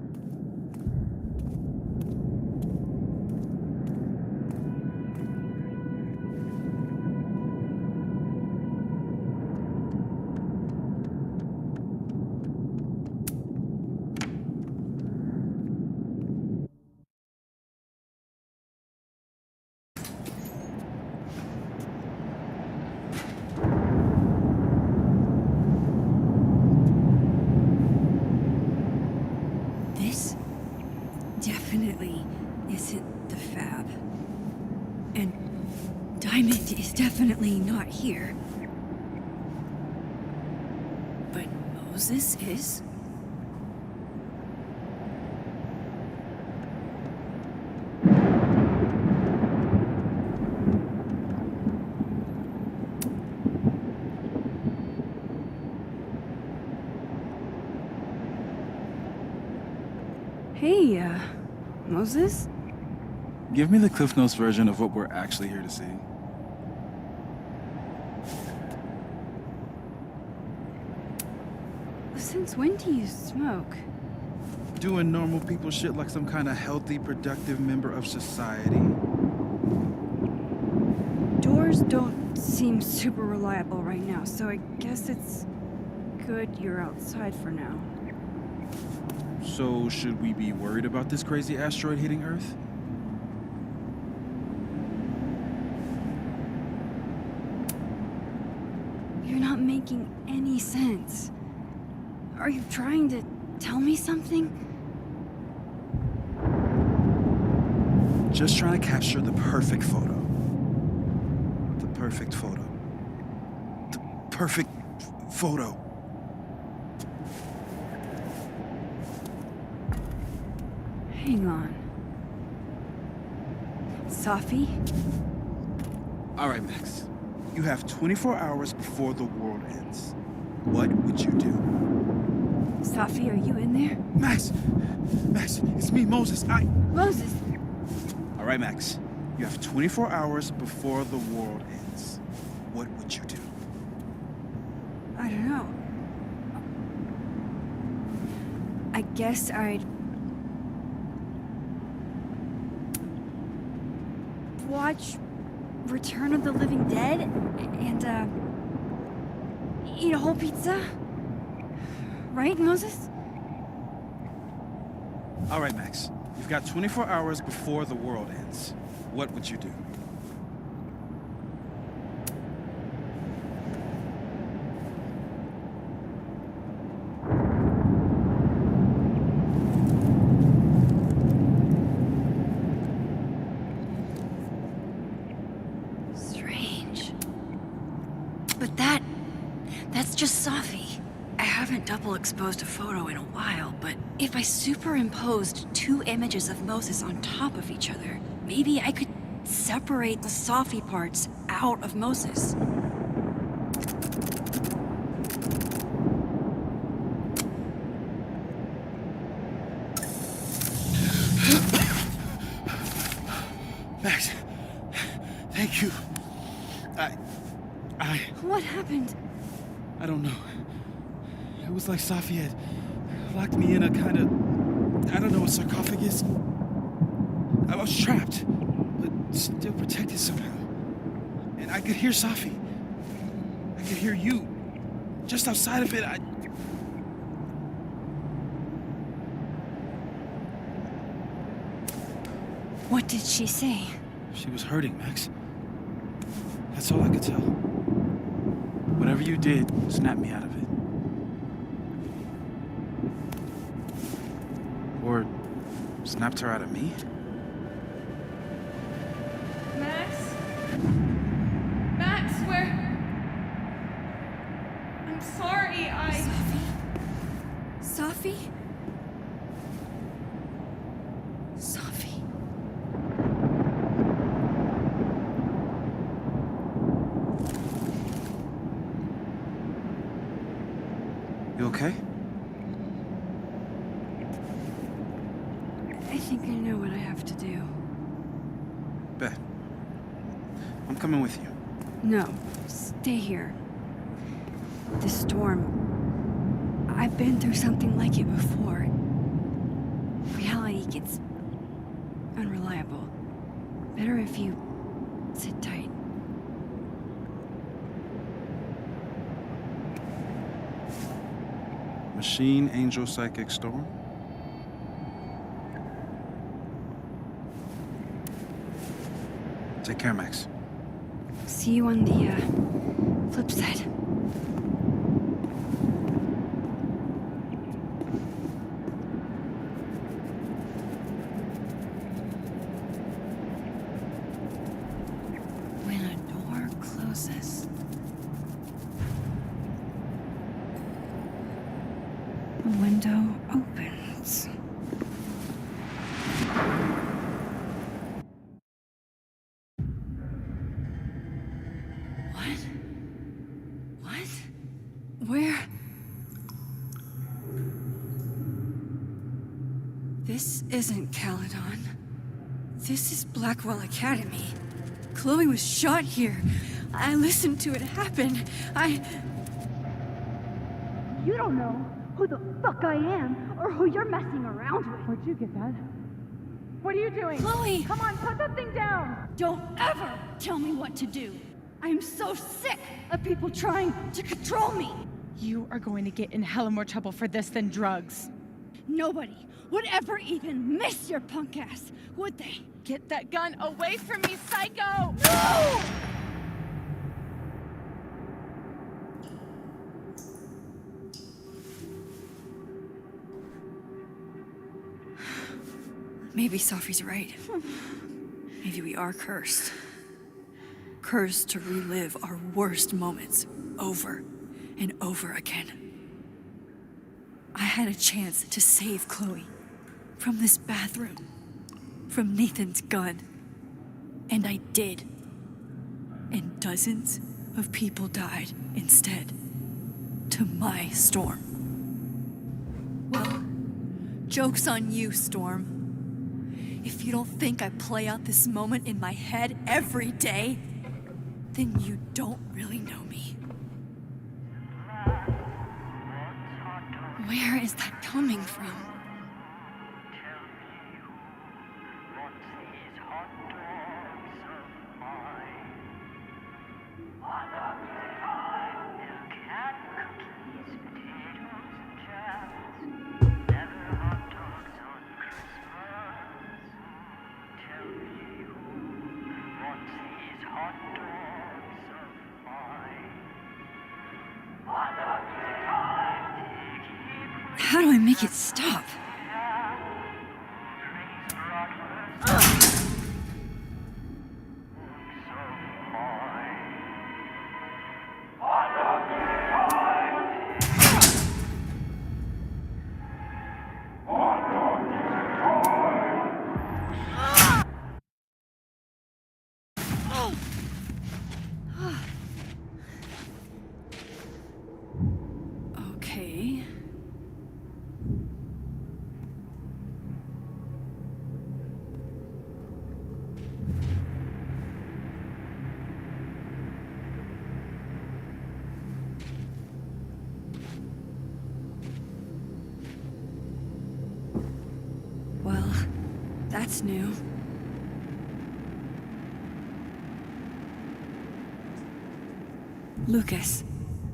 This definitely isn't the Fab. And Diamond is definitely not here. But Moses is? Hey, Moses?
Give me the Cliff Notes version of what we're actually here to see.
Since when do you smoke?
Doing normal people shit like some kind of healthy, productive member of society.
Doors don't seem super reliable right now, so I guess it's good you're outside for now.
So, should we be worried about this crazy asteroid hitting Earth?
You're not making any sense. Are you trying to tell me something?
Just trying to capture the perfect photo. The perfect photo. The perfect photo.
Hang on. Safi?
All right, Max. You have 24 hours before the world ends. What would you do?
Safi, are you in there?
Max! Max, it's me, Moses.
Moses!
All right, Max. You have 24 hours before the world ends. What would you do?
I don't know. I guess I'd watch Return of the Living Dead and eat a whole pizza. Right, Moses?
All right, Max. You've got 24 hours before the world ends. What would you do?
haven't double exposed a photo in a while, but if I superimposed two images of Moses on top of each other, maybe I could separate the Safi parts out of Moses.
Max, thank you.
What happened?
I don't know. It was like Safi had locked me in a kind of, I don't know, a sarcophagus. I was trapped, but still protected somehow. And I could hear Safi. I could hear you. Just outside of it,
What did she say?
She was hurting, Max. That's all I could tell. Whatever you did, snapped me out of it. Or snapped her out of me?
Max? Max, where? I'm sorry,
Safi? Safi?
You okay?
I think I know what I have to do.
Bet. I'm coming with you.
No, stay here. This storm. I've been through something like it before. Reality gets unreliable. Better if you sit tight.
Machine Angel Psychic Storm? Take care, Max.
See you on the flip side. When a door closes, a window opens. Where? This isn't Caledon. This is Blackwell Academy. Chloe was shot here. I listened to it happen.
You don't know who the fuck I am or who you're messing around with.
Where'd you get that? What are you doing?
Chloe!
Come on, put that thing down! Don't ever tell me what to do. I'm so sick of people trying to control me.
You are going to get in hella more trouble for this than drugs.
Nobody would ever even miss your punk ass, would they?
Get that gun away from me, psycho!
No!
Maybe Safi's right. Maybe we are cursed. Cursed to relive our worst moments over and over again. I had a chance to save Chloe from this bathroom, from Nathan's gun, and I did. And dozens of people died instead, to my Storm. Well, joke's on you, Storm. If you don't think I play out this moment in my head every day, then you don't really know me. Where is that coming from? How do I make it stop? That's new. Lucas,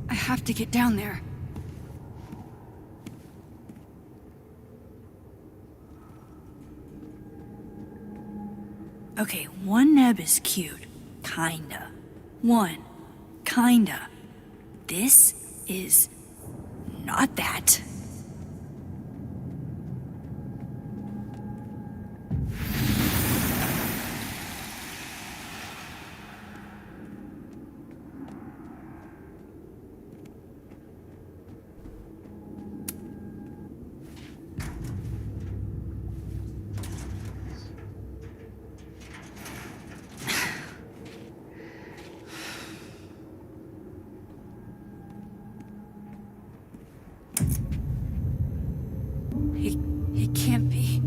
I have to get down there. Okay, one neb is cute. Kinda. One. Kinda. This is not that. It can't be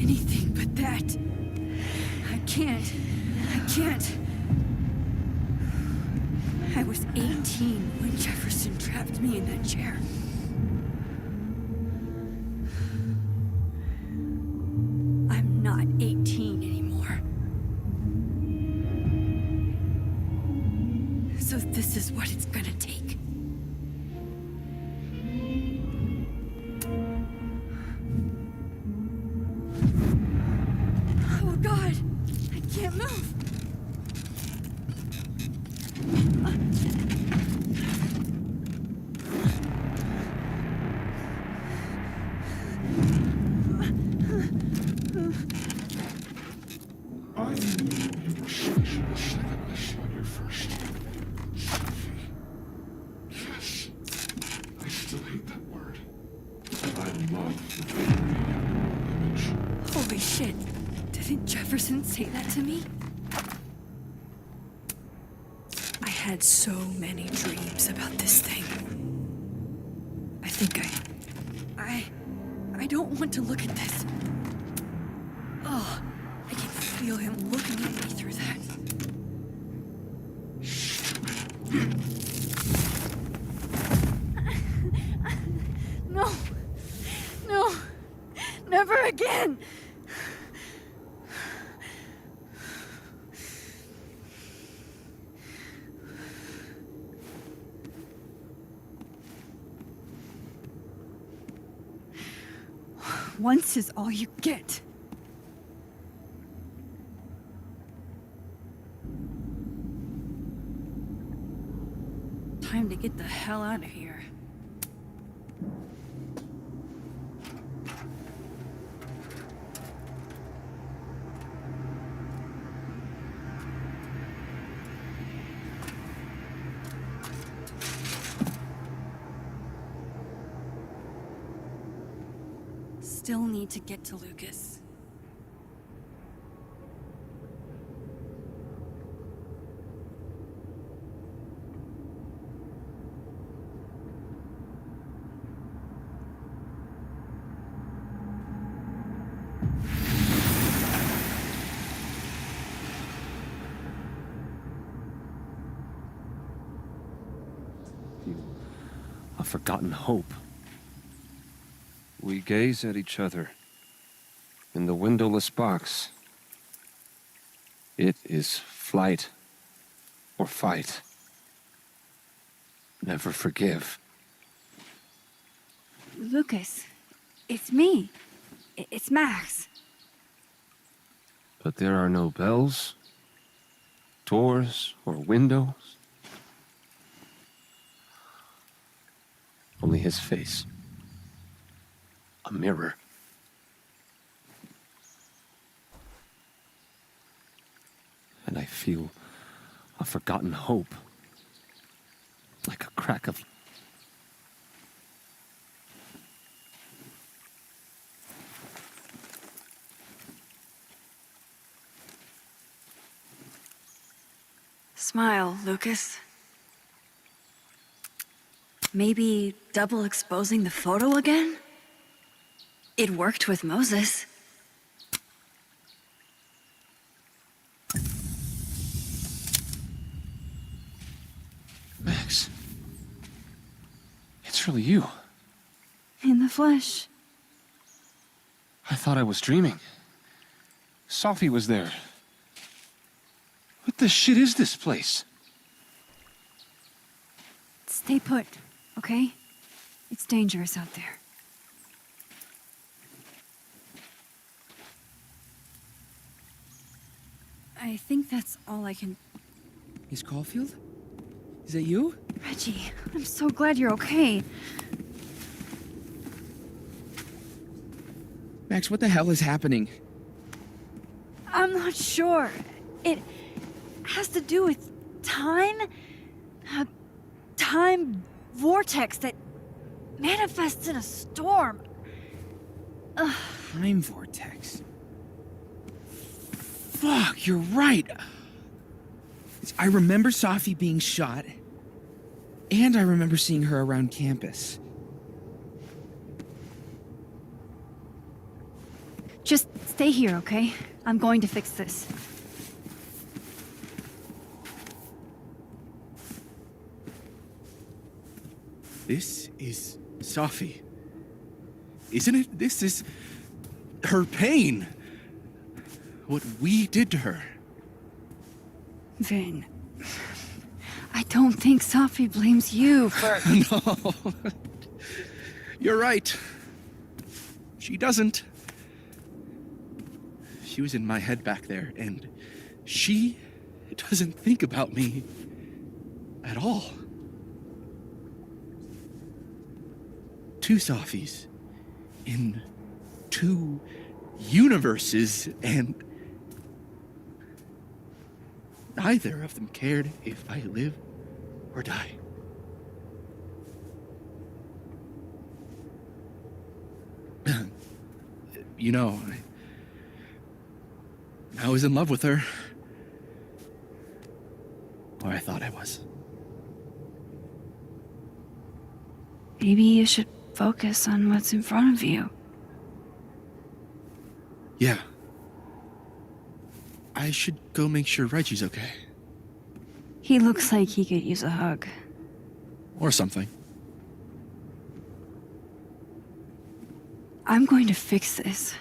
anything but that. I can't. I was 18 when Jefferson trapped me in that chair. I'm not 18 anymore. So this is what it's gonna take. Oh God, I can't move.
I knew you were special the second I saw your first Sophie. Yes, I still hate that word. I love the memory of your image.
Holy shit. Didn't Jefferson say that to me? I had so many dreams about this thing. I think I don't want to look at this. Oh, I can feel him looking at me through that. No. No. Never again. Once is all you get. Time to get the hell out of here. Still need to get to Lucas.
A forgotten hope. We gaze at each other in the windowless box. It is flight or fight. Never forgive.
Lucas, it's me. It's Max.
But there are no bells, doors, or windows. Only his face. A mirror. And I feel a forgotten hope. Like a crack of...
Smile, Lucas. Maybe double exposing the photo again? It worked with Moses.
Max. It's really you.
In the flesh.
I thought I was dreaming. Sophie was there. What the shit is this place?
Stay put, okay? It's dangerous out there. I think that's all I can...
Miss Caulfield? Is that you?
Reggie, I'm so glad you're okay.
Max, what the hell is happening?
I'm not sure. It has to do with time? A time vortex that manifests in a storm. Ugh.
Time vortex. Fuck, you're right. I remember Sophie being shot, and I remember seeing her around campus.
Just stay here, okay? I'm going to fix this.
This is Sophie. Isn't it? This is her pain. What we did to her.
Vin, I don't think Sophie blames you for...
No. You're right. She doesn't. She was in my head back there, and she doesn't think about me at all. Two Sophies in two universes, and neither of them cared if I live or die. You know, I was in love with her. Or I thought I was.
Maybe you should focus on what's in front of you.
Yeah. I should go make sure Reggie's okay.
He looks like he could use a hug.
Or something.
I'm going to fix this.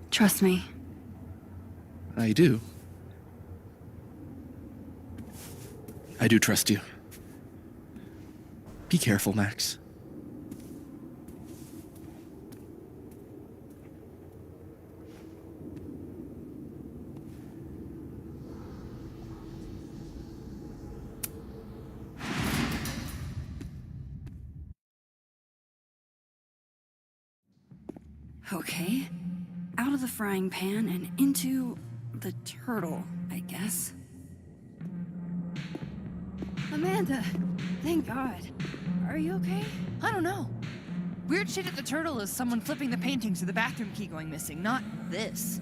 Trust me.
I do. I do trust you. Be careful, Max.
Okay. Out of the frying pan and into the turtle, I guess. Amanda, thank God. Are you okay?
I don't know. Weird shit at the turtle is someone flipping the paintings or the bathroom key going missing, not this.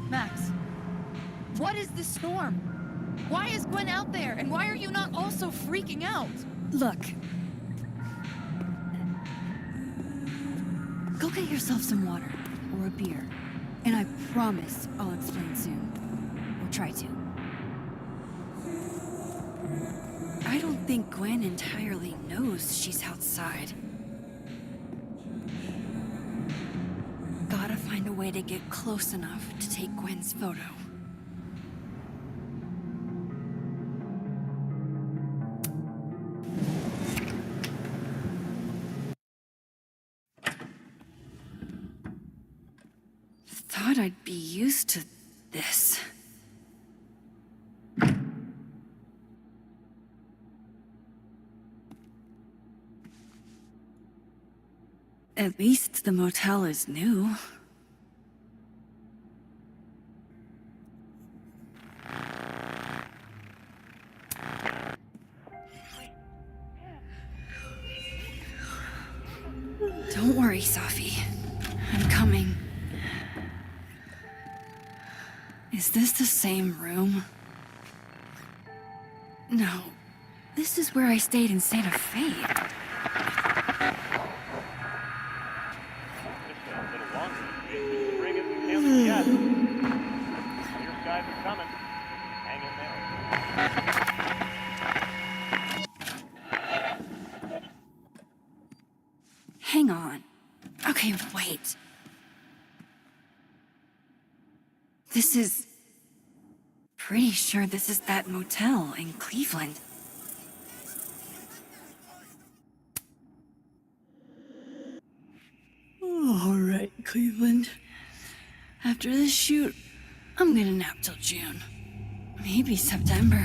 Max, what is this storm? Why is Gwen out there? And why are you not also freaking out?
Look. Go get yourself some water or a beer. And I promise I'll explain soon. Or try to. I don't think Gwen entirely knows she's outside. Gotta find a way to get close enough to take Gwen's photo. Thought I'd be used to this. At least the motel is new. Don't worry, Sophie. I'm coming. Is this the same room? No. This is where I stayed in Santa Fe.
guys are coming. Hang in there.
Hang on. Okay, wait. This is... Pretty sure this is that motel in Cleveland. All right, Cleveland. After this shoot, I'm gonna nap till June. Maybe September.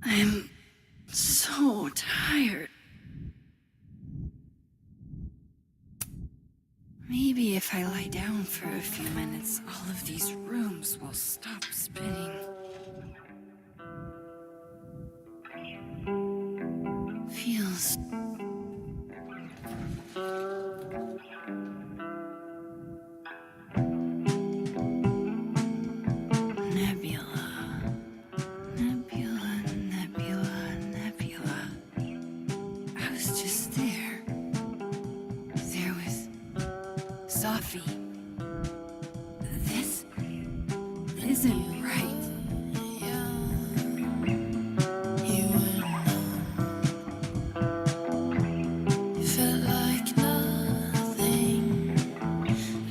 I'm so tired. Maybe if I lie down for a few minutes, all of these rooms will stop spinning. Feels... Nebula. Nebula, nebula, nebula. I was just there. There with Sophie. This isn't right. Felt like nothing.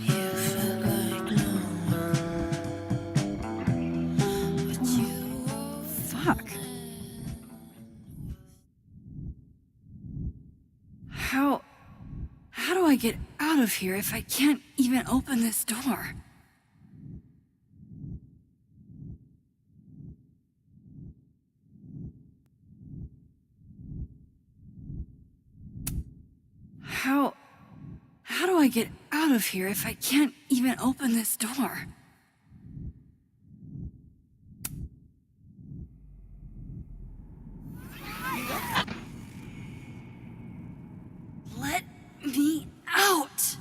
You felt like no one. But you... Fuck. How do I get out of here if I can't even open this door? How do I get out of here if I can't even open this door? Let me out!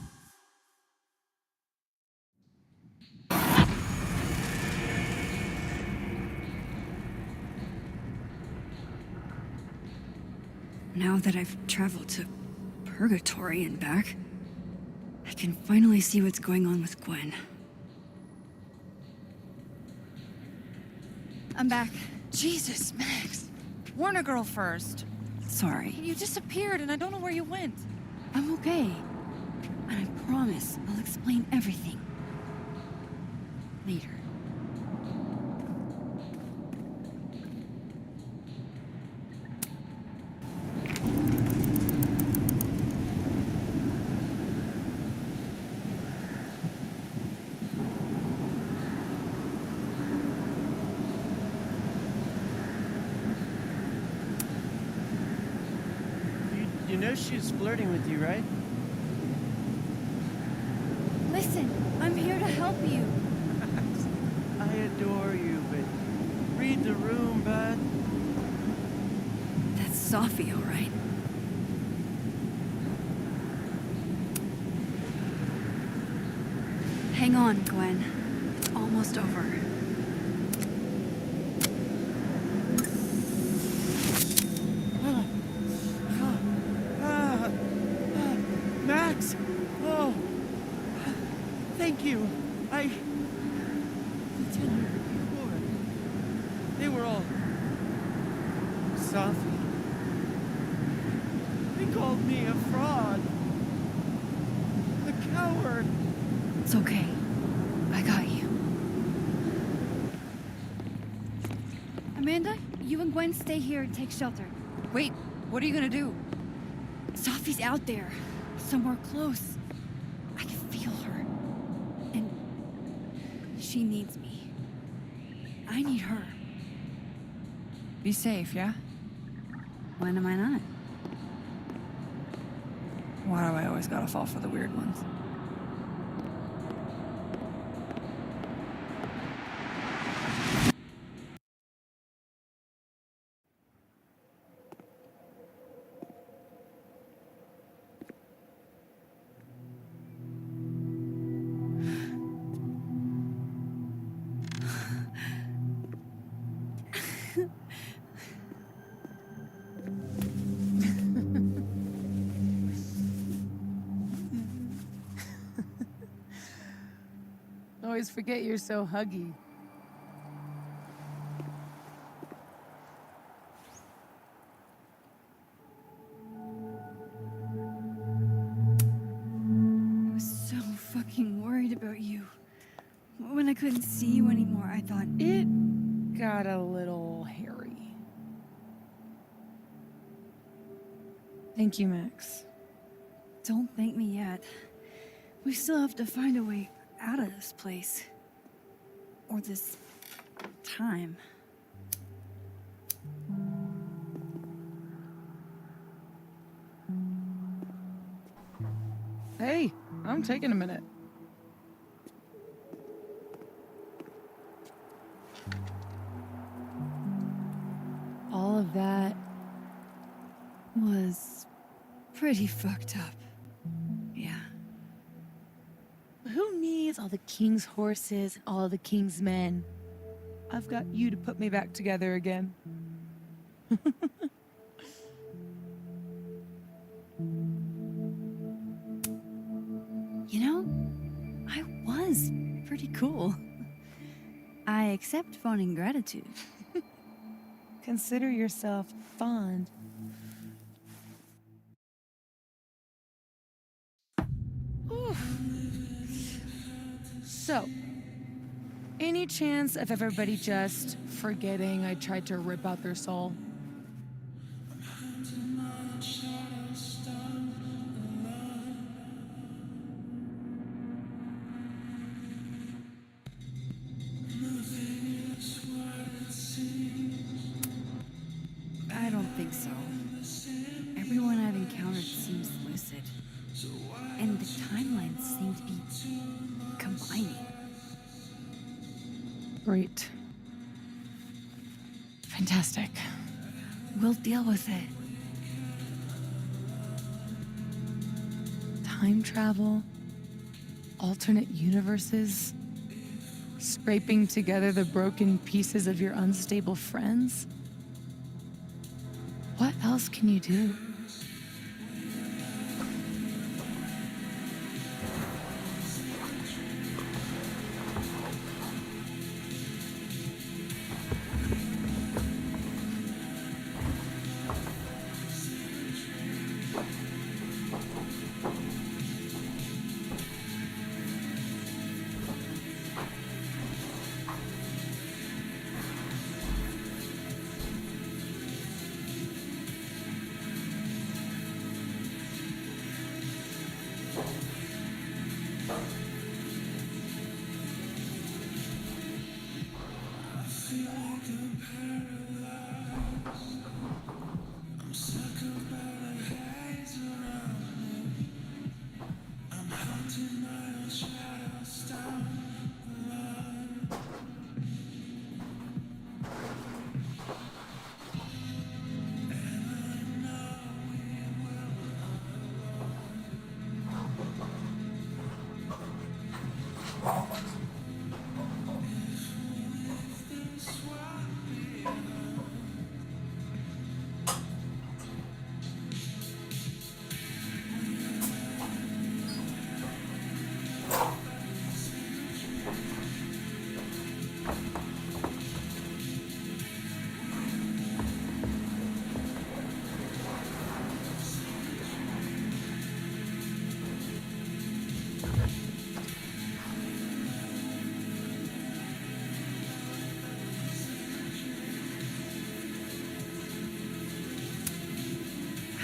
Now that I've traveled to Purgatory and back, I can finally see what's going on with Gwen.
I'm back. Jesus, Max. Warn a girl first.
Sorry.
You disappeared and I don't know where you went.
I'm okay. And I promise I'll explain everything. Later.
You know she's flirting with you, right?
Listen, I'm here to help you.
I adore you, but read the room, bud.
That's Sophie, all right. Hang on, Gwen. It's almost over.
Max! Oh! Thank you. Lieutenant, they were all... Sophie. They called me a fraud. A coward.
It's okay. I got you.
Amanda, you and Gwen stay here and take shelter.
Wait, what are you gonna do?
Sophie's out there. Somewhere close. I can feel her. And she needs me. I need her.
Be safe, yeah?
When am I not?
Why do I always gotta fall for the weird ones?
Always forget you're so huggy.
I was so fucking worried about you. When I couldn't see you anymore, I thought
It got a little hairy. Thank you, Max.
Don't thank me yet. We still have to find a way out of this place. Or this time.
Hey, I'm taking a minute. All of that
was pretty fucked up. Yeah.
Who needs all the king's horses and all the king's men? I've got you to put me back together again.
You know, I was pretty cool. I accept fun and gratitude.
Consider yourself fond. Oof. So, any chance of everybody just forgetting I tried to rip out their soul?
I don't think so. Everyone I've encountered seems lucid. And the timelines seem to be combining.
Great. Fantastic.
We'll deal with it.
Time travel, alternate universes, scraping together the broken pieces of your unstable friends. What else can you do?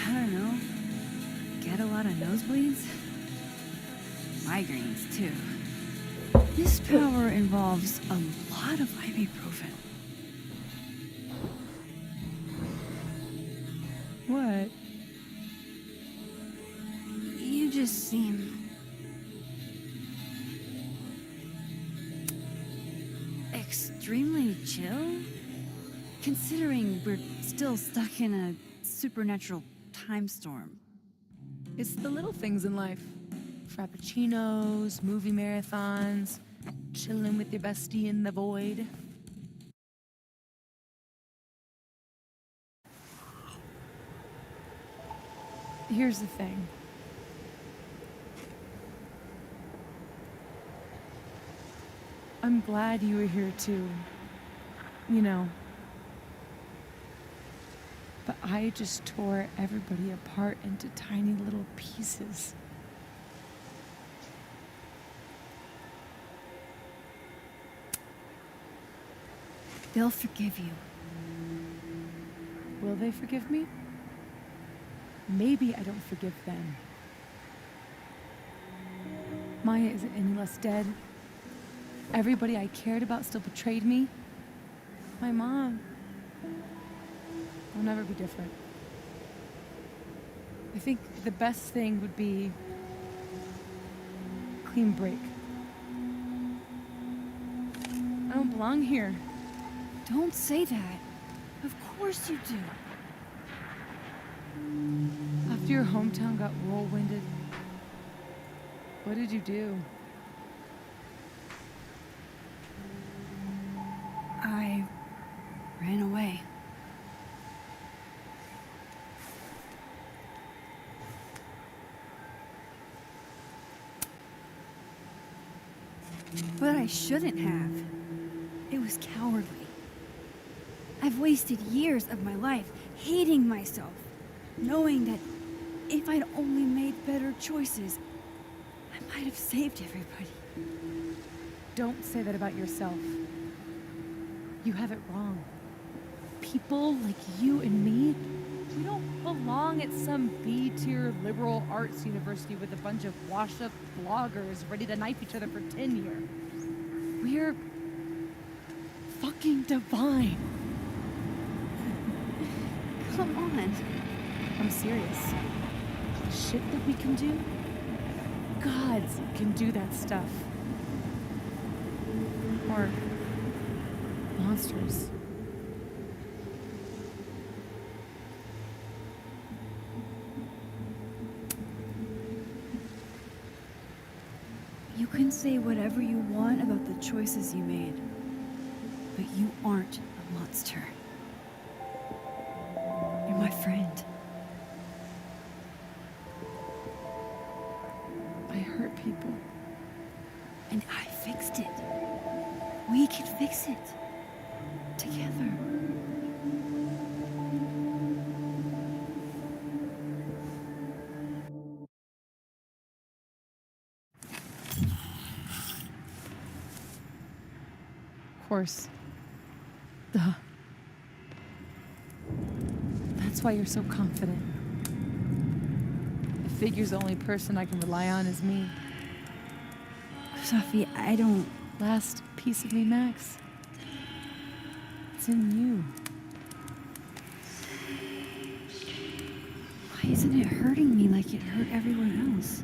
I don't know. Get a lot of nosebleeds? Migraines, too. This power involves a lot of ibuprofen.
What?
You just seem extremely chill, considering we're still stuck in a supernatural time storm.
It's the little things in life. Frappuccinos, movie marathons, chilling with your bestie in the void. Here's the thing. I'm glad you were here too. You know. But I just tore everybody apart into tiny little pieces.
They'll forgive you.
Will they forgive me? Maybe I don't forgive them. Maya isn't any less dead. Everybody I cared about still betrayed me. My mom will never be different. I think the best thing would be clean break. I don't belong here.
Don't say that. Of course you do.
After your hometown got whirlwinded, what did you do?
I ran away. But I shouldn't have. It was cowardly. I've wasted years of my life hating myself, knowing that if I'd only made better choices, I might have saved everybody.
Don't say that about yourself. You have it wrong. People like you and me, we don't belong at some B-tier liberal arts university with a bunch of washed-up bloggers ready to knife each other for tenure. We're fucking divine.
Come on.
I'm serious. The shit that we can do, gods can do that stuff. Or monsters.
You can say whatever you want about the choices you made, but you aren't a monster. You're my friend.
I hurt people.
And I fixed it. We can fix it. Together.
Of course. Duh. That's why you're so confident. It figures the only person I can rely on is me.
Sophie, I don't...
Last piece of me, Max. It's in you.
Why isn't it hurting me like it hurt everyone else?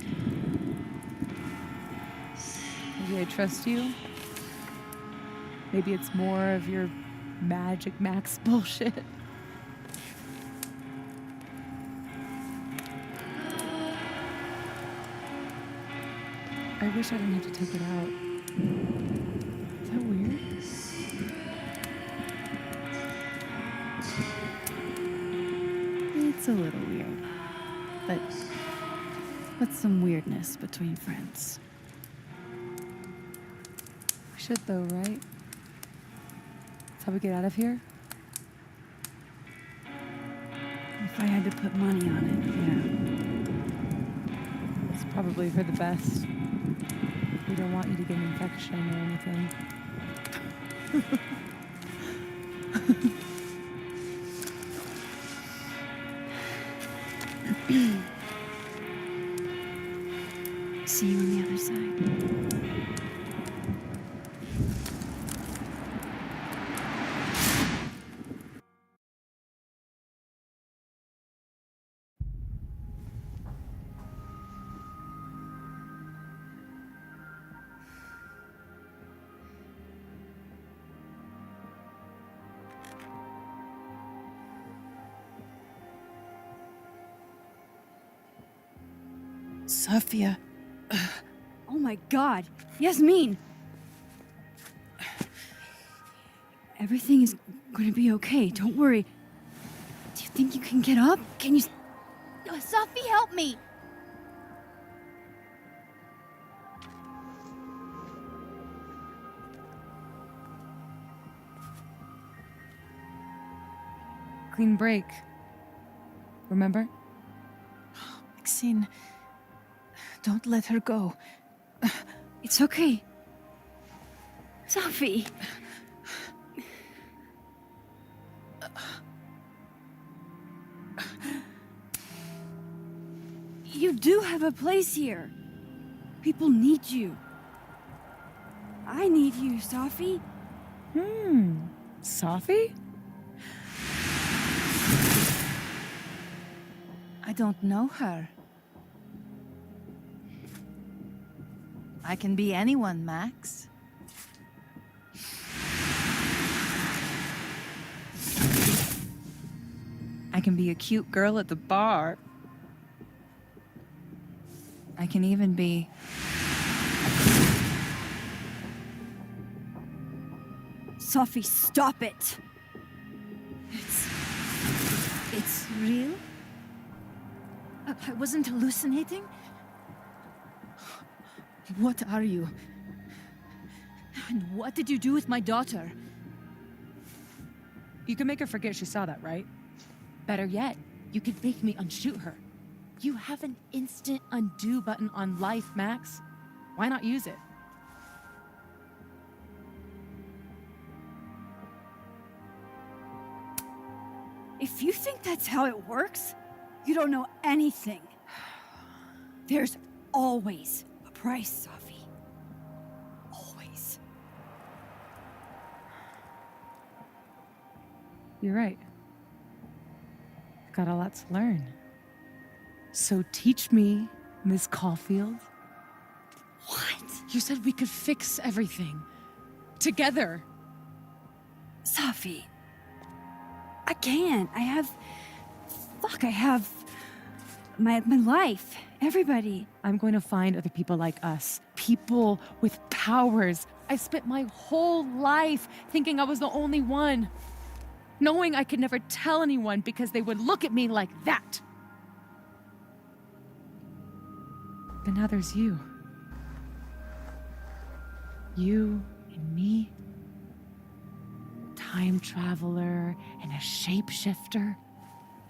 Maybe I trust you. Maybe it's more of your Magic Max bullshit. I wish I didn't have to take it out. Is that weird?
It's a little weird. But what's some weirdness between friends?
We should though, right? That's how we get out of here?
If I had to put money on it,
It's probably for the best. We don't want you to get an infection or anything.
See you on the other side.
Sophia.
Oh my God, Yasmin! Everything is going to be okay. Don't worry. Do you think you can get up? Can you?
Sophie, help me!
clean break. Remember?
Maxine, don't let her go.
It's okay. Sophie. You do have a place here. People need you. I need you, Sophie.
Sophie?
I don't know her. I can be anyone, Max.
I can be a cute girl at the bar. I can even be...
Sophie, stop it.
It's real? I wasn't hallucinating? What are you? And what did you do with my daughter?
You can make her forget she saw that, right? Better yet, you could make me unshoot her. You have an instant undo button on life, Max. Why not use it?
If you think that's how it works, you don't know anything. There's always a price, Sophie. Always.
You're right. I've got a lot to learn. So teach me, Miss Caulfield.
What?
You said we could fix everything. Together.
Sophie. I can't. I have my life. Everybody.
I'm going to find other people like us. People with powers. I spent my whole life thinking I was the only one. Knowing I could never tell anyone because they would look at me like that. But now there's you. You and me. Time traveler and a shapeshifter.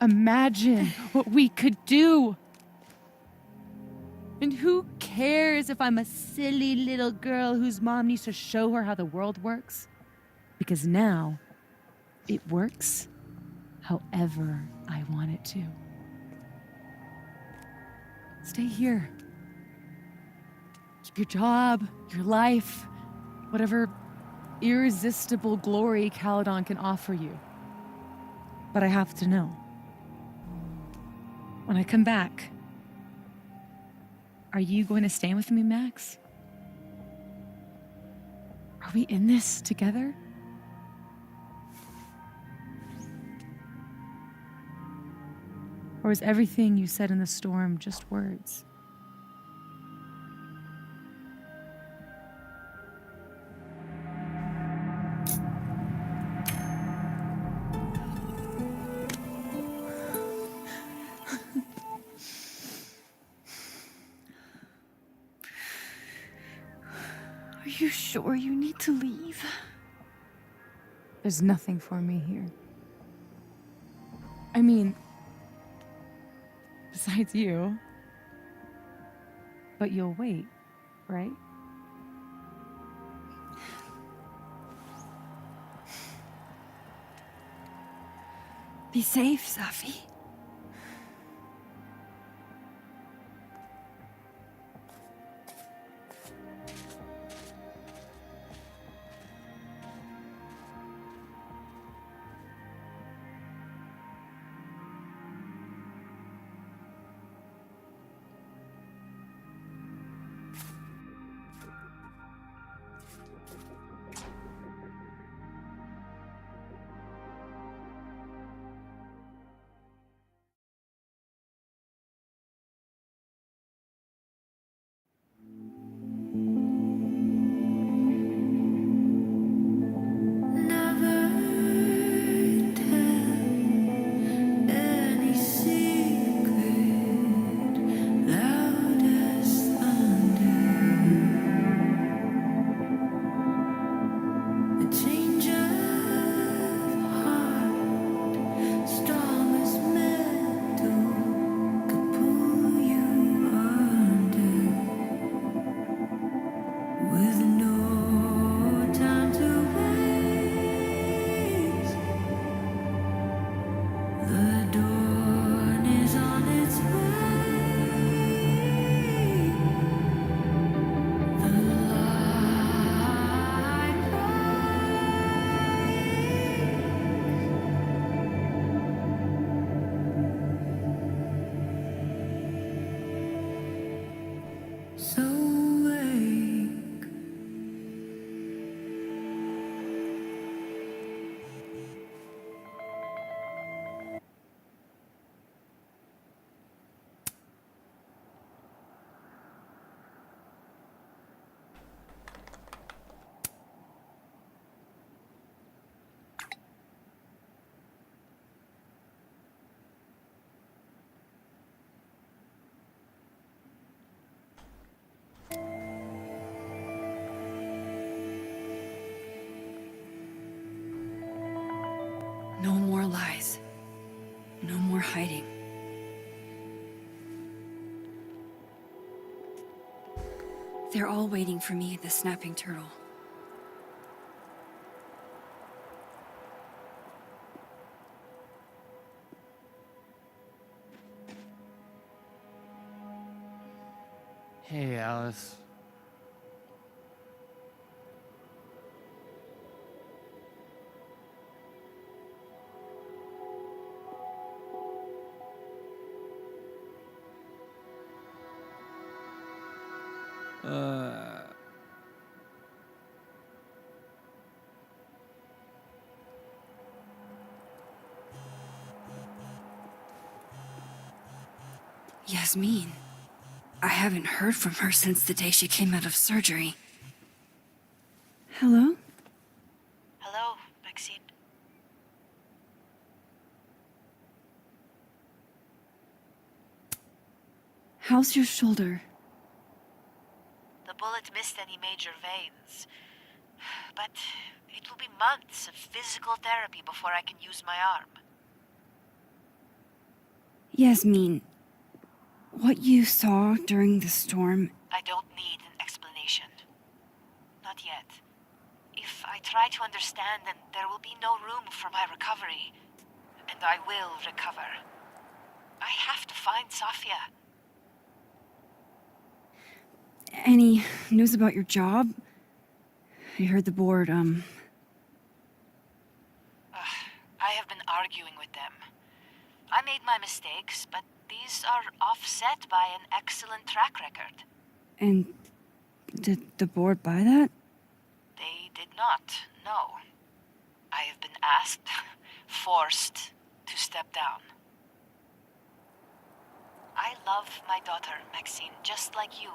Imagine what we could do. And who cares if I'm a silly little girl whose mom needs to show her how the world works? Because now, it works however I want it to. Stay here. Keep your job, your life, whatever irresistible glory Caledon can offer you. But I have to know. When I come back, are you going to stand with me, Max? Are we in this together? Or is everything you said in the storm just words?
Are you sure you need to leave?
There's nothing for me here. I mean, besides you. But you'll wait, right?
Be safe, Sophie. No more lies. No more hiding. They're all waiting for me at the Snapping Turtle.
Hey, Alice.
Yasmin. I haven't heard from her since the day she came out of surgery. Hello?
Hello, Maxine.
How's your shoulder?
The bullet missed any major veins. But it will be months of physical therapy before I can use my arm.
Yasmin, what you saw during the storm...
I don't need an explanation. Not yet. If I try to understand, then there will be no room for my recovery. And I will recover. I have to find Sofia.
Any news about your job? I heard the board,
I have been arguing with them. I made my mistakes, but these are offset by an excellent track record.
And did the board buy that?
They did not, no. I have been asked, forced to step down. I love my daughter, Maxine, just like you.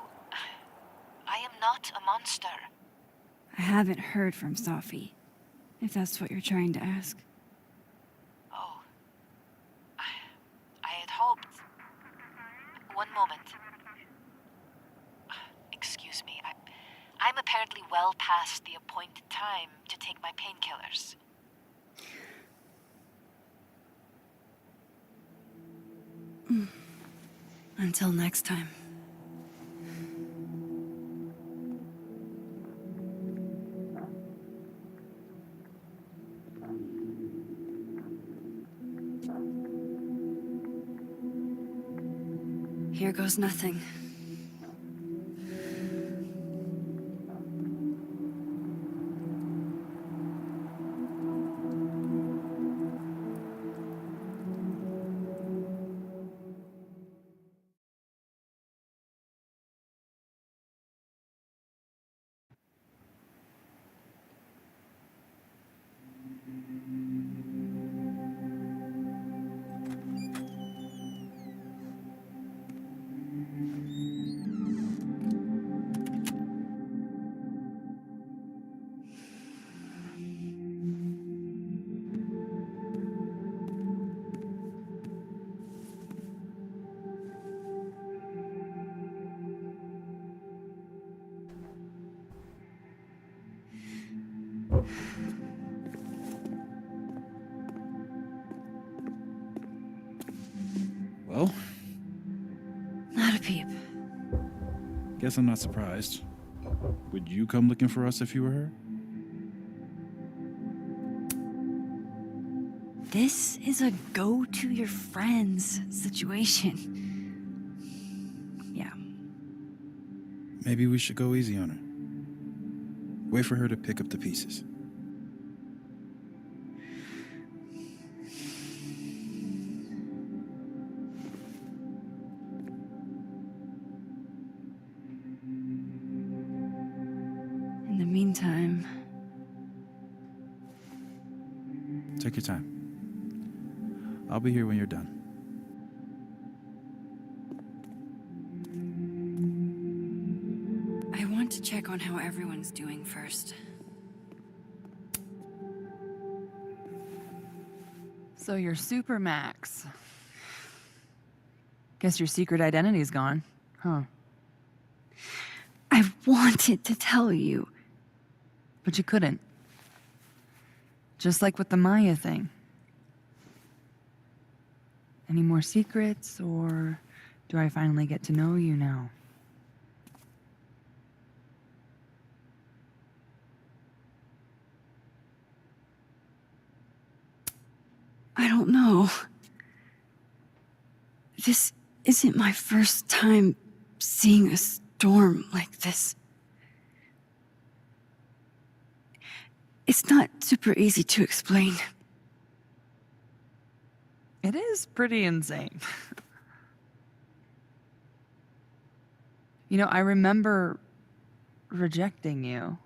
I am not a monster.
I haven't heard from Safi, if that's what you're trying to ask.
Oh. I had hoped... One moment. Excuse me. I'm apparently well past the appointed time to take my painkillers.
Until next time. Here goes nothing.
Well,
Not a peep.
guess I'm not surprised. Would you come looking for us if you were her?
This is a go to your friends situation. Yeah.
Maybe we should go easy on her. Wait for her to pick up the pieces.
In the meantime,
Take your time. I'll be here when you're done.
I want to check on how everyone's doing first.
So you're Super Max. Guess your secret identity's gone, huh?
I wanted to tell you.
But you couldn't. Just like with the Maya thing. Any more secrets, or do I finally get to know you now?
I don't know. This isn't my first time seeing a storm like this. It's not super easy to explain.
It is pretty insane. You know, I remember rejecting you.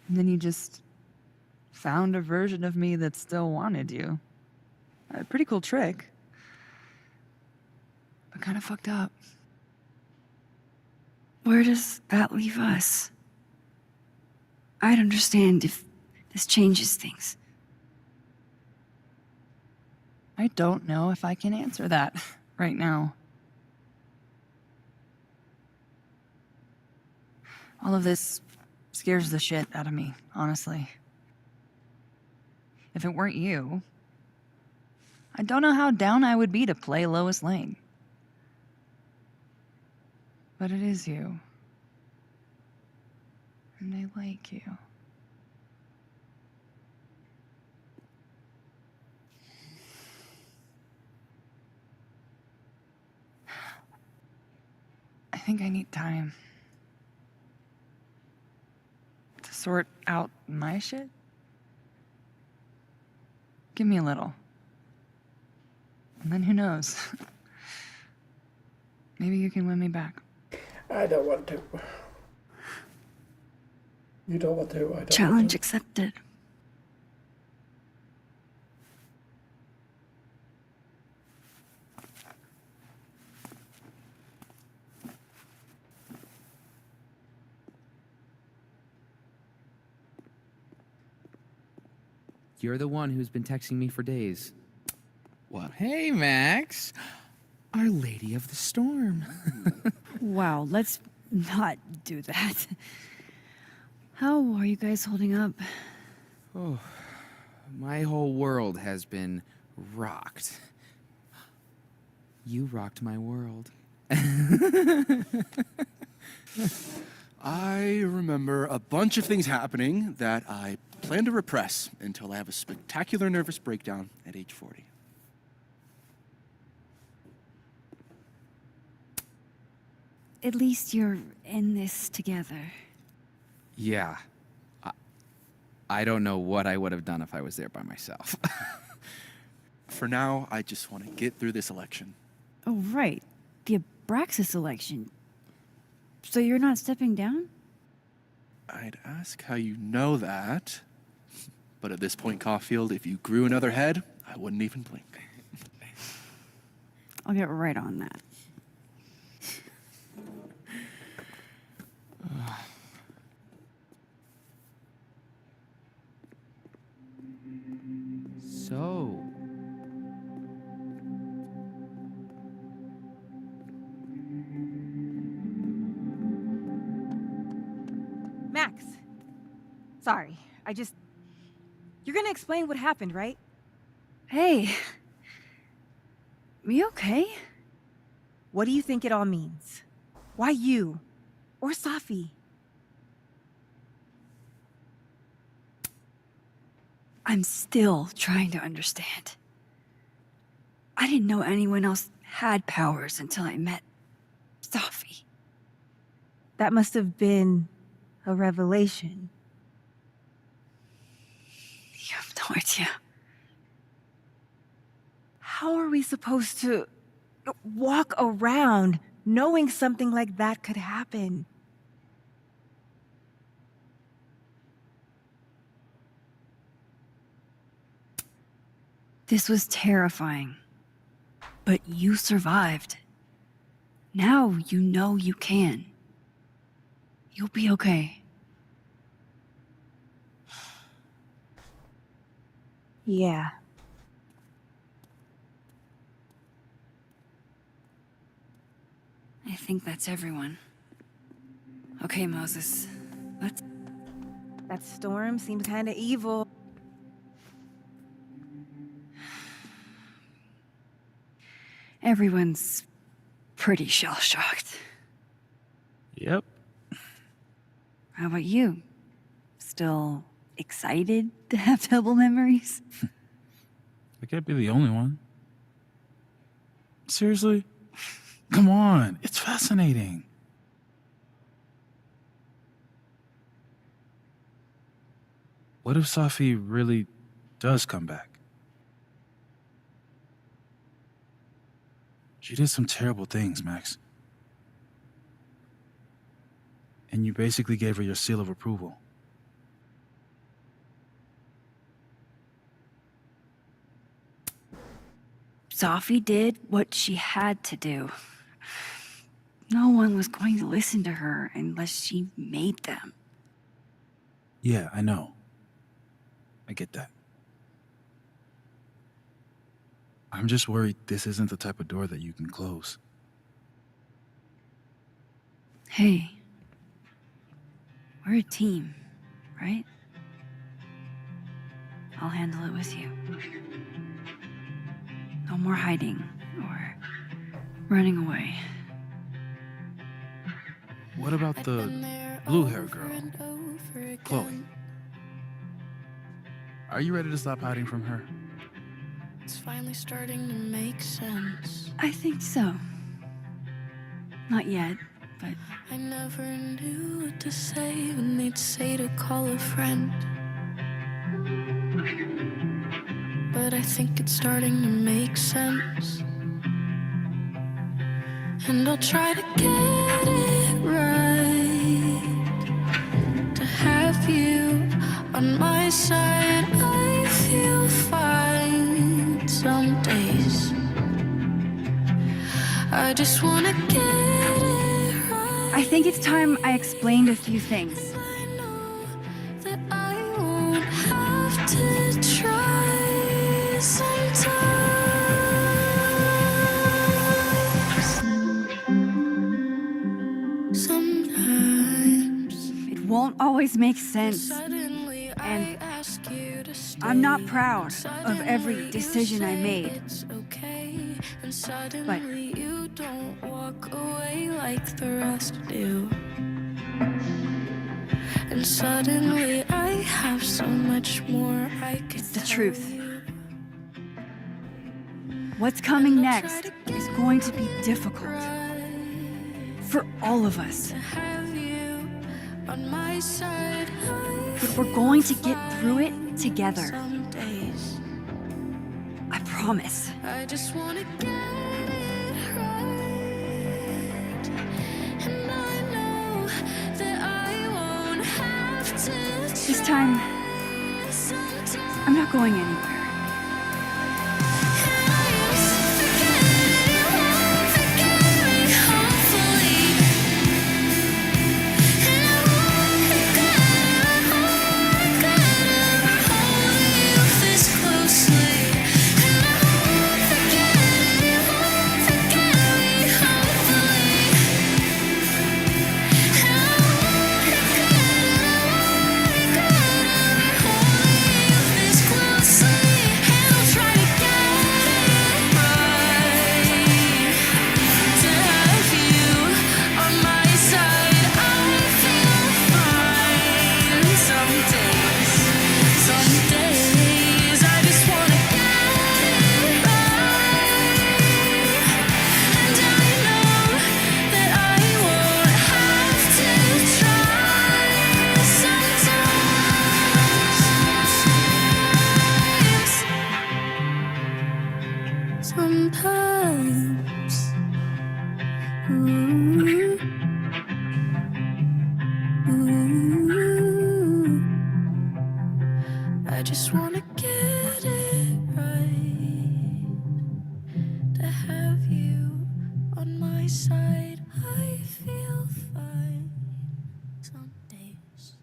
And then you just found a version of me that still wanted you. A pretty cool trick. But kind of fucked up.
Where does that leave us? I'd understand if this changes things.
I don't know if I can answer that right now. All of this scares the shit out of me, honestly. If it weren't you, I don't know how down I would be to play Lois Lane. But it is you. And I like you. I think I need time to sort out my shit. Give me a little. And then who knows? Maybe you can win me back.
I don't want to. You don't want to, I don't
Challenge
want to.
accepted.
You're the one who's been texting me for days.
What?
Hey, Max. Our Lady of the Storm.
Wow, let's not do that. How are you guys holding up?
Oh, my whole world has been rocked. You rocked my world.
I remember a bunch of things happening that I plan to repress until I have a spectacular nervous breakdown at age 40.
At least you're in this together.
Yeah. I don't know what I would have done if I was there by myself.
For now, I just want to get through this election.
Oh, right. The Abraxas election. So you're not stepping down?
I'd ask how you know that. But at this point, Caulfield, if you grew another head, I wouldn't even blink.
I'll get right on that.
So,
Max. Sorry, you're gonna explain what happened, right?
Hey. You okay?
What do you think it all means? Why you? Or Safi?
I'm still trying to understand. I didn't know anyone else had powers until I met Safi.
That must have been a revelation.
You have no idea.
How are we supposed to walk around knowing something like that could happen?
This was terrifying. But you survived. Now you know you can. You'll be okay.
Yeah.
I think that's everyone. Okay, Moses. Let's...
That storm seems kinda evil.
Everyone's pretty shell-shocked.
Yep.
How about you? Still excited to have double memories?
I can't be the only one. Seriously? Come on, it's fascinating. What if Safi really does come back? She did some terrible things, Max. And you basically gave her your seal of approval.
Safi did what she had to do. No one was going to listen to her unless she made them.
Yeah, I know. I get that. I'm just worried this isn't the type of door that you can close.
Hey, we're a team, right? I'll handle it with you. No more hiding or running away.
What about the blue-haired girl, Chloe? Are you ready to stop hiding from her?
It's finally starting to make sense.
I think so. Not yet, but
I never knew what to say when they'd say to call a friend. But I think it's starting to make sense. And I'll try to get it right. To have you on my side, I feel fine some days. I just wanna get it right.
I think it's time I explained a few things.
That I won't have to try sometimes. Sometimes
It won't always make sense.
suddenly
And
I ask you to stay.
I'm not proud of every decision I made.
It's okay, and suddenly you don't walk away like the rest do. And suddenly I have so much more I could
It's the truth. What's coming next is going to be difficult. For all of us.
have you on my side.
But we're going to get through it together.
Some days
I promise.
I just wanna get it right. And I know that I won't have to
This time, I'm not going anywhere.
Sometimes, ooh, ooh, I just wanna get it right. To have you on my side, I feel fine some days.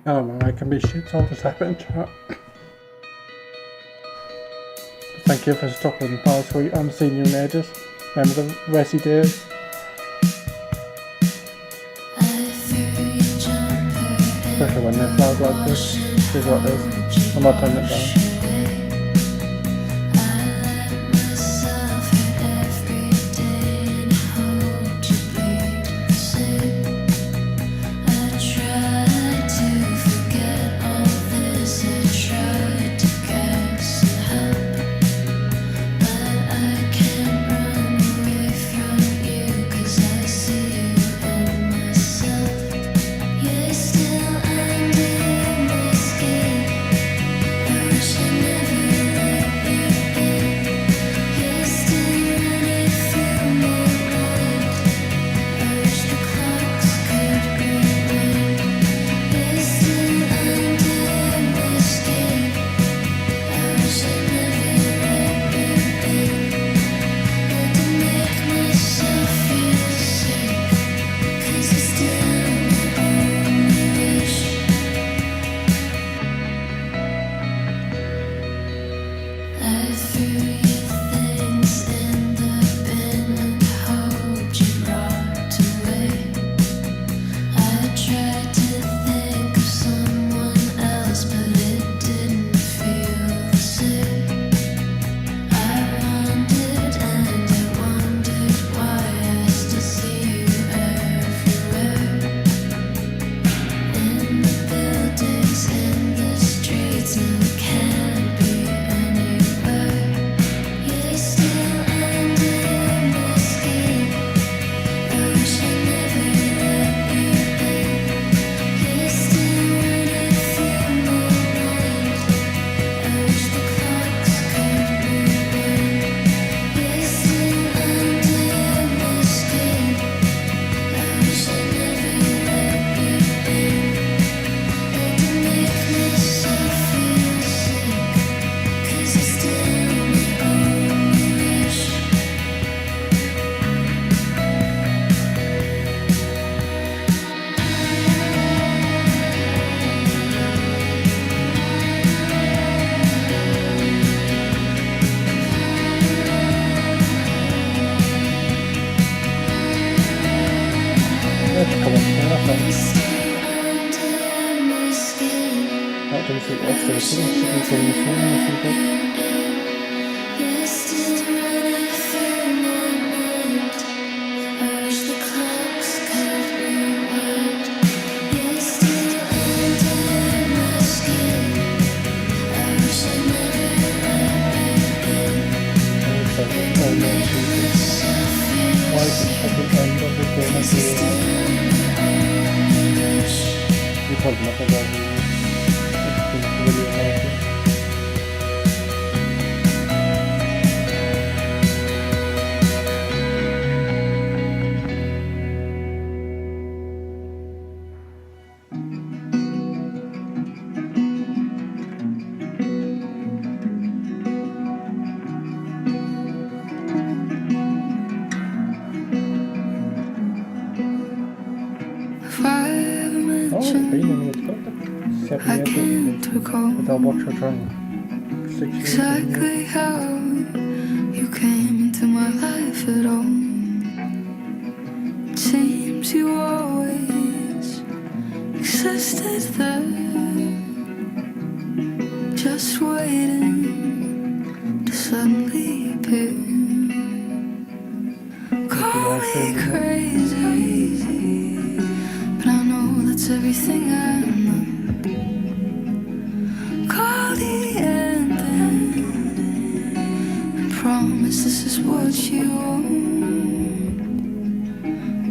Oh man, I can be shit all the time in chat. Thank you for stopping by, sweet. I haven't seen you in ages. Remember the Resi days? Especially when they're loud like this. This is what it is. I'm not turning it down.
Exactly how you came into my life at all. It seems you always existed there, just waiting to suddenly appear. Call me crazy, but I know that's everything I'm not. Call the end and promise this is what you want.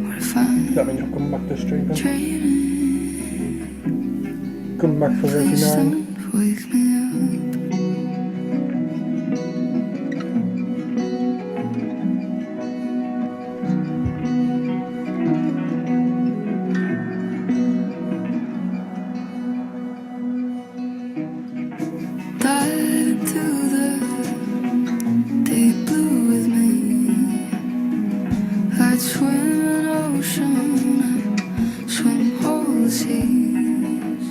What if I'm
That means you'll come back to streaming.
dreaming?
Come back for
Please
89.
don't wake me up. Dive into the deep blue with me. I'd swim an ocean and swim all the seas.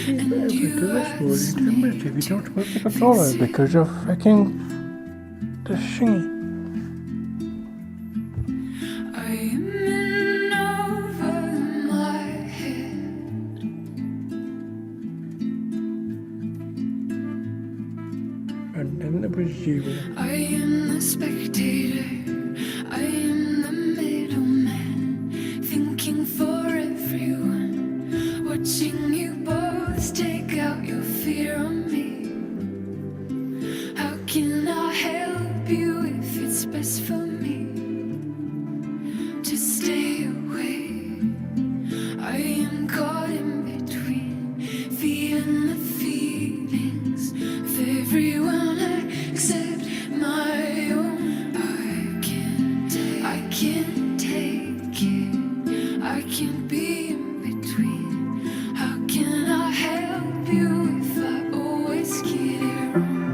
be able to restore the image if you don't work the controller because you're freaking the shingy.
I'm in over my head.
And then there was you.
I am the spectator. I am the middleman, thinking for everyone, watching you both take out your fear on me. How can I help you if it's best for me to stay away? I am caught in between, feeling the feelings of everyone except my own. I can't take it. I can't be in between. How can I help you if I always get it wrong?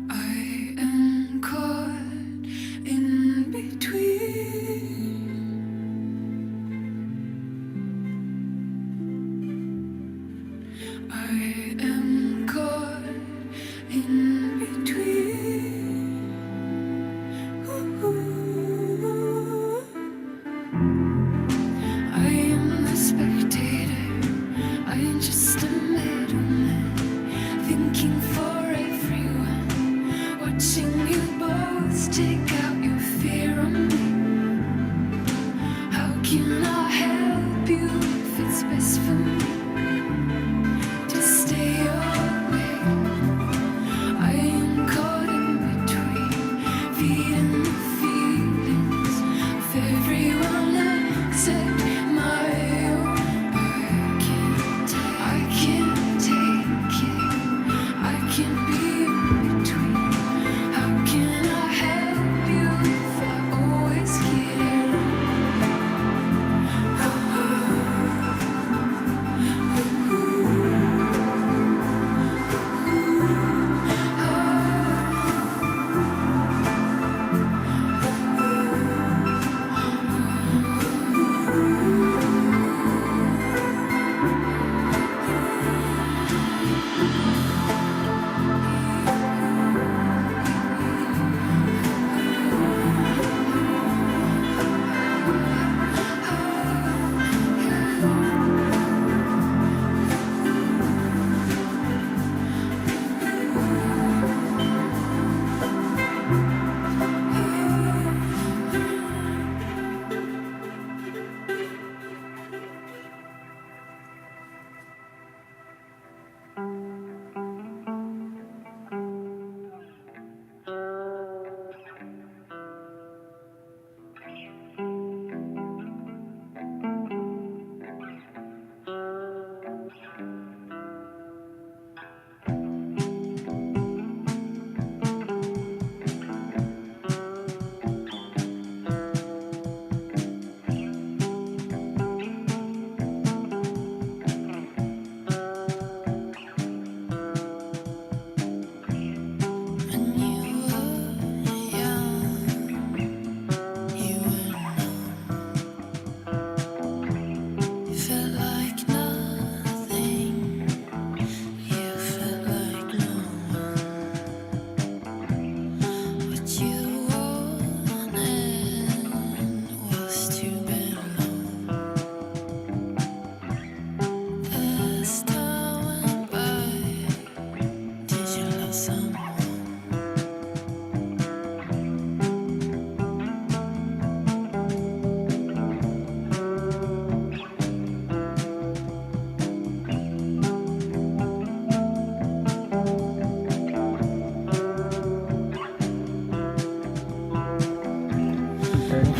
I am caught in between. I am caught in between. I am the spectator. I am just a middleman, thinking for everyone, watching you both take out your fear on me. How can I help you if it's best for me to stay away? I am caught in between, feeding the feelings of everyone except my own. I can't take it. I can't be in between. How can I help you if I always get it wrong?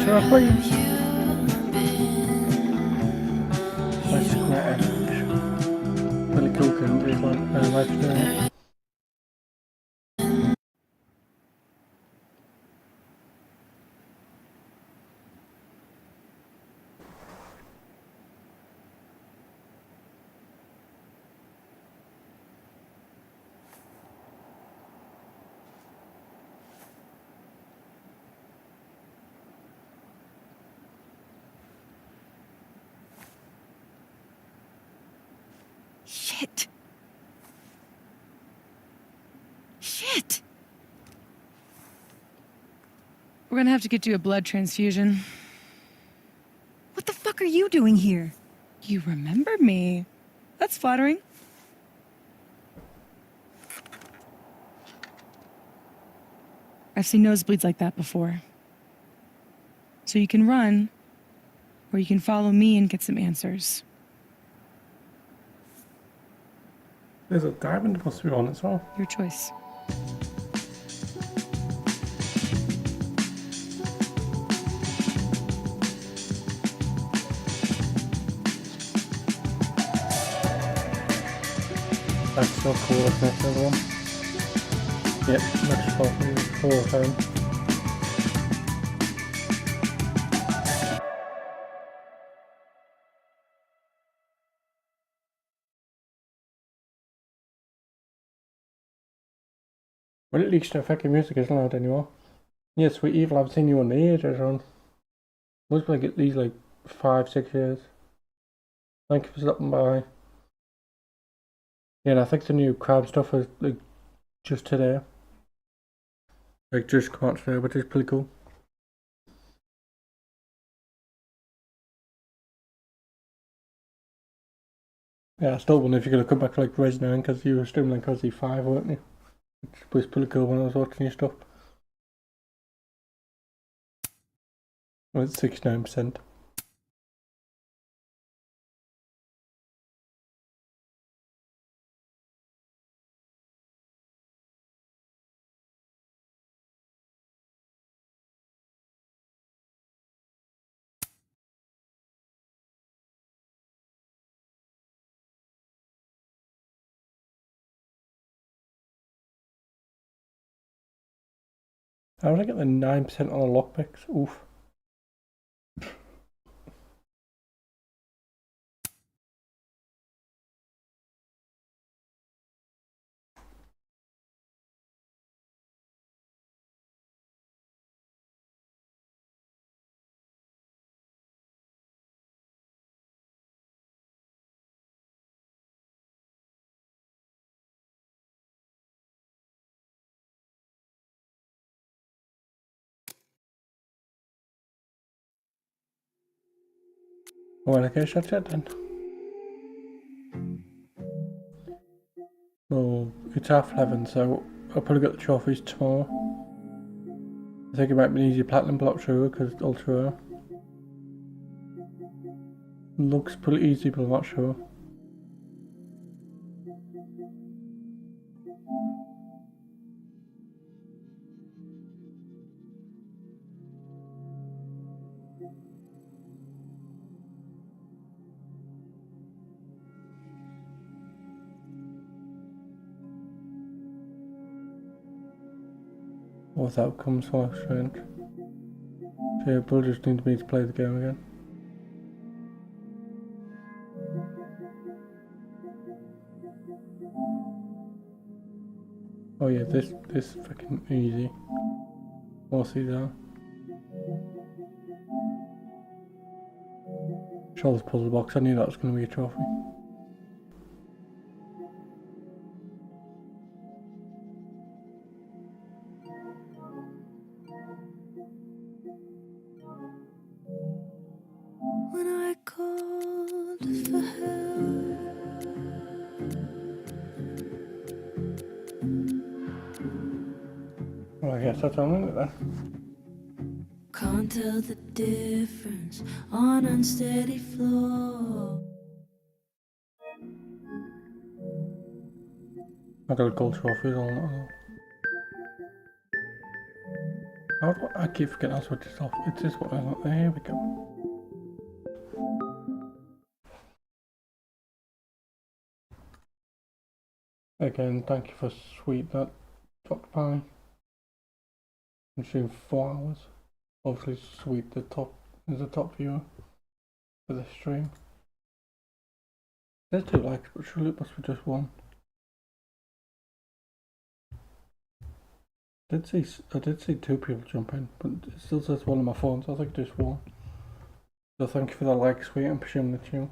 Seriously? Let's get it. Really cool country, let's do it.
Shit. Shit.
We're gonna have to get you a blood transfusion.
What the fuck are you doing here?
You remember me. That's flattering. I've seen nosebleeds like that before. So you can run, or you can follow me and get some answers.
There's a diamond must be on as well.
Your choice.
That's so cool, isn't it, everyone? Yep, much fun all the time. Well, at least the fucking music isn't loud anymore. Yes, Sweet Evil, I've seen you on the ages on. Must be like at least like 5-6 years. Thank you for stopping by. Yeah, and I think the new crowd stuff is like just today. Like just come out today, which is pretty cool. Yeah, I still wonder if you're gonna come back to like Res 9 because you were streaming like Resi 5, weren't you? Which was pretty cool when I was watching your stuff. Well, it's 69%. How did I get the 9% on the lockpicks? Oof. Well, I guess that's it then. Well, it's 11:30, so I'll probably get the trophies tomorrow. I think it might be an easy platinum, but not sure because it's ultra rare. Looks pretty easy, but I'm not sure. What outcomes so strange. So yeah, Bill just needs me to play the game again. Oh yeah, this fucking easy. We'll see that. Show this puzzle box, I knew that was gonna be a trophy.
When I called for help,
Well, I guess that's on it then.
can't tell the difference on unsteady floor.
I got a gold trophy on that. How do I keep forgetting how to switch this off? It's this one, isn't it? There we go. Again, thank you for sweet that dropped by. I'm streaming 4 hours. Obviously, sweet the top is the top viewer for the stream. There's 2 likes, but surely it must be just 1. I did see 2 people jump in, but it still says 1 on my phone, so I think just 1. So thank you for the like, sweet, and presuming it's you.